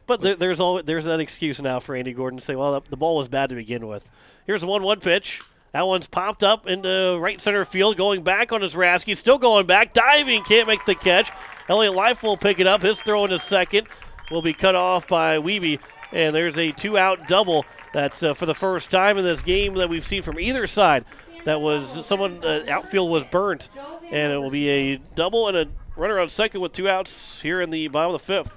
S4: But there's that excuse now for Andy Gordon to say, well, the ball was bad to begin with. Here's a 1-1 pitch. That one's popped up into right center field, going back on his Rasky, still going back, diving, can't make the catch. Elliot Life will pick it up. His throw into second will be cut off by Wiebe, and there's a two-out double. That's for the first time in this game that we've seen from either side. That was outfield was burnt, and it will be a double and a runner on second with two outs here in the bottom of the fifth.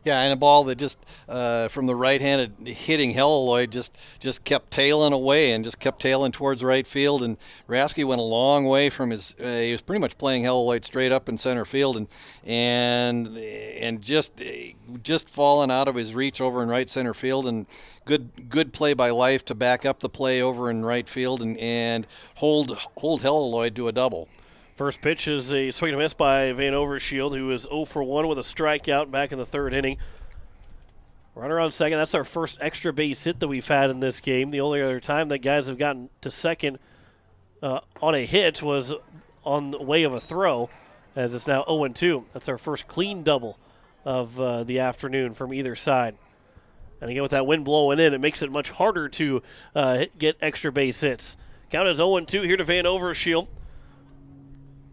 S5: Yeah, and a ball that just from the right-handed hitting Helloyd just kept tailing away and just kept tailing towards right field. And Rasky went a long way from his. He was pretty much playing Helloyd straight up in center field, and just falling out of his reach over in right center field. And good play by Life to back up the play over in right field and hold Helloyd to a double.
S4: First pitch is a swing and a miss by Van Overshield, who is 0 for 1 with a strikeout back in the third inning. Runner on second. That's our first extra base hit that we've had in this game. The only other time that guys have gotten to second on a hit was on the way of a throw, as it's now 0-2. That's our first clean double of the afternoon from either side. And again, with that wind blowing in, it makes it much harder to get extra base hits. Count is 0-2 here to Van Overshield.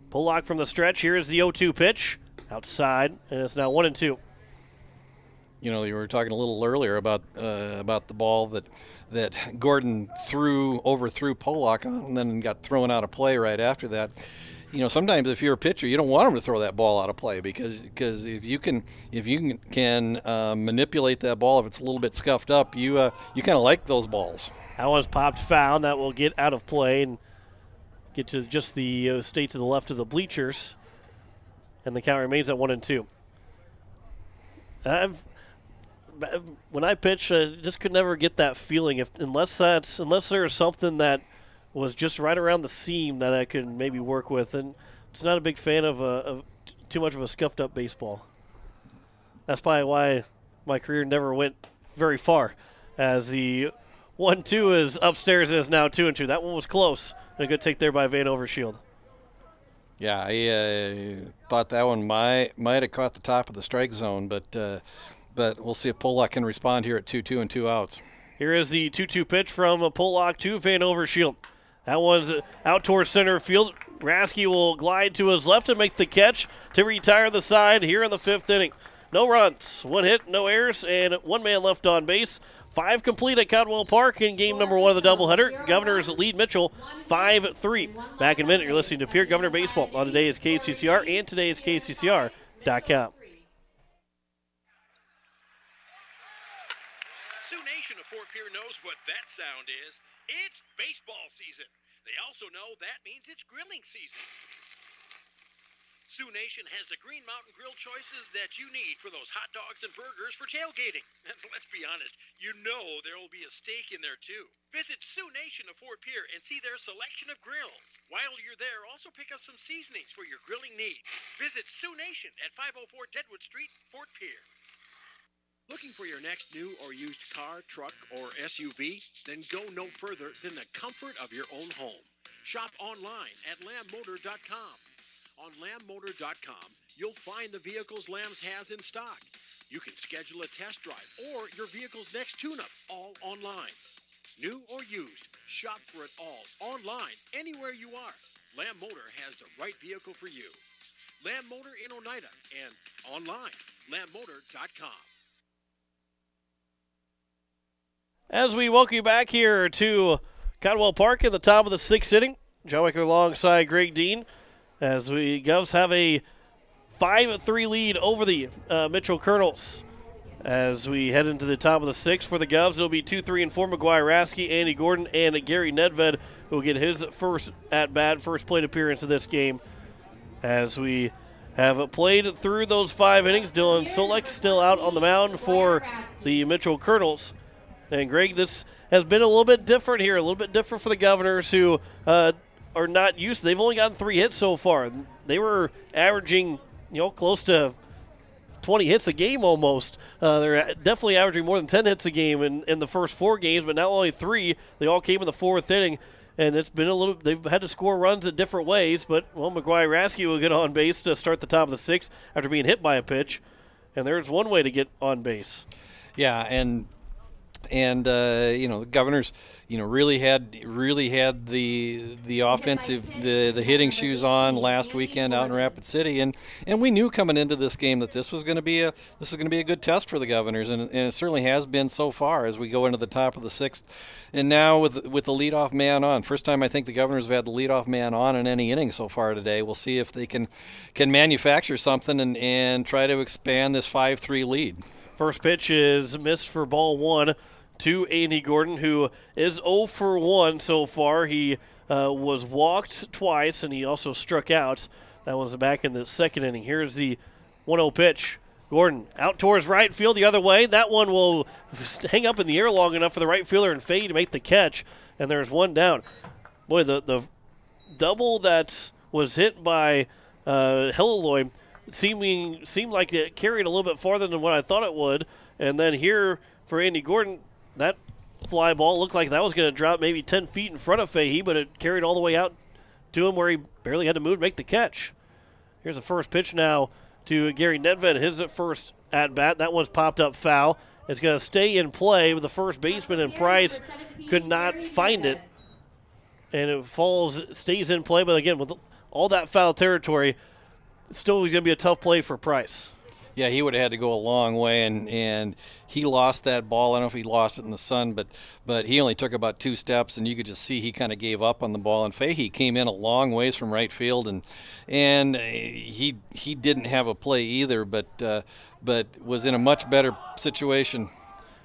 S4: Pollock from the stretch. Here is the 0-2 pitch. Outside, and it's now 1-2.
S5: You know, you were talking a little earlier about the ball that Gordon overthrew Pollock on, and then got thrown out of play right after that. You know, sometimes if you're a pitcher, you don't want him to throw that ball out of play because if you can manipulate that ball, if it's a little bit scuffed up, you kind of like those balls.
S4: That one's popped foul. That will get out of play and get to just the stay to the left of the bleachers, and the count remains at 1-2. When I pitch, I just could never get that feeling unless there's something that was just right around the seam that I could maybe work with, and it's not a big fan of too much of a scuffed up baseball. That's probably why my career never went very far, as the 1-2 is upstairs and is now 2-2. That one was close, and a good take there by Van Overshield.
S5: Yeah, I thought that one might have caught the top of the strike zone, but we'll see if Pollock can respond here at 2-2 and 2 outs.
S4: Here is the 2-2 pitch from Pollock to Van Overshield. That one's out towards center field. Rasky will glide to his left and make the catch to retire the side here in the 5th inning. No runs, 1 hit, no errors, and 1 man left on base. 5 complete at Caldwell Park in game number 1 of the doubleheader. Governors lead Mitchell 5-3. Back in a minute, you're listening to Pierre Governor Baseball on today's KCCR and today's KCCR.com.
S10: Sioux Nation of Fort Pierre knows what that sound is. It's baseball season. They also know that means it's grilling season. Sioux Nation has the Green Mountain Grill choices that you need for those hot dogs and burgers for tailgating. And let's be honest, you know there will be a steak in there too. Visit Sioux Nation of Fort Pierre and see their selection of grills. While you're there, also pick up some seasonings for your grilling needs. Visit Sioux Nation at 504 Deadwood Street, Fort Pierre. Looking for your next new or used car, truck, or SUV? Then go no further than the comfort of your own home. Shop online at lambmotor.com. On lambmotor.com, you'll find the vehicles Lambs has in stock. You can schedule a test drive or your vehicle's next tune-up, all online. New or used, shop for it all online, anywhere you are. Lamb Motor has the right vehicle for you. Lamb Motor in Oneida and online, lambmotor.com.
S4: As we welcome you back here to Caldwell Park in the top of the 6th inning, Joe Wicker alongside Greg Dean, as we Govs have a 5-3 lead over the Mitchell Colonels. As we head into the top of the 6th for the Govs, it'll be 2, 3, and 4 McGuire Rasky, Andy Gordon, and Gary Nedved, who will get his first at-bat, first plate appearance of this game. As we have played through those 5 innings, Dylan Solek still out on the mound for the Mitchell Colonels. And, Greg, this has been a little bit different here, a little bit different for the Governors, who are not used to. They've only gotten 3 hits so far. They were averaging, close to 20 hits a game almost. They're definitely averaging more than 10 hits a game in the first 4 games, but now only 3. They all came in the 4th inning, and it's been they've had to score runs in different ways, but, McGuire Rasky will get on base to start the top of the 6th after being hit by a pitch, and there's one way to get on base.
S5: Yeah, and the Governors, really had the offensive, the hitting shoes on last weekend out in Rapid City, and we knew coming into this game that this was going to be a good test for the Governors, and it certainly has been so far as we go into the top of the 6th, and now with the leadoff man on, first time I think the Governors have had the leadoff man on in any inning so far today. We'll see if they can manufacture something and try to expand this 5-3 lead.
S4: First pitch is missed for ball 1 to Andy Gordon, who is 0 for 1 so far. He was walked twice, and he also struck out. That was back in the 2nd inning. Here's the 1-0 pitch. Gordon out towards right field the other way. That one will hang up in the air long enough for the right fielder and fade to make the catch, and there's one down. Boy, the double that was hit by Helleloy seemed like it carried a little bit farther than what I thought it would, And then here for Andy Gordon, that fly ball looked like that was going to drop maybe 10 feet in front of Fahey, but it carried all the way out to him where he barely had to move to make the catch. Here's the first pitch now to Gary Nedved, his first at-bat. That one's popped up foul. It's going to stay in play with the first baseman, and Price could not find it. And it stays in play, but again, with all that foul territory, it's still going to be a tough play for Price.
S5: Yeah, he would have had to go a long way, and he lost that ball. I don't know if he lost it in the sun, but he only took about 2 steps, and you could just see he kind of gave up on the ball. And Fahey came in a long ways from right field, and he didn't have a play either, but was in a much better situation.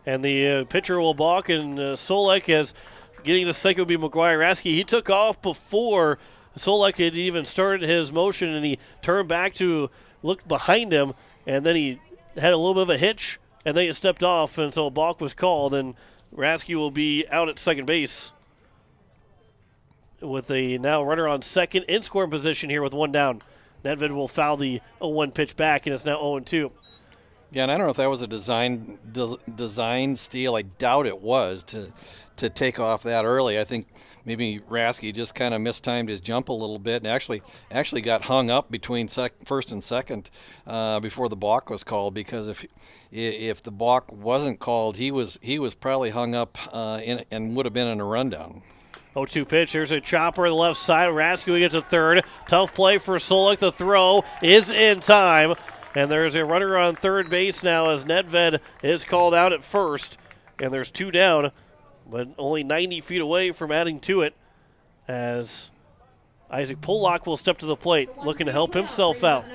S4: And the pitcher will balk, and Solek is getting the second would be McGuire Rasky. He took off before Solek had even started his motion, and he turned back to look behind him. And then he had a little bit of a hitch, and then he stepped off, and so a balk was called, and Rasky will be out at second base with a now runner on second in scoring position here with 1 down. Nedved will foul the 0-1 pitch back, and it's now 0-2.
S5: Yeah, and I don't know if that was a design steal. I doubt it was to take off that early. I think maybe Rasky just kind of mistimed his jump a little bit and actually got hung up between first and second before the balk was called, because if the balk wasn't called, he was probably hung up and would have been in a rundown.
S4: 0-2 pitch. There's a chopper on the left side. Rasky will get to third. Tough play for Solek. The throw is in time. And there's a runner on third base now as Nedved is called out at first. And there's 2 down, but only 90 feet away from adding to it, as Isaac Pollock will step to the plate, looking to help himself out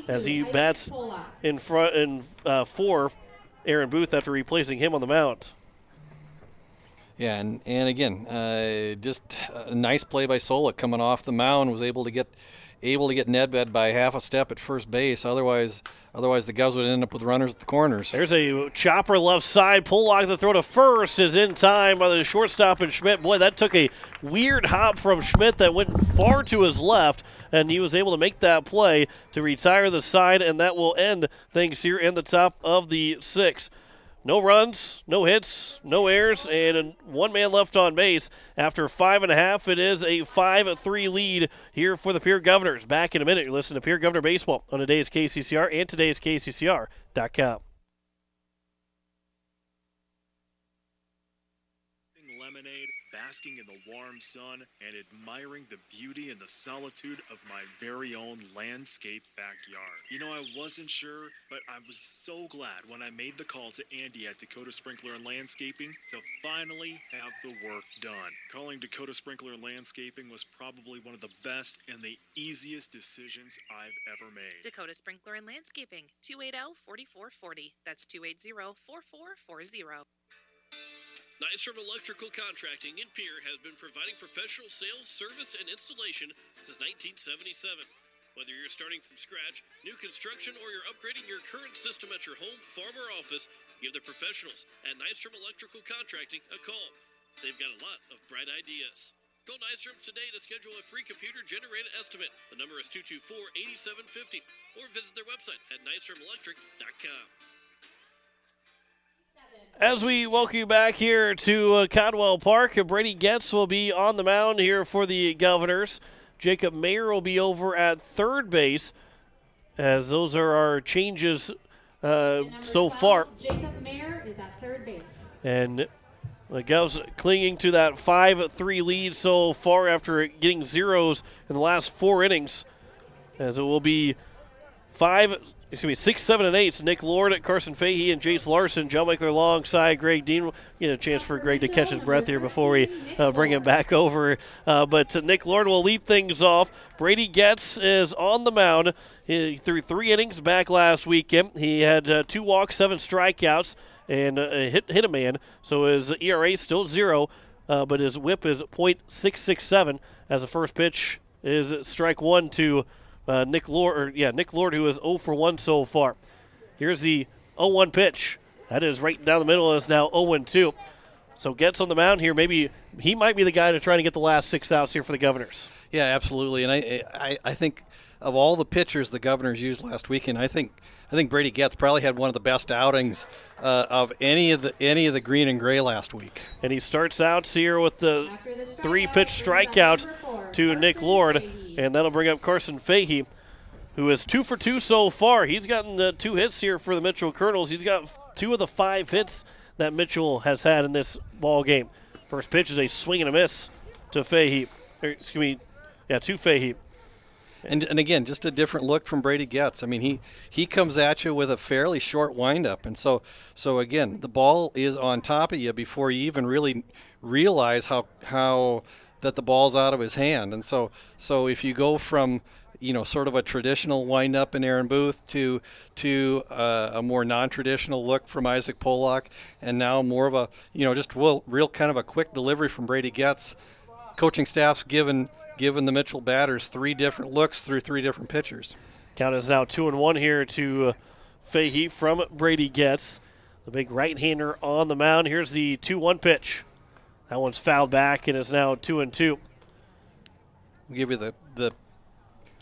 S4: as he bats in front for Aaron Booth after replacing him on the mound.
S5: Yeah, and again, just a nice play by Solek coming off the mound, was able to get Nedved by half a step at first base. Otherwise the guys would end up with runners at the corners.
S4: There's a chopper left side. Pollock, the throw to first is in time by the shortstop and Schmidt. Boy, that took a weird hop from Schmidt that went far to his left, and he was able to make that play to retire the side, and that will end things here in the top of the 6th. No runs, no hits, no errors, and 1 man left on base. After 5.5, it is a 5-3 lead here for the Pierre Governors. Back in a minute. You're listening to Pierre Governor Baseball on today's KCCR and today's KCCR.com.
S3: Lemonade, basking in the warm sun, and admiring the beauty and the solitude of my very own landscaped backyard. You know, I wasn't sure, but I was so glad when I made the call to Andy at Dakota Sprinkler and Landscaping to finally have the work done. Calling Dakota Sprinkler and Landscaping was probably one of the best and the easiest decisions I've ever made.
S12: Dakota Sprinkler and Landscaping, 280-4440. That's 280-4440.
S13: Nystrom Electrical Contracting in Pierre has been providing professional sales, service, and installation since 1977. Whether you're starting from scratch, new construction, or you're upgrading your current system at your home, farm, or office, give the professionals at Nystrom Electrical Contracting a call. They've got a lot of bright ideas. Call Nystrom today to schedule a free computer-generated estimate. The number is 224-8750, or visit their website at nystromelectric.com.
S4: As we welcome you back here to Caldwell Park, Brady Getz will be on the mound here for the Governors. Jacob Mayer will be over at third base, as those are our changes so far.
S18: Jacob Mayer is at third base.
S4: And the Govs clinging to that 5-3 lead so far after getting zeros in the last 4 innings, as it will be 6, 7, and 8. Nick Lord, Carson Fahey, and Jace Larson. John Michael alongside Greg Dean. We'll get a chance for Greg to catch his breath here before we bring him back over. But Nick Lord will lead things off. Brady Getz is on the mound. He threw 3 innings back last weekend. He had 2 walks, 7 strikeouts, and hit a man. So his ERA is still 0, but his whip is .667 as the first pitch is strike 1 to Nick Lord, who is 0 for 1 so far. Here's the 0-1 pitch. That is right down the middle. It's now 0-2. So gets on the mound here. Maybe he might be the guy to try to get the last 6 outs here for the Governors.
S5: Yeah, absolutely. And I think of all the pitchers the Governors used last weekend, I think Brady Getz probably had one of the best outings of any of the green and gray last week.
S4: And he starts out here with the 3-pitch strikeout to Nick Lord, and that'll bring up Carson Fahey, who is 2 for 2 so far. He's gotten 2 hits here for the Mitchell Colonels. He's got 2 of the 5 hits that Mitchell has had in this ball game. First pitch is a swing and a miss to Fahey. To Fahey.
S5: And again, just a different look from Brady Getz. I mean, he comes at you with a fairly short windup, and so again, the ball is on top of you before you even really realize how that the ball's out of his hand. And so if you go from sort of a traditional windup in Aaron Booth to a more non-traditional look from Isaac Pollock, and now more of a just real kind of a quick delivery from Brady Getz, coaching staff's given the Mitchell batters 3 different looks through 3 different pitchers.
S4: Count is now 2-1 here to Fahey from Brady Getz. The big right-hander on the mound. Here's the 2-1 pitch. That one's fouled back and is now 2-2.
S5: We'll give you the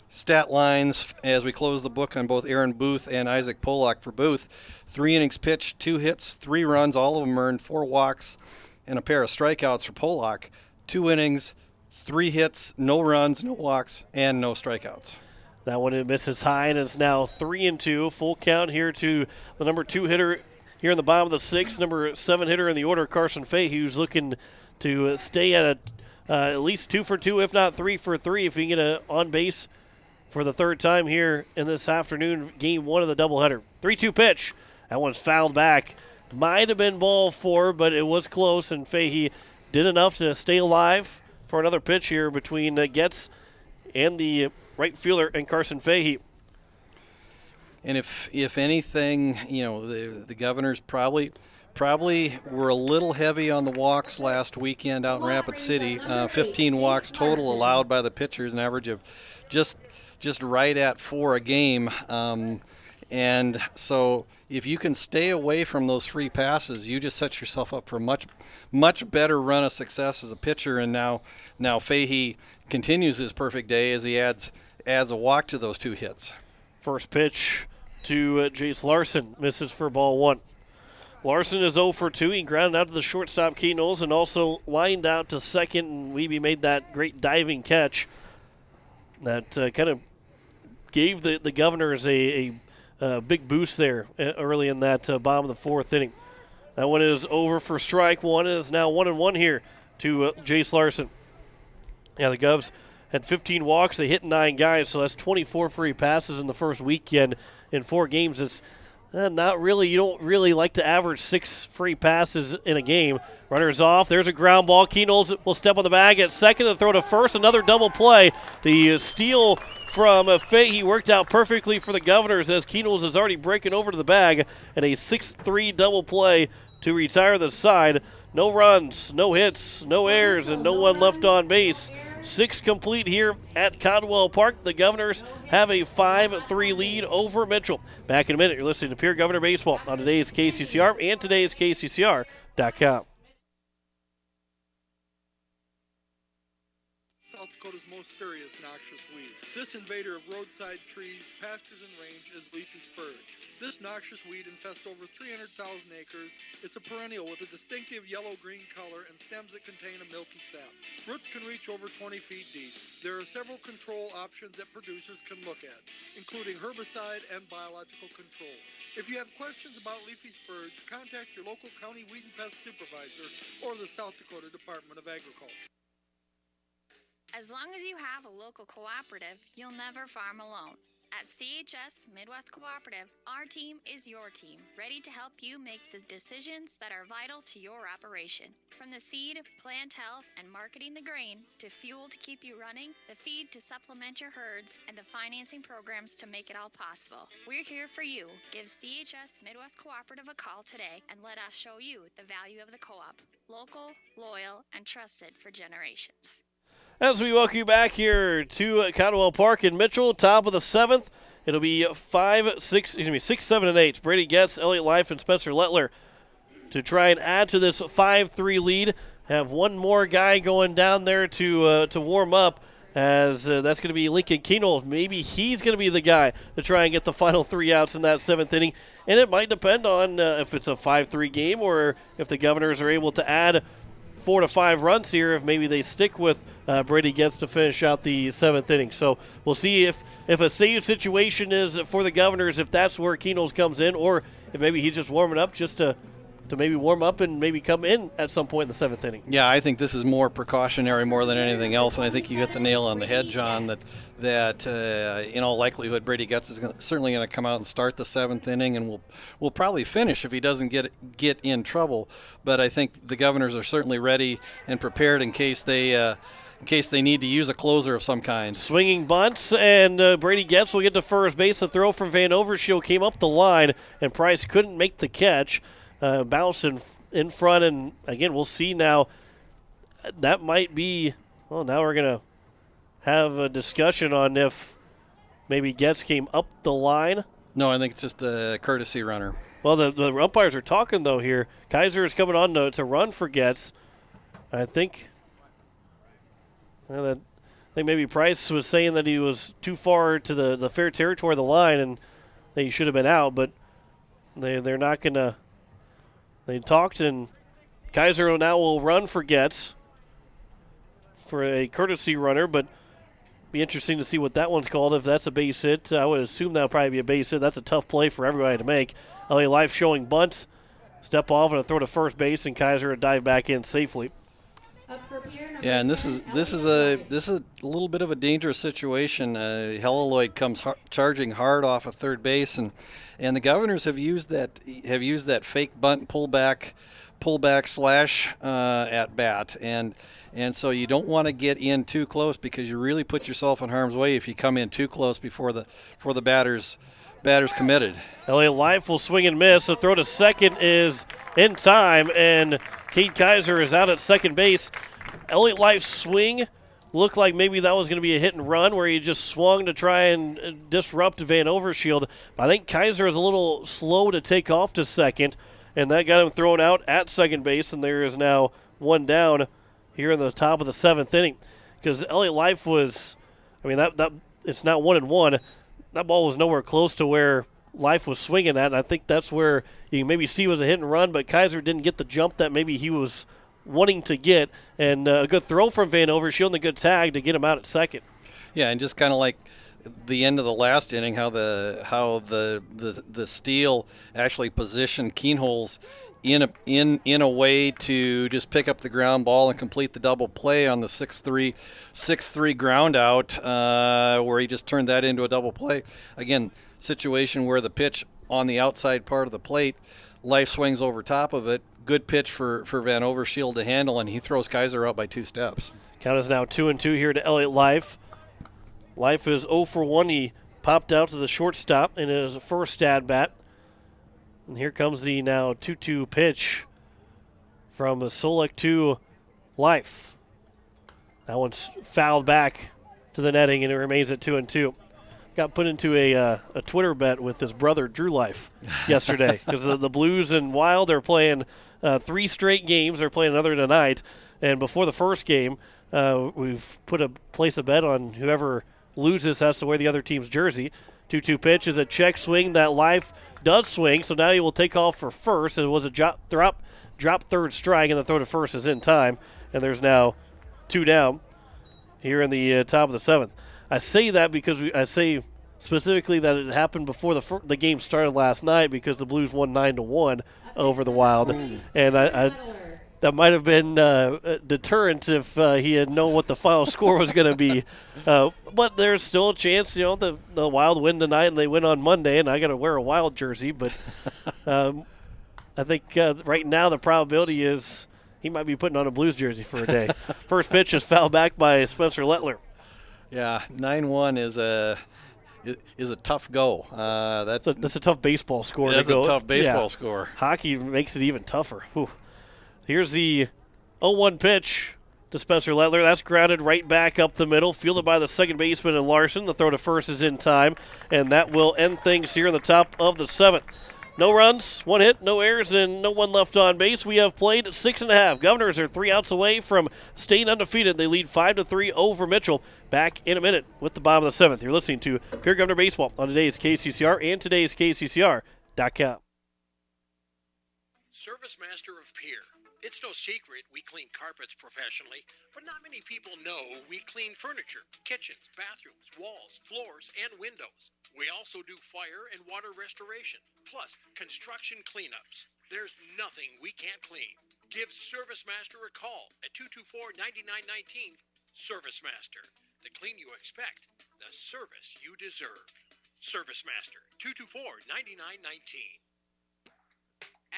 S5: stat lines as we close the book on both Aaron Booth and Isaac Pollock. For Booth, 3 innings pitched, 2 hits, 3 runs, all of them earned, 4 walks, and a pair of strikeouts for Pollock. 2 innings, 3 hits, no runs, no walks, and no strikeouts.
S4: That one misses high and is now 3-2. Full count here to the number 2 hitter here in the bottom of the 6th, number 7 hitter in the order, Carson Fahey, who's looking to stay at at least 2 for 2, if not 3 for 3, if he can get on base for the 3rd time here in this afternoon, game 1 of the doubleheader. 3-2 pitch. That one's fouled back. Might have been ball 4, but it was close, and Fahey did enough to stay alive for another pitch here between Getz and the right fielder and Carson Fahey.
S5: And if anything, the Governors probably were a little heavy on the walks last weekend out in Rapid City. 15 walks total allowed by the pitchers, an average of just right at 4 a game. And so if you can stay away from those free passes, you just set yourself up for a much better run of success as a pitcher. And now Fahey continues his perfect day as he adds a walk to those 2 hits.
S4: First pitch to Jace Larson, misses for ball 1. Larson is 0 for 2. He grounded out to the shortstop, Key Knowles, and also lined out to second, and Wiebe made that great diving catch that kind of gave the Governors a big boost there early in that bottom of the 4th inning. That one is over for strike 1, and is now 1-1 here to Jace Larson. Yeah, the Govs had 15 walks. They hit 9 guys, so that's 24 free passes in the first weekend in 4 games. It's not really. You don't really like to average 6 free passes in a game. Runners off. There's a ground ball. Key Knowles will step on the bag at second and throw to first. Another double play. The steal from Fahey worked out perfectly for the Governors as Key Knowles is already breaking over to the bag, and a 6-3 double play to retire the side. No runs, no hits, no errors, and no one left on base. 6 complete here at Caldwell Park. The Governors have a 5-3 lead over Mitchell. Back in a minute, you're listening to Pierre Governor Baseball on today's KCCR and today's KCCR.com.
S14: South Dakota's most serious noxious weed. This invader of roadside trees, pastures, and range is leafy spurge. This noxious weed infests over 300,000 acres. It's a perennial with a distinctive yellow-green color and stems that contain a milky sap. Roots can reach over 20 feet deep. There are several control options that producers can look at, including herbicide and biological control. If you have questions about leafy spurge, contact your local county weed and pest supervisor or the South Dakota Department of Agriculture.
S15: As long as you have a local cooperative, you'll never farm alone. At CHS Midwest Cooperative, our team is your team, ready to help you make the decisions that are vital to your operation. From the seed, plant health, and marketing the grain, to fuel to keep you running, the feed to supplement your herds, and the financing programs to make it all possible. We're here for you. Give CHS Midwest Cooperative a call today and let us show you the value of the co-op. Local, loyal, and trusted for generations.
S4: As we welcome you back here to Caldwell Park in Mitchell, top of the 7th. It'll be 6, 7, and 8. Brady Getz, Elliott Life, and Spencer Lettler. to try and add to this 5-3 lead. Have one more guy going down there to warm up, as that's going to be Lincoln Keenol. Maybe he's going to be the guy to try and get the final 3 outs in that 7th inning. And it might depend on if it's a 5-3 game or if the Governors are able to add 4 to 5 runs here, if maybe they stick with Brady Getz to finish out the 7th inning. So we'll see if a save situation is for the Governors, if that's where Keenol's comes in, or if maybe he's just warming up just to maybe warm up and maybe come in at some point in the 7th inning.
S5: Yeah, I think this is more precautionary more than anything else, and I think you hit the nail on the head, John, that in all likelihood Brady Getz is certainly going to come out and start the 7th inning, and will probably finish if he doesn't get in trouble. But I think the Governors are certainly ready and prepared in case they need to use a closer of some kind.
S4: Swinging bunts, and Brady Getz will get to first base. A throw from Van Overshield came up the line, and Price couldn't make the catch. Bouncing in front, and again, we'll see now. That might be, well, now we're going to have a discussion on if maybe Getz came up the line.
S5: No, I think it's just a courtesy runner.
S4: Well, the umpires are talking, though, here. Kaiser is coming on to run for Getz. I think maybe Price was saying that he was too far to the fair territory of the line and that he should have been out, but they're not going to. They talked, and Kaiser now will run for Getz for a courtesy runner, but be interesting to see what that one's called. If that's a base hit, I would assume that would probably be a base hit. That's a tough play for everybody to make. LA Life showing bunt, step off and a throw to first base, and Kaiser would dive back in safely.
S5: Yeah, and this is a little bit of a dangerous situation. Helleloyd comes charging hard off of third base, and the Governors have used that fake bunt pullback slash at bat, and so you don't want to get in too close because you really put yourself in harm's way if you come in too close before the batter's committed.
S4: LA Life will swing and miss. The throw to second is in time, and Cade Kaiser is out at second base. Elliott Life's swing looked like maybe that was going to be a hit and run where he just swung to try and disrupt Van Overshield. I think Kaiser is a little slow to take off to second, and that got him thrown out at second base, and there is now one down here in the top of the 7th inning. Because Elliott Life was, that it's not 1-1. That ball was nowhere close to where Life was swinging at, and I think that's where you can maybe see it was a hit and run, but Kaiser didn't get the jump that maybe he was wanting to get, and a good throw from Van Overshield and a good tag to get him out at second.
S5: Yeah, and just kind of like the end of the last inning, how the steal actually positioned Keenholz in a way to just pick up the ground ball and complete the double play on the 6-3 ground out, where he just turned that into a double play. Again, situation where the pitch on the outside part of the plate, Life swings over top of it. Good pitch for Van Overshield to handle, and he throws Kaiser out by 2 steps.
S4: Count is now 2-2 here to Elliott Life. Life is 0 for 1. He popped out to the shortstop in his first at bat. And here comes the now 2-2 pitch from the Solek to Life. That one's fouled back to the netting, and it remains at 2-2. Got put into a Twitter bet with his brother Drew Life yesterday because the Blues and Wild are playing 3 straight games. They're playing another tonight, and before the first game, we've placed a bet on whoever loses has to wear the other team's jersey. 2-2 pitch is a check swing that Life does swing, so now he will take off for first. It was a drop third strike, and the throw to first is in time, and there's now 2 down here in the top of the 7th. I say that because I say specifically that it happened before the game started last night because the Blues won 9-1 over the Wild, and I that might have been a deterrent if he had known what the final score was going to be. But there's still a chance, the Wild win tonight and they win on Monday, and I got to wear a Wild jersey. But I think right now the probability is he might be putting on a Blues jersey for a day. First pitch is fouled back by Spencer Lettler.
S5: Yeah, 9-1 is a tough go.
S4: That's a tough baseball score.
S5: That's a tough baseball score.
S4: Hockey makes it even tougher. Whew. Here's the 0-1 pitch to Spencer Lettler. That's grounded right back up the middle, fielded by the second baseman and Larson. The throw to first is in time, and that will end things here in the top of the 7th. No runs, 1 hit, no errors, and no one left on base. We have played 6.5. Governors are 3 outs away from staying undefeated. They lead 5-3 over Mitchell. Back in a minute with the bottom of the 7th. You're listening to Pierre Governor Baseball on today's KCCR and today's KCCR.com.
S10: Service Master of Pierre. It's no secret we clean carpets professionally, but not many people know we clean furniture, kitchens, bathrooms, walls, floors, and windows. We also do fire and water restoration, plus construction cleanups. There's nothing we can't clean. Give Service Master a call at 224-9919. Service Master. The clean you expect, the service you deserve. Service Master, 224-9919.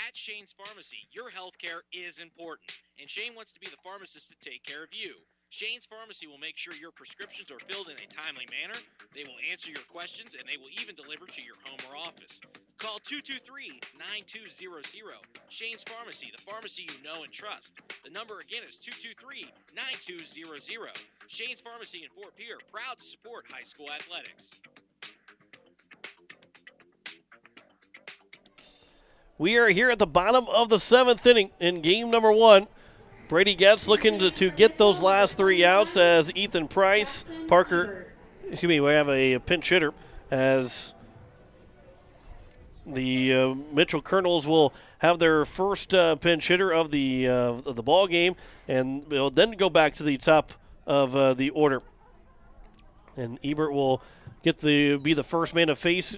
S16: At Shane's Pharmacy, your health care is important, and Shane wants to be the pharmacist to take care of you. Shane's Pharmacy will make sure your prescriptions are filled in a timely manner, they will answer your questions, and they will even deliver to your home or office. Call 223-9200. Shane's Pharmacy, the pharmacy you know and trust. The number again is 223-9200. Shane's Pharmacy in Fort Pierre, proud to support high school athletics.
S4: We are here at the bottom of the 7th inning in game number 1. Brady Getz looking to get those last 3 outs as Ethan Price, we have a pinch hitter as the Mitchell Colonels will have their first pinch hitter of the ball game, and they'll then go back to the top of the order. And Ebert will be the first man to face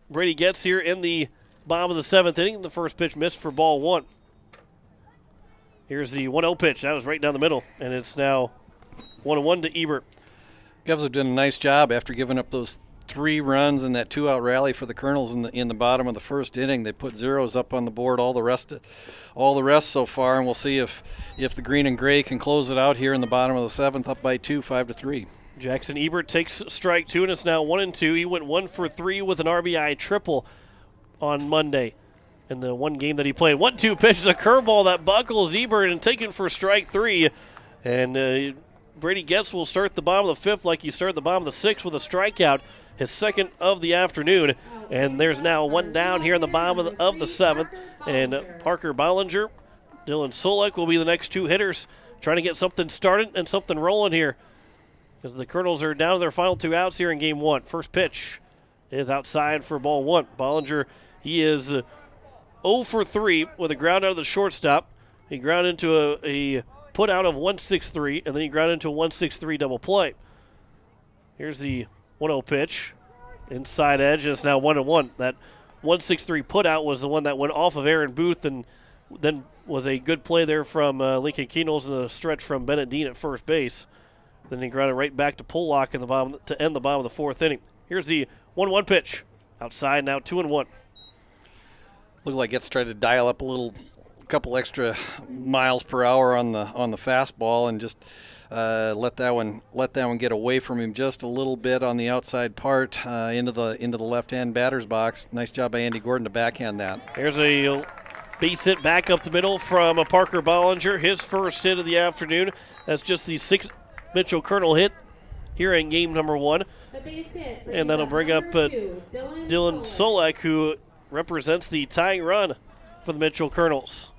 S4: Brady Getz here in the bottom of the 7th inning. The first pitch missed for ball 1. Here's the 1-0 pitch. That was right down the middle, and it's now 1-1 to Ebert.
S5: Govs have done a nice job after giving up those 3 runs in that 2-out rally for the Colonels in the bottom of the first inning. They put zeros up on the board all the rest so far, and we'll see if the green and gray can close it out here in the bottom of the 7th, up by 2, 5-3.
S4: Jackson Ebert takes strike 2, and it's now 1-2. He went 1 for 3 with an RBI triple on Monday in the one game that he played. 1-2 pitches a curveball that buckles Ebert and taken for strike 3. And Brady Getz will start the bottom of the 5th like he started the bottom of the 6th with a strikeout, his second of the afternoon. And there's now 1 down here in the bottom of the 7th. And Parker Bollinger, Dylan Solek will be the next 2 hitters, trying to get something started and something rolling here, as the Colonels are down to their final 2 outs here in game 1. First pitch is outside for ball 1. Bollinger, he is 0 for 3 with a ground out of the shortstop. He ground into a put out of 1-6-3, and then he ground into a 1-6-3 double play. Here's the 1-0 pitch. Inside edge, and it's now 1-1. That 1-6-3 put out was the one that went off of Aaron Booth, and then was a good play there from Lincoln Keenels in the stretch from Bennett Dean at first base. Then he grounded right back to Pollock in the bottom to end the bottom of the 4th inning. Here's the 1-1 pitch. Outside, now 2-1.
S5: Looked like it's tried to dial up a couple extra miles per hour on the fastball, and just let that one get away from him just a little bit on the outside part into the left-hand batter's box. Nice job by Andy Gordon to backhand that.
S4: There's a base hit back up the middle from Parker Bollinger, his first hit of the afternoon. That's just the 6th Mitchell Colonel hit here in game number 1. And that'll bring up Dylan Solek, who represents the tying run for the Mitchell Colonels.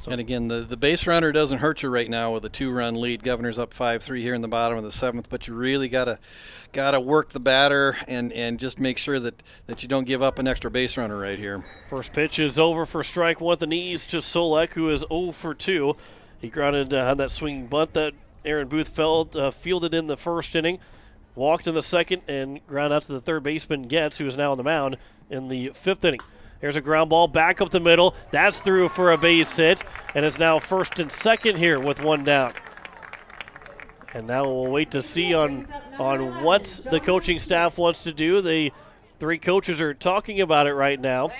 S5: And again, the base runner doesn't hurt you right now with a 2-run lead. Governor's up 5-3 here in the bottom of the 7th, but you really gotta work the batter and just make sure that you don't give up an extra base runner right here.
S4: First pitch is over for strike 1 at the knees to Solek, who is 0 for 2. He grounded on that swinging bunt that Aaron Booth fielded in the first inning, walked in the second, and ground out to the third baseman Getz, who is now on the mound in the 5th inning. There's a ground ball back up the middle. That's through for a base hit, and it's now 1st and 2nd here with 1 down. And now we'll wait to see on what the coaching staff wants to do. The 3 coaches are talking about it right now,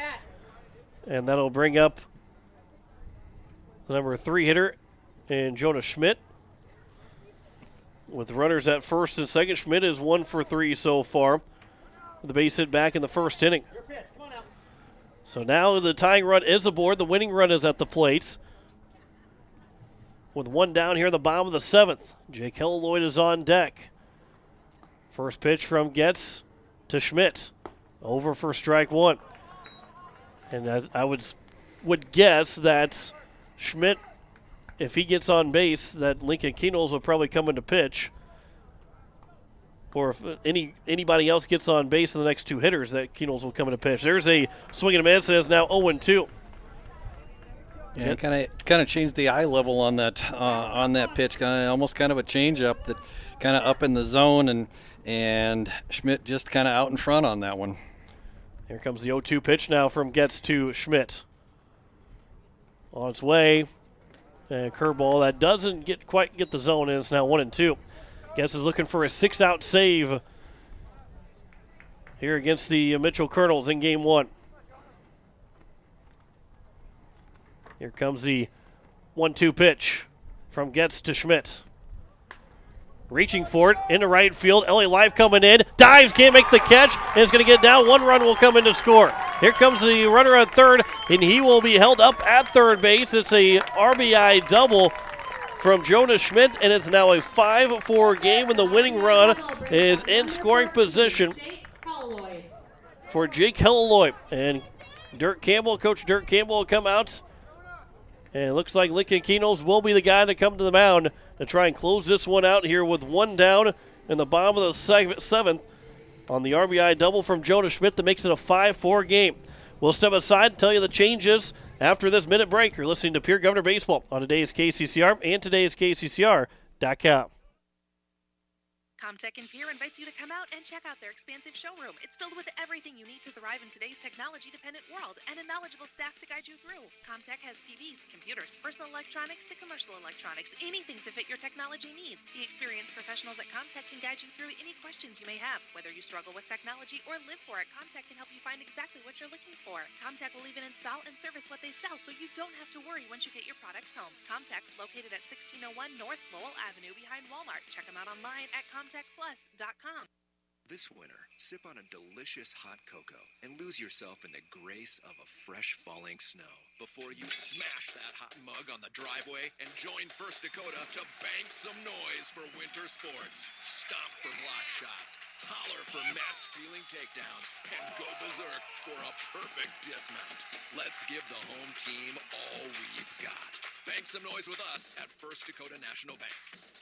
S4: and that'll bring up the number 3 hitter and Jonah Schmidt. With runners at 1st and 2nd, Schmidt is 1 for 3 so far. The base hit back in the 1st inning. So now the tying run is aboard. The winning run is at the plate. With 1 down here in the bottom of the 7th, Jake Helloyd is on deck. First pitch from Getz to Schmidt. Over for strike one. And I would guess that Schmidt, if he gets on base, that Lincoln Keenels will probably come into pitch. Or if anybody else gets on base in the next two hitters, that Keenels will come into pitch. There's a swing and a miss, and it's now 0-2.
S5: Yeah, kind of changed the eye level on that pitch. Almost kind of a changeup that kind of up in the zone, and Schmidt just kind of out in front on that one.
S4: Here comes the 0-2 pitch now from Getz to Schmidt. On its way, and curveball that doesn't quite get the zone, and it's now 1-2. Getz is looking for a 6-out save here against the Mitchell Colonels in game one. Here comes the 1-2 pitch from Getz to Schmidt. Reaching for it into right field. LA Life coming in. Dives, can't make the catch, and it's going to get down. One run will come in to score. Here comes the runner at third, and he will be held up at third base. It's a RBI double from Jonas Schmidt, and it's now a 5-4 game, and the winning run is in scoring position for Jake Helleloy. And Coach Dirk Campbell will come out. And it looks like Lincoln Keenels will be the guy to come to the mound to try and close this one out here with one down in the bottom of the seventh on the RBI double from Jonas Schmidt that makes it a 5-4 game. We'll step aside and tell you the changes after this minute break. You're listening to Pierre Governor Baseball on today's KCCR and today's KCCR.com.
S12: Comtech in Pierre invites you to come out and check out their expansive showroom. It's filled with everything you need to thrive in today's technology-dependent world and a knowledgeable staff to guide you through. Comtech has TVs, computers, personal electronics to commercial electronics, anything to fit your technology needs. The experienced professionals at Comtech can guide you through any questions you may have. Whether you struggle with technology or live for it, Comtech can help you find exactly what you're looking for. Comtech will even install and service what they sell, so you don't have to worry once you get your products home. Comtech, located at 1601 North Lowell Avenue behind Walmart. Check them out online at comtechplus.com.
S17: This winter, sip on a delicious hot cocoa and lose yourself in the grace of a fresh falling snow before you smash that hot mug on the driveway and join First Dakota to bank some noise for winter sports. Stomp for block shots, holler for match ceiling takedowns, and go berserk for a perfect dismount. Let's give the home team all we've got. Bank some noise with us at First Dakota National Bank.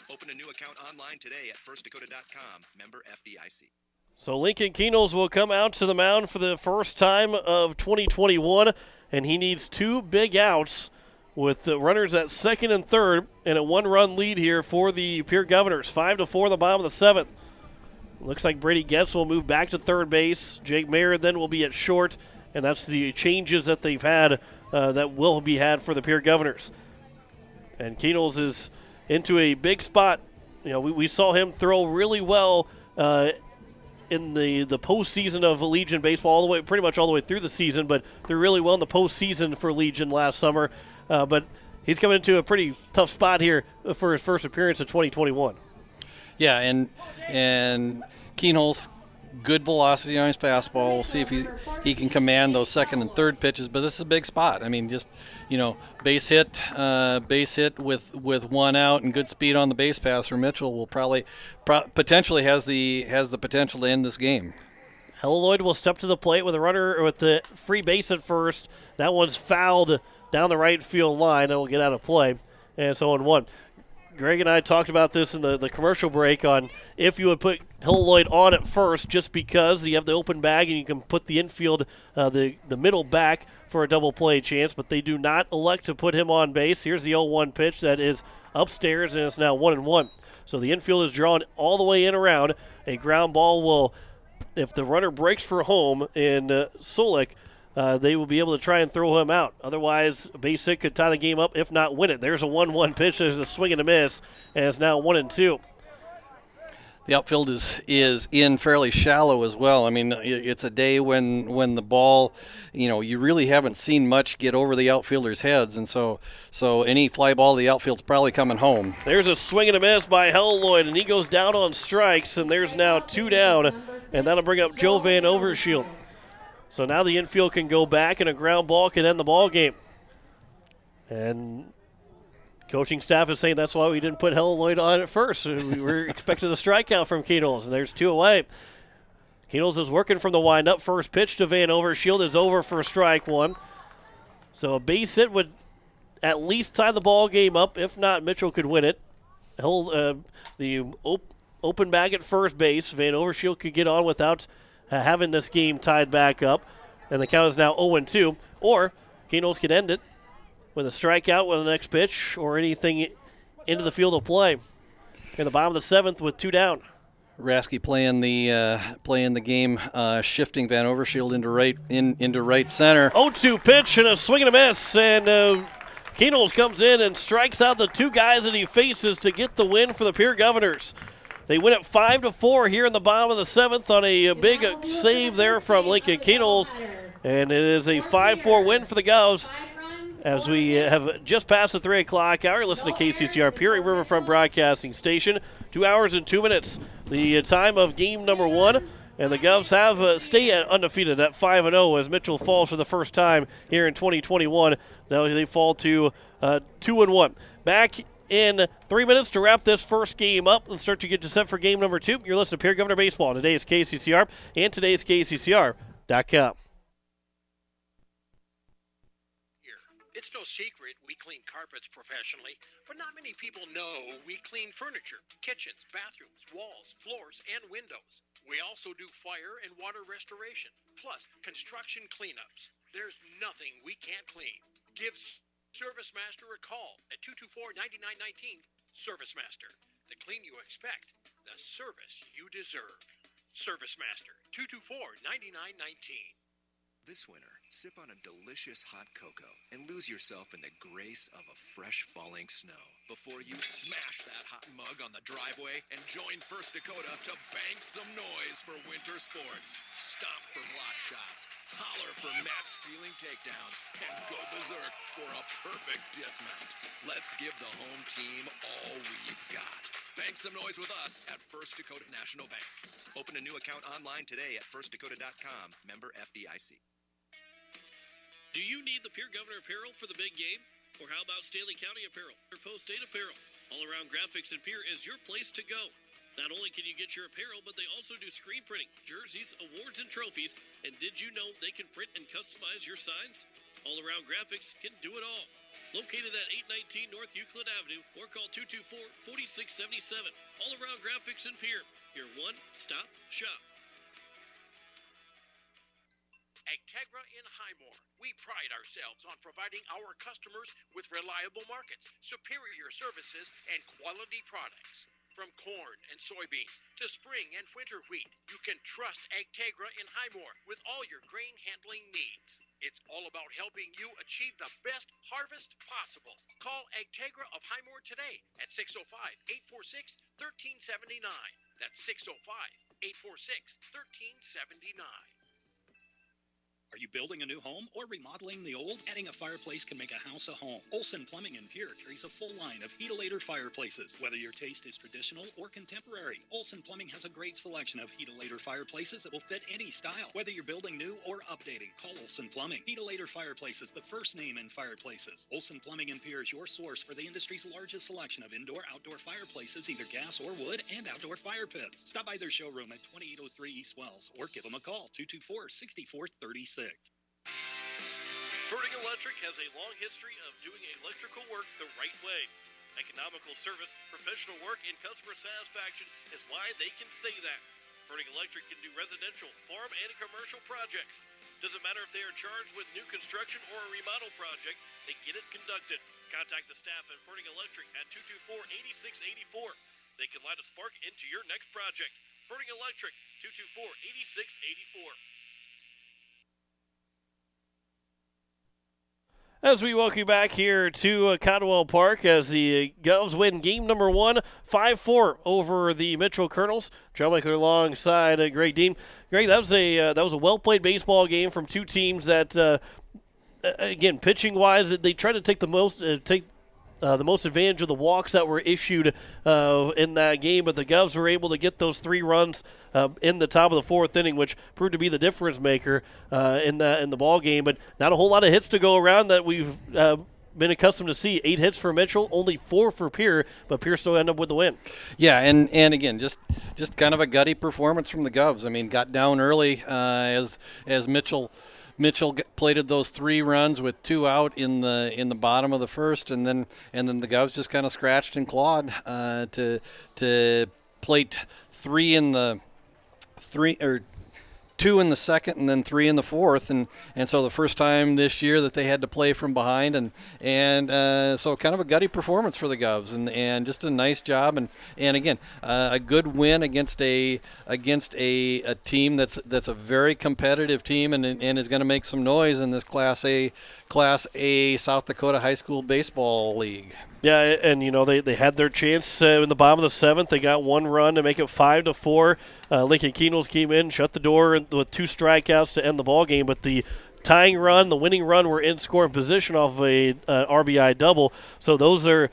S17: Open a new account online today at firstdakota.com. Member FDIC.
S4: So Lincoln Keenels will come out to the mound for the first time of 2021, and he needs two big outs with the runners at second and third and a one-run lead here for the Pierre Governors. 5-4 in the bottom of the seventh. Looks like Brady Getz will move back to third base. Jake Mayer then will be at short, and that's the changes that they've had that will be had for the Pierre Governors. And Keenels is into a big spot. You know, we saw him throw really well in the postseason of Legion baseball, pretty much all the way through the season, but they're really well in the postseason for Legion last summer. But he's coming into a pretty tough spot here for his first appearance in 2021.
S5: Yeah, and Keenholz, good velocity on his fastball. We'll see if he can command those second and third pitches, but this is a big spot. I mean, just, base hit with one out and good speed on the base pass for Mitchell will potentially has the potential to end this game.
S4: Helleloy will step to the plate with a runner with the free base at first. That one's fouled down the right field line. That will get out of play, and it's 0-1. Greg and I talked about this in the commercial break on if you would put Helleloy on at first just because you have the open bag and you can put the infield, the middle back for a double play chance, but they do not elect to put him on base. Here's the 0-1 pitch that is upstairs, and it's now 1-1. So the infield is drawn all the way in around. A ground ball will, if the runner breaks for home in Solik, they will be able to try and throw him out. Otherwise, a base hit could tie the game up, if not win it. There's a 1-1 pitch. There's a swing and a miss, and it's now 1-2.
S5: The outfield is in fairly shallow as well. I mean, it's a day when the ball, you really haven't seen much get over the outfielders' heads, and so any fly ball to the outfield's probably coming home.
S4: There's a swing and a miss by Helleloy, and he goes down on strikes, and there's now two down, and that'll bring up Joe Van Overshield. So now the infield can go back, and a ground ball can end the ball game. And coaching staff is saying that's why we didn't put Helleloy on at first. We were expecting a strikeout from Keenels, and there's two away. Keenels is working from the windup. First pitch to Van Overshield is over for strike one. So a base hit would at least tie the ball game up. If not, Mitchell could win it. The open bag at first base. Van Overshield could get on without having this game tied back up. And the count is now 0-2. Or Keenels could end it with a strikeout with the next pitch or anything into the field of play. In the bottom of the 7th with 2 down.
S5: Rasky playing the game, shifting Van Overshield into right center.
S4: 0-2 pitch and a swing and a miss, and Keenels comes in and strikes out the 2 guys that he faces to get the win for the Pierre Governors. They win it 5-4 here in the bottom of the 7th on a big save there from Lincoln Keenels, and it is a 5-4 win for the Govs. As we have just passed the 3 o'clock hour, listen to KCCR Pierre Riverfront Broadcasting Station. 2 hours and 2 minutes, the time of game number 1. And the Govs have stay undefeated at 5-0 as Mitchell falls for the first time here in 2021. Now they fall to 2-1. Back in 3 minutes to wrap this first game up and start to get you set for game number 2. You're listening to Pierre Governor Baseball. Today is KCCR and today is KCCR.com.
S10: It's no secret we clean carpets professionally, but not many people know we clean furniture, kitchens, bathrooms, walls, floors, and windows. We also do fire and water restoration, plus construction cleanups. There's nothing we can't clean. Give Service Master a call at 224-9919. Service Master, the clean you expect, the service you deserve. Service Master, 224-9919.
S17: This winter, sip on a delicious hot cocoa and lose yourself in the grace of a fresh falling snow before you smash that hot mug on the driveway and join First Dakota to bank some noise for winter sports. Stomp for block shots, holler for match ceiling takedowns, and go berserk for a perfect dismount. Let's give the home team all we've got. Bank some noise with us at First Dakota National Bank. Open a new account online today at firstdakota.com. Member FDIC.
S13: Do you need the Pierre Governor apparel for the big game? Or how about Stanley County apparel or post-state apparel? All-around graphics in Pierre is your place to go. Not only can you get your apparel, but they also do screen printing, jerseys, awards, and trophies. And did you know they can print and customize your signs? All-around graphics can do it all. Located at 819 North Euclid Avenue or call 224-4677. All-around graphics in Pierre, your one-stop shop.
S10: Agtegra in Highmore. We pride ourselves on providing our customers with reliable markets, superior services, and quality products. From corn and soybeans to spring and winter wheat, you can trust Agtegra in Highmore with all your grain handling needs. It's all about helping you achieve the best harvest possible. Call Agtegra of Highmore today at 605-846-1379. That's 605-846-1379.
S6: Are you building a new home or remodeling the old? Adding a fireplace can make a house a home. Olson Plumbing in Pierre carries a full line of Heat-A-Later fireplaces. Whether your taste is traditional or contemporary, Olson Plumbing has a great selection of Heat-A-Later fireplaces that will fit any style. Whether you're building new or updating, call Olson Plumbing. Heat-A-Later Fireplaces, the first name in fireplaces. Olson Plumbing in Pierre is your source for the industry's largest selection of indoor-outdoor fireplaces, either gas or wood, and outdoor fire pits. Stop by their showroom at 2803 East Wells or give them a call, 224-6436.
S13: Ferding Electric has a long history of doing electrical work the right way. Economical service, professional work, and customer satisfaction is why they can say that. Ferding Electric can do residential, farm, and commercial projects. Doesn't matter if they are charged with new construction or a remodel project, they get it conducted. Contact the staff at Ferding Electric at 224-8684. They can light a spark into your next project. Ferding Electric, 224-8684.
S4: As we welcome you back here to Cottonwell Park as the Govs win game number 1, 5-4 over the Mitchell Colonels. John Michael alongside Greg Dean. Greg, that was a well-played baseball game from two teams that, again, pitching-wise, they tried to take the most advantage of the walks that were issued in that game, but the Govs were able to get those 3 runs in the top of the 4th inning, which proved to be the difference maker in the ball game. But not a whole lot of hits to go around that we've been accustomed to see. 8 hits for Mitchell, only 4 for Pierre, but Pierre still ended up with the win.
S5: Yeah, and again, just just kind of a gutty performance from the Govs. I mean, got down early as Mitchell plated those 3 runs with 2 out in the bottom of the first, and then the Govs just kind of scratched and clawed to plate 2 in the second and then 3 in the fourth, and so the first time this year that they had to play from behind, and so kind of a gutty performance for the Govs, and just a nice job, and again a good win against a team that's a very competitive team and is going to make some noise in this Class A South Dakota High School Baseball League.
S4: Yeah, and they had their chance in the bottom of the 7th. They got 1 run to make it 5-4. Lincoln Keenels came in, shut the door with 2 strikeouts to end the ball game. But the tying run, the winning run, were in scoring position off of a RBI double. So those are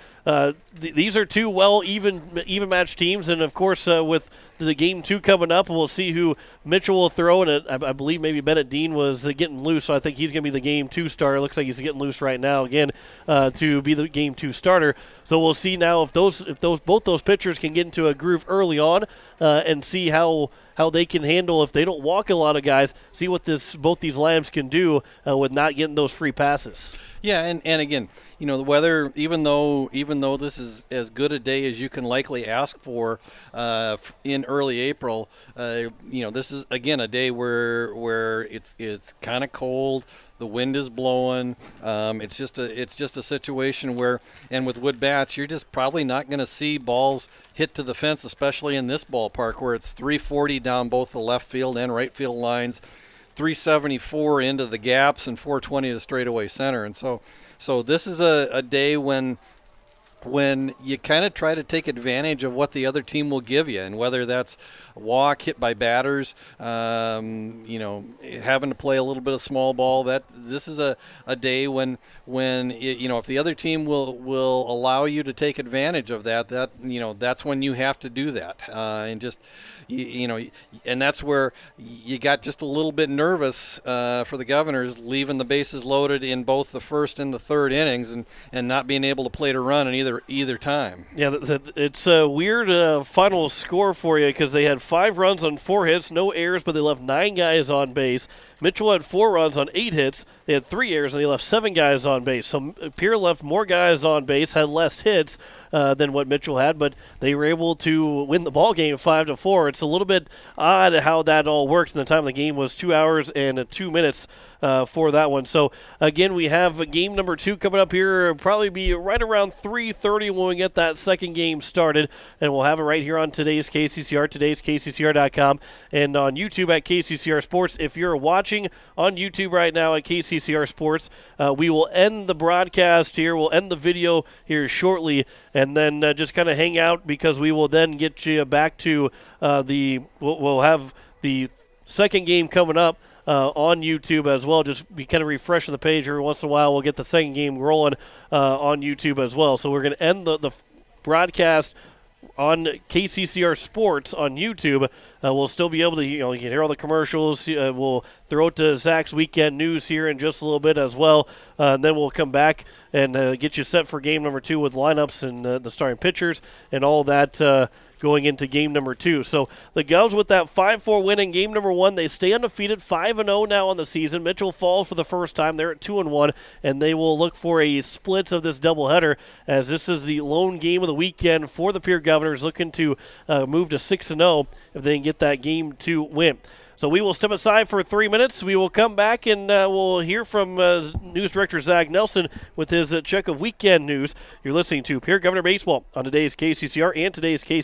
S4: these are 2 even matched teams, and of course with the game 2 coming up, we'll see who Mitchell will throw. And I believe maybe Bennett Dean was getting loose, so I think he's going to be the game 2 starter. Looks like he's getting loose right now again to be the game 2 starter. So we'll see now if both those pitchers can get into a groove early on and see how they can handle if they don't walk a lot of guys. See what both these Lambs can do with not getting those free passes.
S5: Yeah, and again, the weather, even though this is as good a day as you can likely ask for in early April, this is again a day where it's kind of cold. The wind is blowing. It's just a situation where, and with wood bats, you're just probably not going to see balls hit to the fence, especially in this ballpark where it's 340 down both the left field and right field lines, 374 into the gaps, and 420 to straightaway center. And so this is a day when you kind of try to take advantage of what the other team will give you, and whether that's a walk, hit by batters, having to play a little bit of small ball. That this is a day when if the other team will allow you to take advantage of that's when you have to do that, and just and that's where you got just a little bit nervous for the Governors, leaving the bases loaded in both the first and the third innings, and not being able to play to run in either time.
S4: Yeah, it's a weird final score for you because they had 5 runs on 4 hits, no errors, but they left 9 guys on base. Mitchell had 4 runs on 8 hits. They had 3 errors, and they left 7 guys on base. So Pierre left more guys on base, had less hits than what Mitchell had, but they were able to win the ball game 5-4. It's a little bit odd how that all works. And the time of the game was 2 hours and 2 minutes for that one. So again, we have game number 2 coming up here. It'll probably be right around 3:30 when we get that second game started, and we'll have it right here on today's KCCR, today's KCCR.com, and on YouTube at KCCR Sports. If you're watching on YouTube right now at KCCR Sports, we will end the broadcast here. We'll end the video here shortly, and then just kind of hang out because we will then get you back to we'll have the second game coming up on YouTube as well. Just be kind of refreshing the page every once in a while. We'll get the second game rolling on YouTube as well. So we're going to end the broadcast on KCCR Sports on YouTube. We'll still be able to, you can hear all the commercials. We'll throw it to Zach's weekend news here in just a little bit as well. And then we'll come back and get you set for game number 2 with lineups and the starting pitchers and all that going into game number 2. So the Govs with that 5-4 win in game number 1, they stay undefeated, 5-0 now on the season. Mitchell falls for the first time. They're at 2-1, and they will look for a split of this doubleheader, as this is the lone game of the weekend for the Pierre Governors, looking to move to 6-0 if they can get that game 2 win. So we will step aside for 3 minutes. We will come back and we'll hear from News Director Zach Nelson with his check of weekend news. You're listening to Pierre Governor Baseball on today's KCCR and today's KCCR.